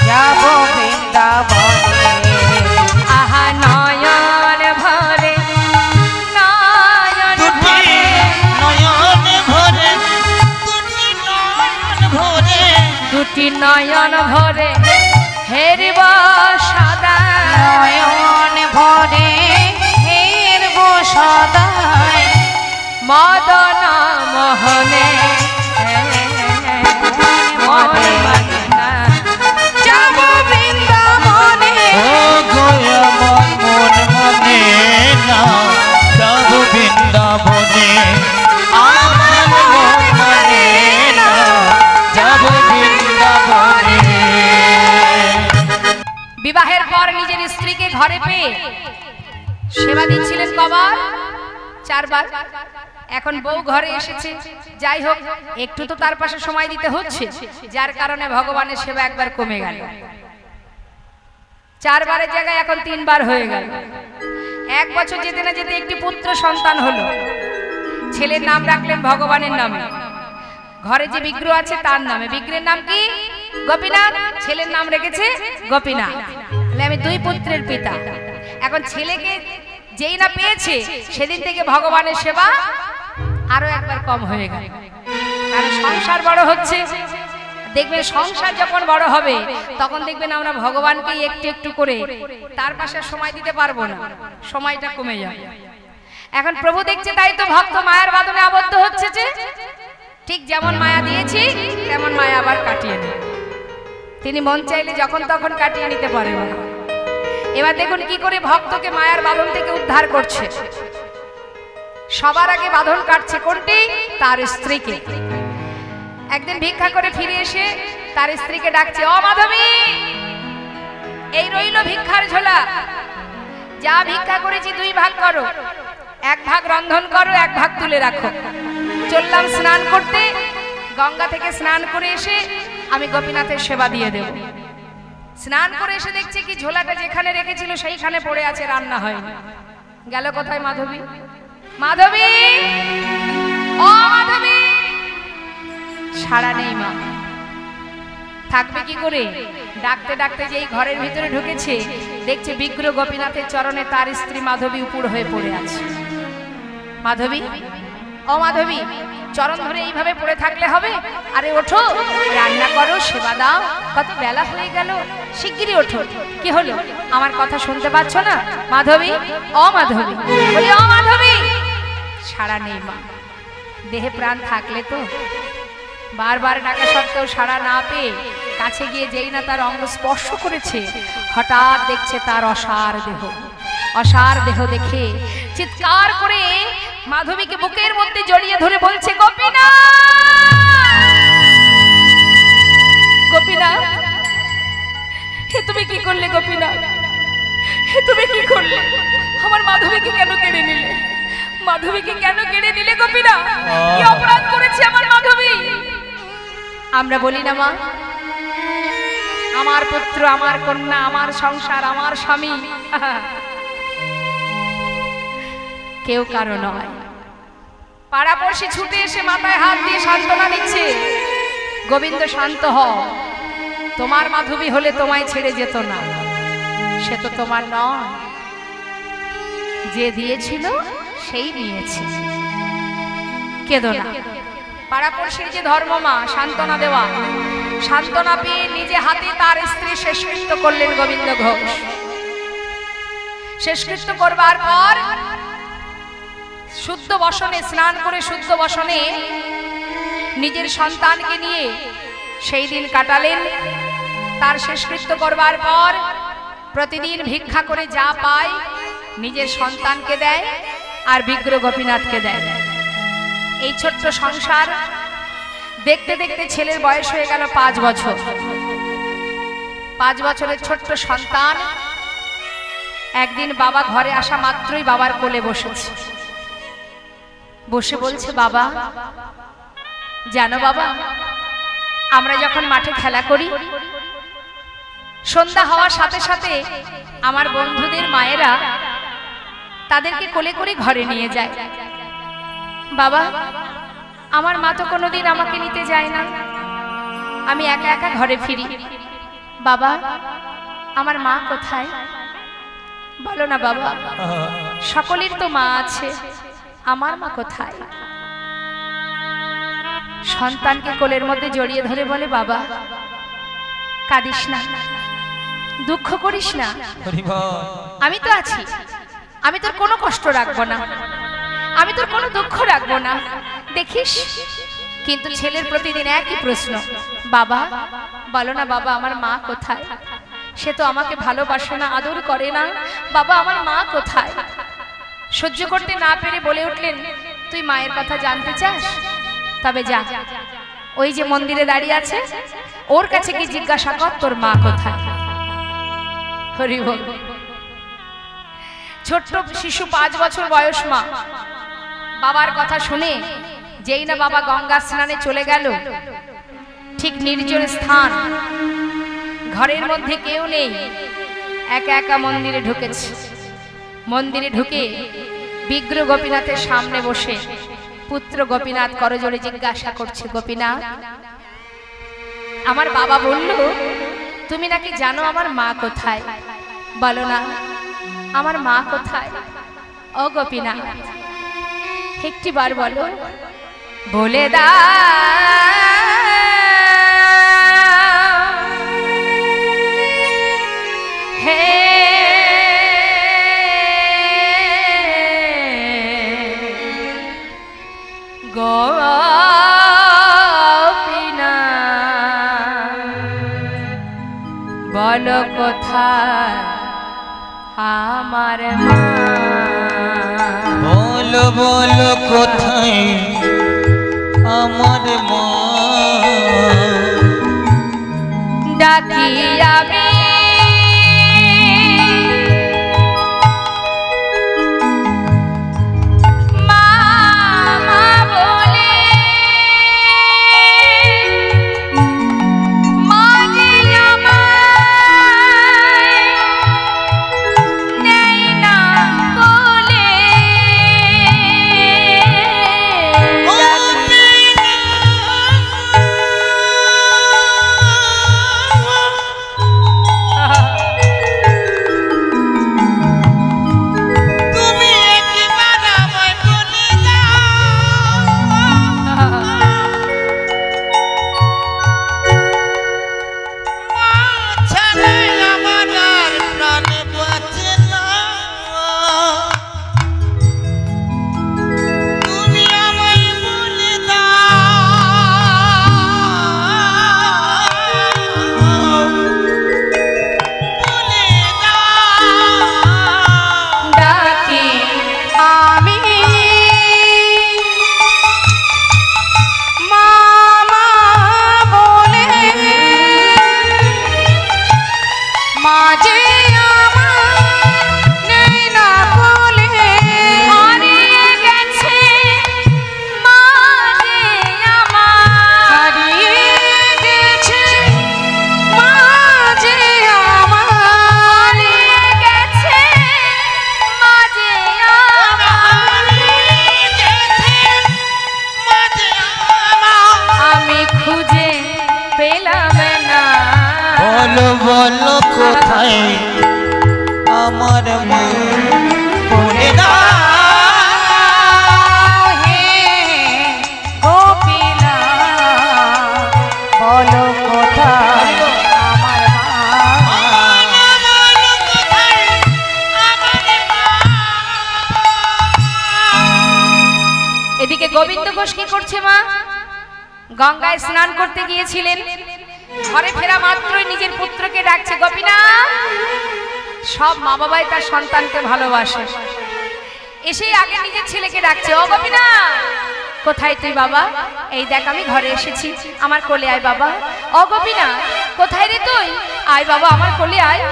যাব বৃন্দাবনে। আহা নয়ন ভরে, নয়ন ভরে, নয়ন ভরে, নয়ন ভরে, দুটি নয়ন ভরে হেরিব সদা। নয়ন ভরে হেরব সদাই মদন মোহনে মন মানে না যাব বৃন্দাবনে। ও গো আমার মন মনে না যাব বৃন্দাবনে। আমার মন মানে সেবা দিচ্ছিলেন কবার? 4 বার। এখন বউ ঘরে এসেছে, যাই হোক একটু তো তার পাশে সময় দিতে হচ্ছে, যার কারণে ভগবানের সেবা একবার কমে গেল। 4 বারের জায়গায় এখন 3 বার হয়ে গেল। 1 বছর যেতে না যেতে একটি পুত্র সন্তান হলো। ছেলের নাম রাখলেন ভগবানের নামে, ঘরে যে বিগ্রহ আছে তার নামে। বিগ্রহের নাম কি? গোপীনাথ। ছেলের নাম রেখেছে গোপীনাথ। আমি 2 পুত্রের পিতা। এখন ছেলেকে যেই না পেয়েছে সেদিন থেকে ভগবানের সেবা আরো একবার কম হয়ে গেল। কারণ সংসার বড় হচ্ছে। দেখবেন সংসার যখন বড় হবে তখন দেখবেন আমরা ভগবানকে একটু একটু করে তার পাশে সময় দিতে পারবো না, সময়টা কমে যাবে। এখন প্রভু দেখছে, তাই তো ভক্ত মায়ার বাঁধনে আবদ্ধ হচ্ছে, যে ঠিক যেমন মায়া দিয়েছি তেমন মায়া আবার কাটিয়ে নেয়। তিনি মন চাইলে যখন তখন কাটিয়ে নিতে পারেন। এবার দেখুন কি করে ভক্তকে মায়ার বাঁধন থেকে উদ্ধার করছে। সবার আগে বাঁধন কাটছে কোনটি? তার স্ত্রীকে। একদিন ভিক্ষা করে ফিরে এসে তার স্ত্রীকে ডাকছে, ও মাধবী, এই রইল ভিক্ষার ঝোলা, যা ভিক্ষা করেছি 2 ভাগ করো, 1 ভাগ রন্ধন করো, 1 ভাগ তুলে রাখো। চললাম স্নান করতে, গঙ্গা থেকে স্নান করে এসে আমি গোপীনাথের সেবা দিয়ে দেব। স্নান করে এসে দেখছে কি ঝোলাটা যেখানে রেখেছিল সেইখানে পড়ে আছে, রান্না হয়নি। গেল কোথায় মাধবী? মাধবী, ও মাধবী, সাড়া নেই মা। থাকবে কি করে? ডাকতে ডাকতে যেই ঘরের ভিতরে ঢুকেছে দেখছে বিগ্রহ গোপীনাথের চরণে তার স্ত্রী মাধবী উপর হয়ে পড়ে আছে। মাধবী, ও মাধবী, চরণ ধরে এইভাবে পড়ে থাকলে হবে? আরে ওঠো, রান্না করো, সেবা দাও, কত বেলা হয়ে গেল, শিগগিরই ওঠো। কি হলো? আমার কথা শুনতে পাচ্ছ না? মাধবী, ও মাধবী, বলি ও মাধবী, সাড়া নেই মা। দেহে প্রাণ থাকলে তো। বারবার ডাকা সত্ত্বেও সাড়া না পেয়ে কাছে গিয়ে যেই না তার অঙ্গ স্পর্শ করেছে, হঠাৎ দেখছে তার অসার দেহ। অসার দেহ দেখে চিৎকার করে মাধবীকে বুকের মধ্যে জড়িয়ে ধরে বলছে, গোপীনাথ, গোপীনাথ, হে তুমি কি করলে? গোপীনাথ, হে তুমি কি করলে? আমার মাধবীকে কেন কেড়ে নিলে? মাধবীকে কেন কেড়ে নিলে? গোপীনাথ, কি অপরাধ করেছে আমার মাধবী? আমরা বলি না মা, আমার পুত্র, আমার কন্যা, আমার সংসার, আমার স্বামী, কেউ কারো নয়। পাড়াপড়শি ছুটে এসে মাথায় হাত দিয়ে সান্ত্বনা দিচ্ছে, গোবিন্দ শান্ত হও, তোমার মাধবী হলে তোমায় ছেড়ে যেত না, সে তো তোমার নয়, যে দিয়েছিল সেই নিয়েছে, কেঁদো না। পাড়াপড়শির যে ধর্ম মা, সান্ত্বনা দেওয়া। সান্ত্বনা পেয়ে নিজে হাতে তার স্ত্রী শেষকৃত্য করলেন গোবিন্দ ঘোষ। শেষকৃত্য করবার পর শুদ্ধ বসনে স্নান করে শুদ্ধ বসনে নিজের সন্তানকে নিয়ে সেই দিন কাটালেন। তার শেষকৃত্য করবার পর প্রতিদিন ভিক্ষা করে যা পায় নিজের সন্তানকে দেয় আর বিগ্রহ গোপীনাথকে দেয়। এই ছোট্ট সংসার দেখতে দেখতে ছেলের বয়স হয়ে গেল 5 বছর। 5 বছরের ছোট্ট সন্তান একদিন বাবা ঘরে আসা মাত্রই বাবার কোলে বসেছে। বসে বলছে, বাবা জানো বাবা, আমরা যখন মাঠে খেলা করি, সন্ধ্যা হওয়ার সাথে সাথে আমার বন্ধুদের মায়েরা তাদেরকে কোলে করে ঘরে নিয়ে যায়। বাবা, আমার মা তো কোনোদিন আমাকে নিতে যায় না, আমি একা একা ঘরে ফিরি। বাবা, আমার মা কোথায়? বলো না বাবা, সকলের তো মা আছে, আমার মা কোথায়? সন্তানকে কোলের মধ্যে জড়িয়ে ধরে বলে, বাবা কাঁদিস না, দুঃখ করিস না, আমি তো আছি, আমি তোর কোনো কষ্ট রাখবো না, আমি তোর কোনো দুঃখ রাখবো না, দেখিস। কিন্তু ছেলের প্রতিদিন একই প্রশ্ন, বাবা বলো না বাবা, আমার মা কোথায়? সে তো আমাকে ভালোবাসে না, আদর করে না, বাবা আমার মা কোথায়? সহ্য করতে না পেরে বলে উঠলেন, তুই মায়ের কথা জানতে চাস? তবে যা, ওই যে মন্দিরে দাঁড়িয়ে আছে ওর কাছে কি জিজ্ঞাসা কর তোর মা কোথায়। হরি বল। ছোট্ট শিশু 5 বছর বয়স মা, বাবার কথা শুনে যেই না বাবা গঙ্গা স্নানে চলে গেল, ঠিক নির্জন স্থান, ঘরের মধ্যে কেউ নেই, একা একা মন্দিরে ঢুকেছে। মন্দিরে ঢুকে বিগ্রহ গোপীনাথের সামনে বসে পুত্র গোপীনাথ করজোড়ে জিজ্ঞাসা করছে, গোপীনাথ আমার বাবা বলল তুমি নাকি জানো আমার মা কোথায়, বলো না আমার মা কোথায়? ও গোপীনাথ একটিবার বলো, বলে দা হে বলো কোথায় আমার মা? বলো বলো কোথায় আমার মা? ডাকি আমি বলো কোথায় আমার মা? বলে দাও হে গোপীনাথ, বলো কোথায় আমার মা? বলো কোথায় আমার মা? এদিকে গোবিন্দ ঘোষ কি করছে মা? গঙ্গায় স্নান করতে গিয়েছিলেন, ঘরে ফেরা মাত্রই নিজের পুত্রকে ডাকছে, গোপীনাথ। সব মা বাবাই তার সন্তানকে ভালোবাসে, এসেই আগে নিজের ছেলেকে ডাকছে, ও গোপীনাথ কোথায় তুই বাবা? এই দেখ আমি ঘরে এসেছি, আমার কোলে আয় বাবা। ও গোপীনাথ কোথায় রে তুই? আয় বাবা আমার কোলে আয়।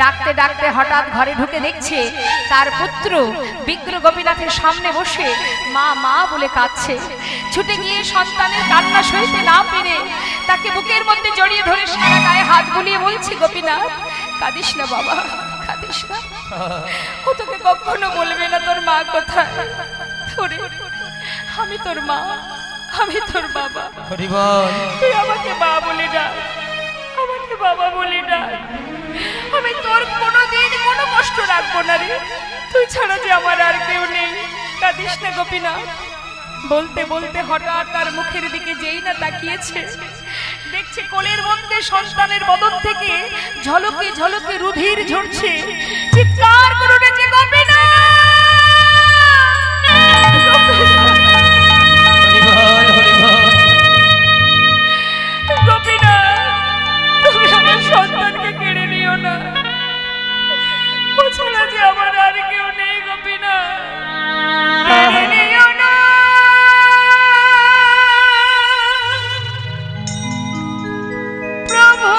ডাকতে ডাকতে হঠাৎ ঘরে ঢুকে দেখছে তার পুত্র বিগ্রহ গোপীনাথের সামনে বসে মা মা বলে কাঁদছে। ছুটে গিয়ে সন্তানের কান্না সইতে না পেরে তাকে বুকের মধ্যে জড়িয়ে ধরে সারা গায়ে হাত বুলিয়ে বলছে, গোপীনাথ কাঁদিস না বাবা, কাঁদিস না, ও তোকে কখনো বলবে না তোর মা কোথায়। আমি তোর মা, আমি তোর বাবা, তুই আমাকে মা বলে ডাক, আমাকে বাবা বলে ডাক, আমি তোর কোনোদিন কোনো কষ্ট রাখবো না রে, তুই ছাড়া যে আমার আর কেউ নেই, কাঁদিস না গোপীনাথ। বলতে বলতে হঠাৎ তার মুখের দিকে যেই না তাকিয়েছে, দেখছে কোলের মধ্যে সন্তানের বদন থেকে ঝলকে ঝলকে রুধির ঝরছে। চিৎকার করে উঠেছে, গোপীনাথ, তুমি আমার সন্তানকে কেড়ে নিও না, ও ছাড়া যে আমার আর কেউ নেই, গোপীনাথ কেড়ে নিও না। প্রভু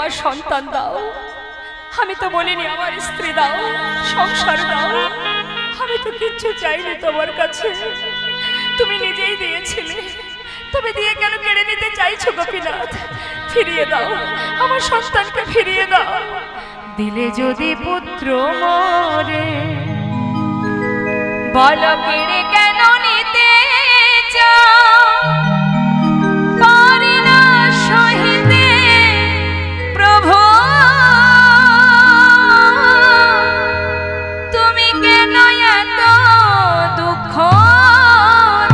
আমার সন্তান দাও। আমি তো বলিনি আমার স্ত্রী দাও, সংসার দাও। আমি তো কিচ্ছু চাইনি তোমার কাছে, তুমি নিজেই দিয়েছিলে। তবে দিয়ে কেন কেড়ে নিতে চাইছো গোপীনাথ? ফিরিয়ে দাও, আমার সন্তানকে ফিরিয়ে দাও। দিলে যদি পুত্র মোরে, বলো কেড়ে কেন নিতে চাও? পারি না সহিতে প্রভু, তুমি কেন এত দুঃখ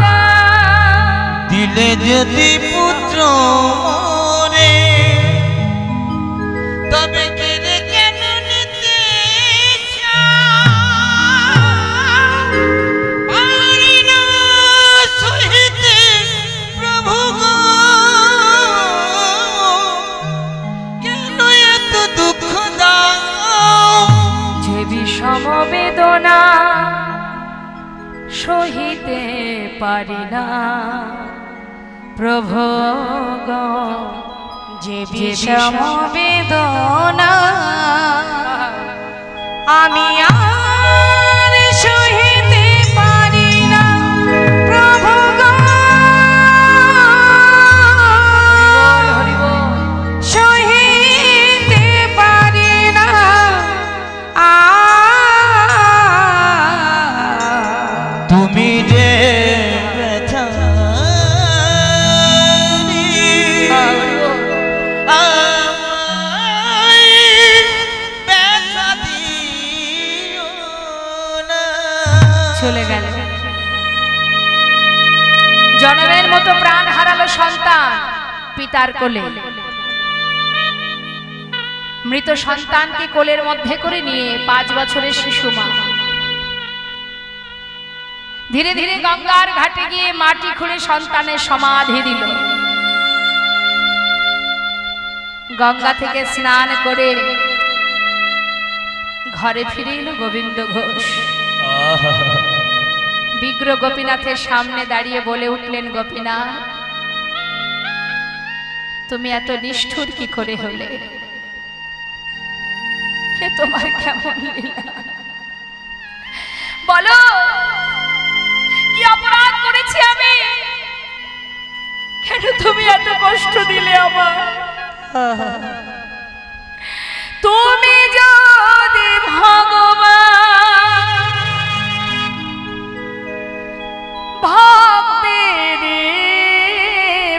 দাও? দিলে যদি পুত্র মোরে, তবে কেড়ে কেন নিতে চাও? পারি না সহিতে প্রভু গো, কেন এত দুঃখ দাও? যে বিষম বেদনা সহিতে পারি না প্রভু গো, যে বিষম বেদনা আমি আর সহিতে পারি না প্রভু গো, সহিতে পারি না। তুমি যে ব্যথা চলে গেল। জনমের মতো প্রাণ হারালো সন্তান পিতার কোলে। মৃত সন্তানকে কোলের মধ্যে করে নিয়ে 5 বছরের শিশু মা ধীরে ধীরে গঙ্গার ঘাটে গিয়ে মাটি খুঁড়ে সন্তানের সমাধি দিল। গঙ্গা থেকে স্নান করে ঘরে ফিরে এলো গোবিন্দ ঘোষ। বিগ্র গোপীনাথের সামনে দাঁড়িয়ে বলে উঠলেন, গোপীনাথ তুমি এত নিষ্ঠুর কি করে হলে? কে তোমার কেমন লীলা? বলো কি অপরাধ করেছি আমি? কেন তুমি এত কষ্ট দিলে আমার? তুমি যদি ভগবান ভক্তের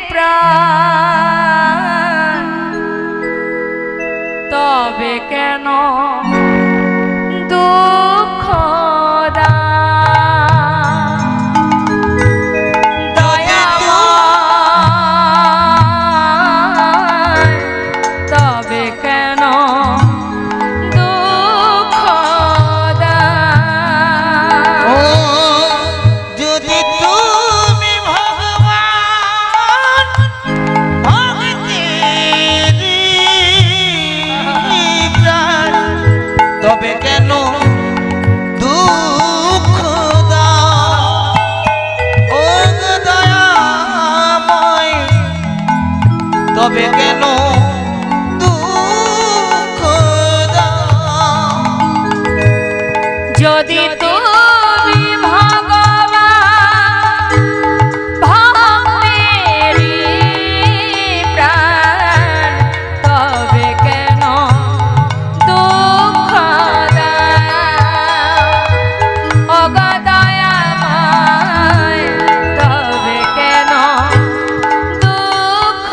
প্রাণ, তবে কেন দুঃখ দাও? তবে কেন দুঃখ দাও? যদি তুমি ভগবান ভক্তের প্রাণ, তবে কেন দুঃখ দাও? ও দয়াময়, তবে কেন দুঃখ দাও? যদি তুমি ভগবান ভক্তের প্রাণ, তবে কেন দুঃখ দাও? ও দয়াময়, তবে কেন দুঃখ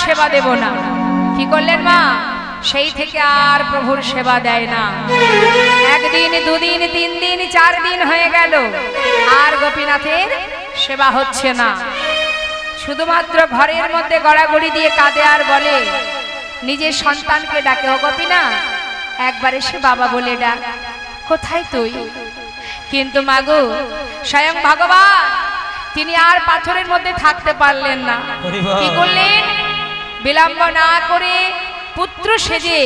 সেবা দেব না। কি করলেন মা? সেই থেকে আর প্রভুর সেবা দেয় না। একদিন, দুদিন, 3 দিন, 4 দিন হয়ে গেল, আর গোপীনাথের সেবা হচ্ছে না। শুধুমাত্র ঘরের মধ্যে গড়াগড়ি দিয়ে কাঁদে আর বলে, নিজের সন্তানকে ডাকে, ও গোপীনাথ একবার এসে বাবা বলে ডাক, কোথায় তুই? কিন্তু মাগো, স্বয়ং ভগবান তিনি আর পাথরের মধ্যে থাকতে পারলেন না। কি করলেন? বিলম্ব না করে পুত্র সেজে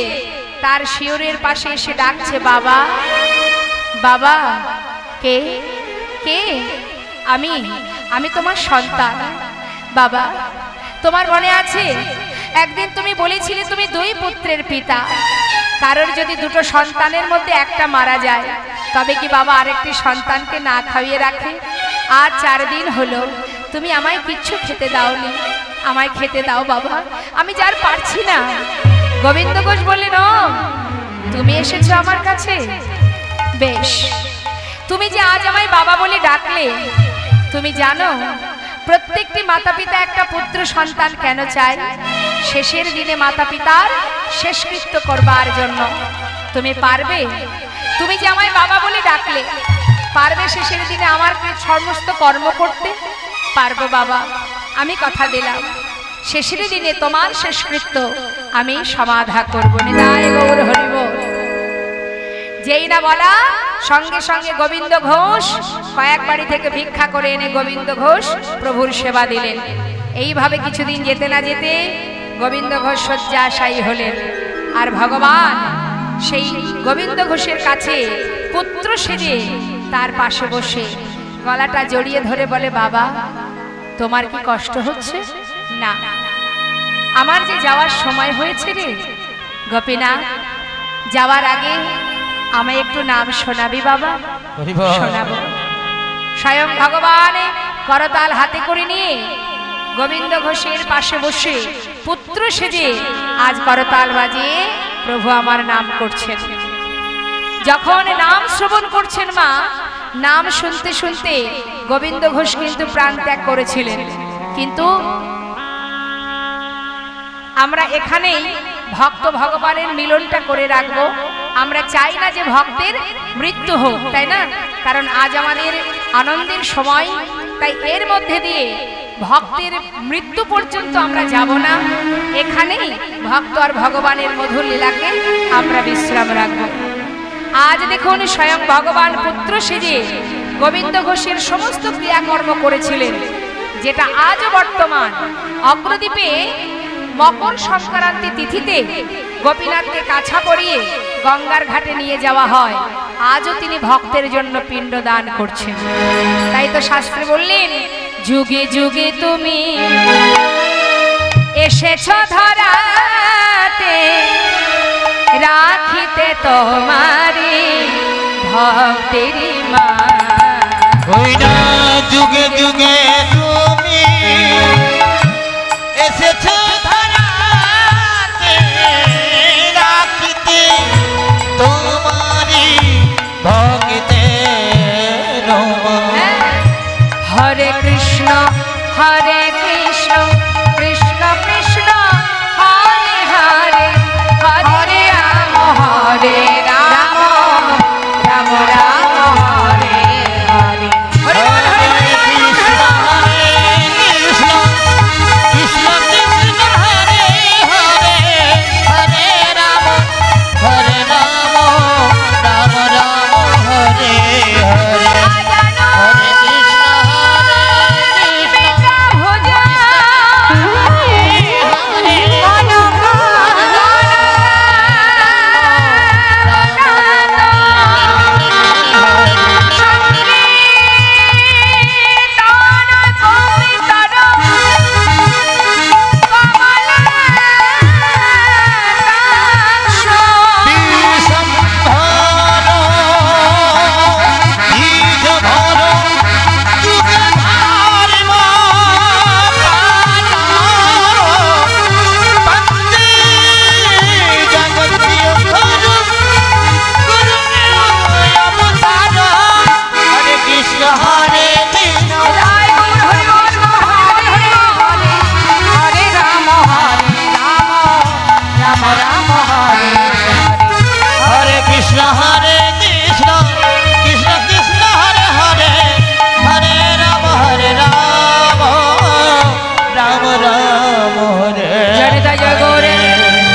তার শিয়রের পাশে এসে ডাকছে, বাবা বাবা। কে? কে? আমি তোমার সন্তান বাবা। তোমার মনে আছে একদিন তুমি বলেছিলে তুমি 2 পুত্রের পিতা, কারোর যদি 2টো সন্তানের মধ্যে একটা মারা যায় তবে কি বাবা আরেকটি সন্তানকে না খাইয়ে রাখে? আর 4 দিন হলো তুমি আমায় কিচ্ছু খেতে দাওনি, আমায় খেতে দাও বাবা, আমি যার পারছি না। গোবিন্দ ঘোষ বললেন, ও তুমি এসেছো আমার কাছে, বেশ। তুমি যে আজ আমায় বাবা বলে ডাকলে, তুমি জানো প্রত্যেকটি মাতা পিতা একটা পুত্র সন্তান কেন চায়? শেষের দিনে মাতা পিতার শেষকৃত্য করবার জন্য। তুমি পারবে? তুমি যে আমায় বাবা বলে ডাকলে, পারবে শেষের দিনে আমার সমস্ত কর্ম করতে? পারবো বাবা, আমি কথা দিলাম, শেষের দিনে তোমার শেষকৃত্য আমি সমাধা করবো। নিতাই গৌর হরি বল। যেই না বলা, সঙ্গে সঙ্গে গোবিন্দ ঘোষ কয়েক বাড়ি থেকে ভিক্ষা করে এনে গোবিন্দ ঘোষ প্রভুর সেবা দিলেন। এইভাবে কিছুদিন যেতে না যেতে গোবিন্দ ঘোষ শয্যাশায়ী হলেন। আর ভগবান সেই গোবিন্দ ঘোষের কাছে পুত্র সেজে তার পাশে বসে গলাটা জড়িয়ে ধরে বলে, বাবা তোমার কি কষ্ট হচ্ছে? না, আমার যে যাওয়ার সময় হয়েছে রে গোপীনাথ, যাওয়ার আগে আমায় একটু নাম শোনাবি বাবা? শোনাবো। স্বয়ং ভগবান করতাল হাতে করে নিয়ে গোবিন্দ ঘোষের পাশে বসে পুত্র সেজে আজ করতাল বাজিয়ে প্রভু আমার নাম করছেন। যখন নাম শ্রবণ করছেন মা, নাম শুনতে শুনতে গোবিন্দ ঘোষ কিন্তু প্রাণ ত্যাগ করেছিলেন। কিন্তু আমরা এখানেই ভক্ত ভগবানের মিলনটা করে রাখবো। আমরা চাই না যে ভক্তের মৃত্যু হোক, তাই না? কারণ আজ আমাদের আনন্দের সময়, তাই এর মধ্যে দিয়ে ভক্তের মৃত্যু পর্যন্ত আমরা যাব না। এখানেই ভক্ত আর ভগবানের মধুর লীলাকে আমরা বিশ্রাম রাখব। আজ দেখুন স্বয়ং ভগবান পুত্র সেজে গোবিন্দ ঘোষের সমস্ত ক্রিয়াকর্ম করেছিলেন, যেটা আজও বর্তমান। অগ্রদ্বীপে মকর সংক্রান্তি তিথিতে গোপীনাথকে কাছা পরিয়ে গঙ্গার ঘাটে নিয়ে যাওয়া হয়। আজও তিনি ভক্তের জন্য পিণ্ড দান করছেন। তাই তো শাস্ত্রে বললেন, যুগে যুগে তুমি এসেছ ধরাতে, রাখিতে তোমারি ভক্তের মা। ওই না যুগে যুগে তুমি এসেছ ধরাতে, রাখিতে তোমারি ভক্তের হরে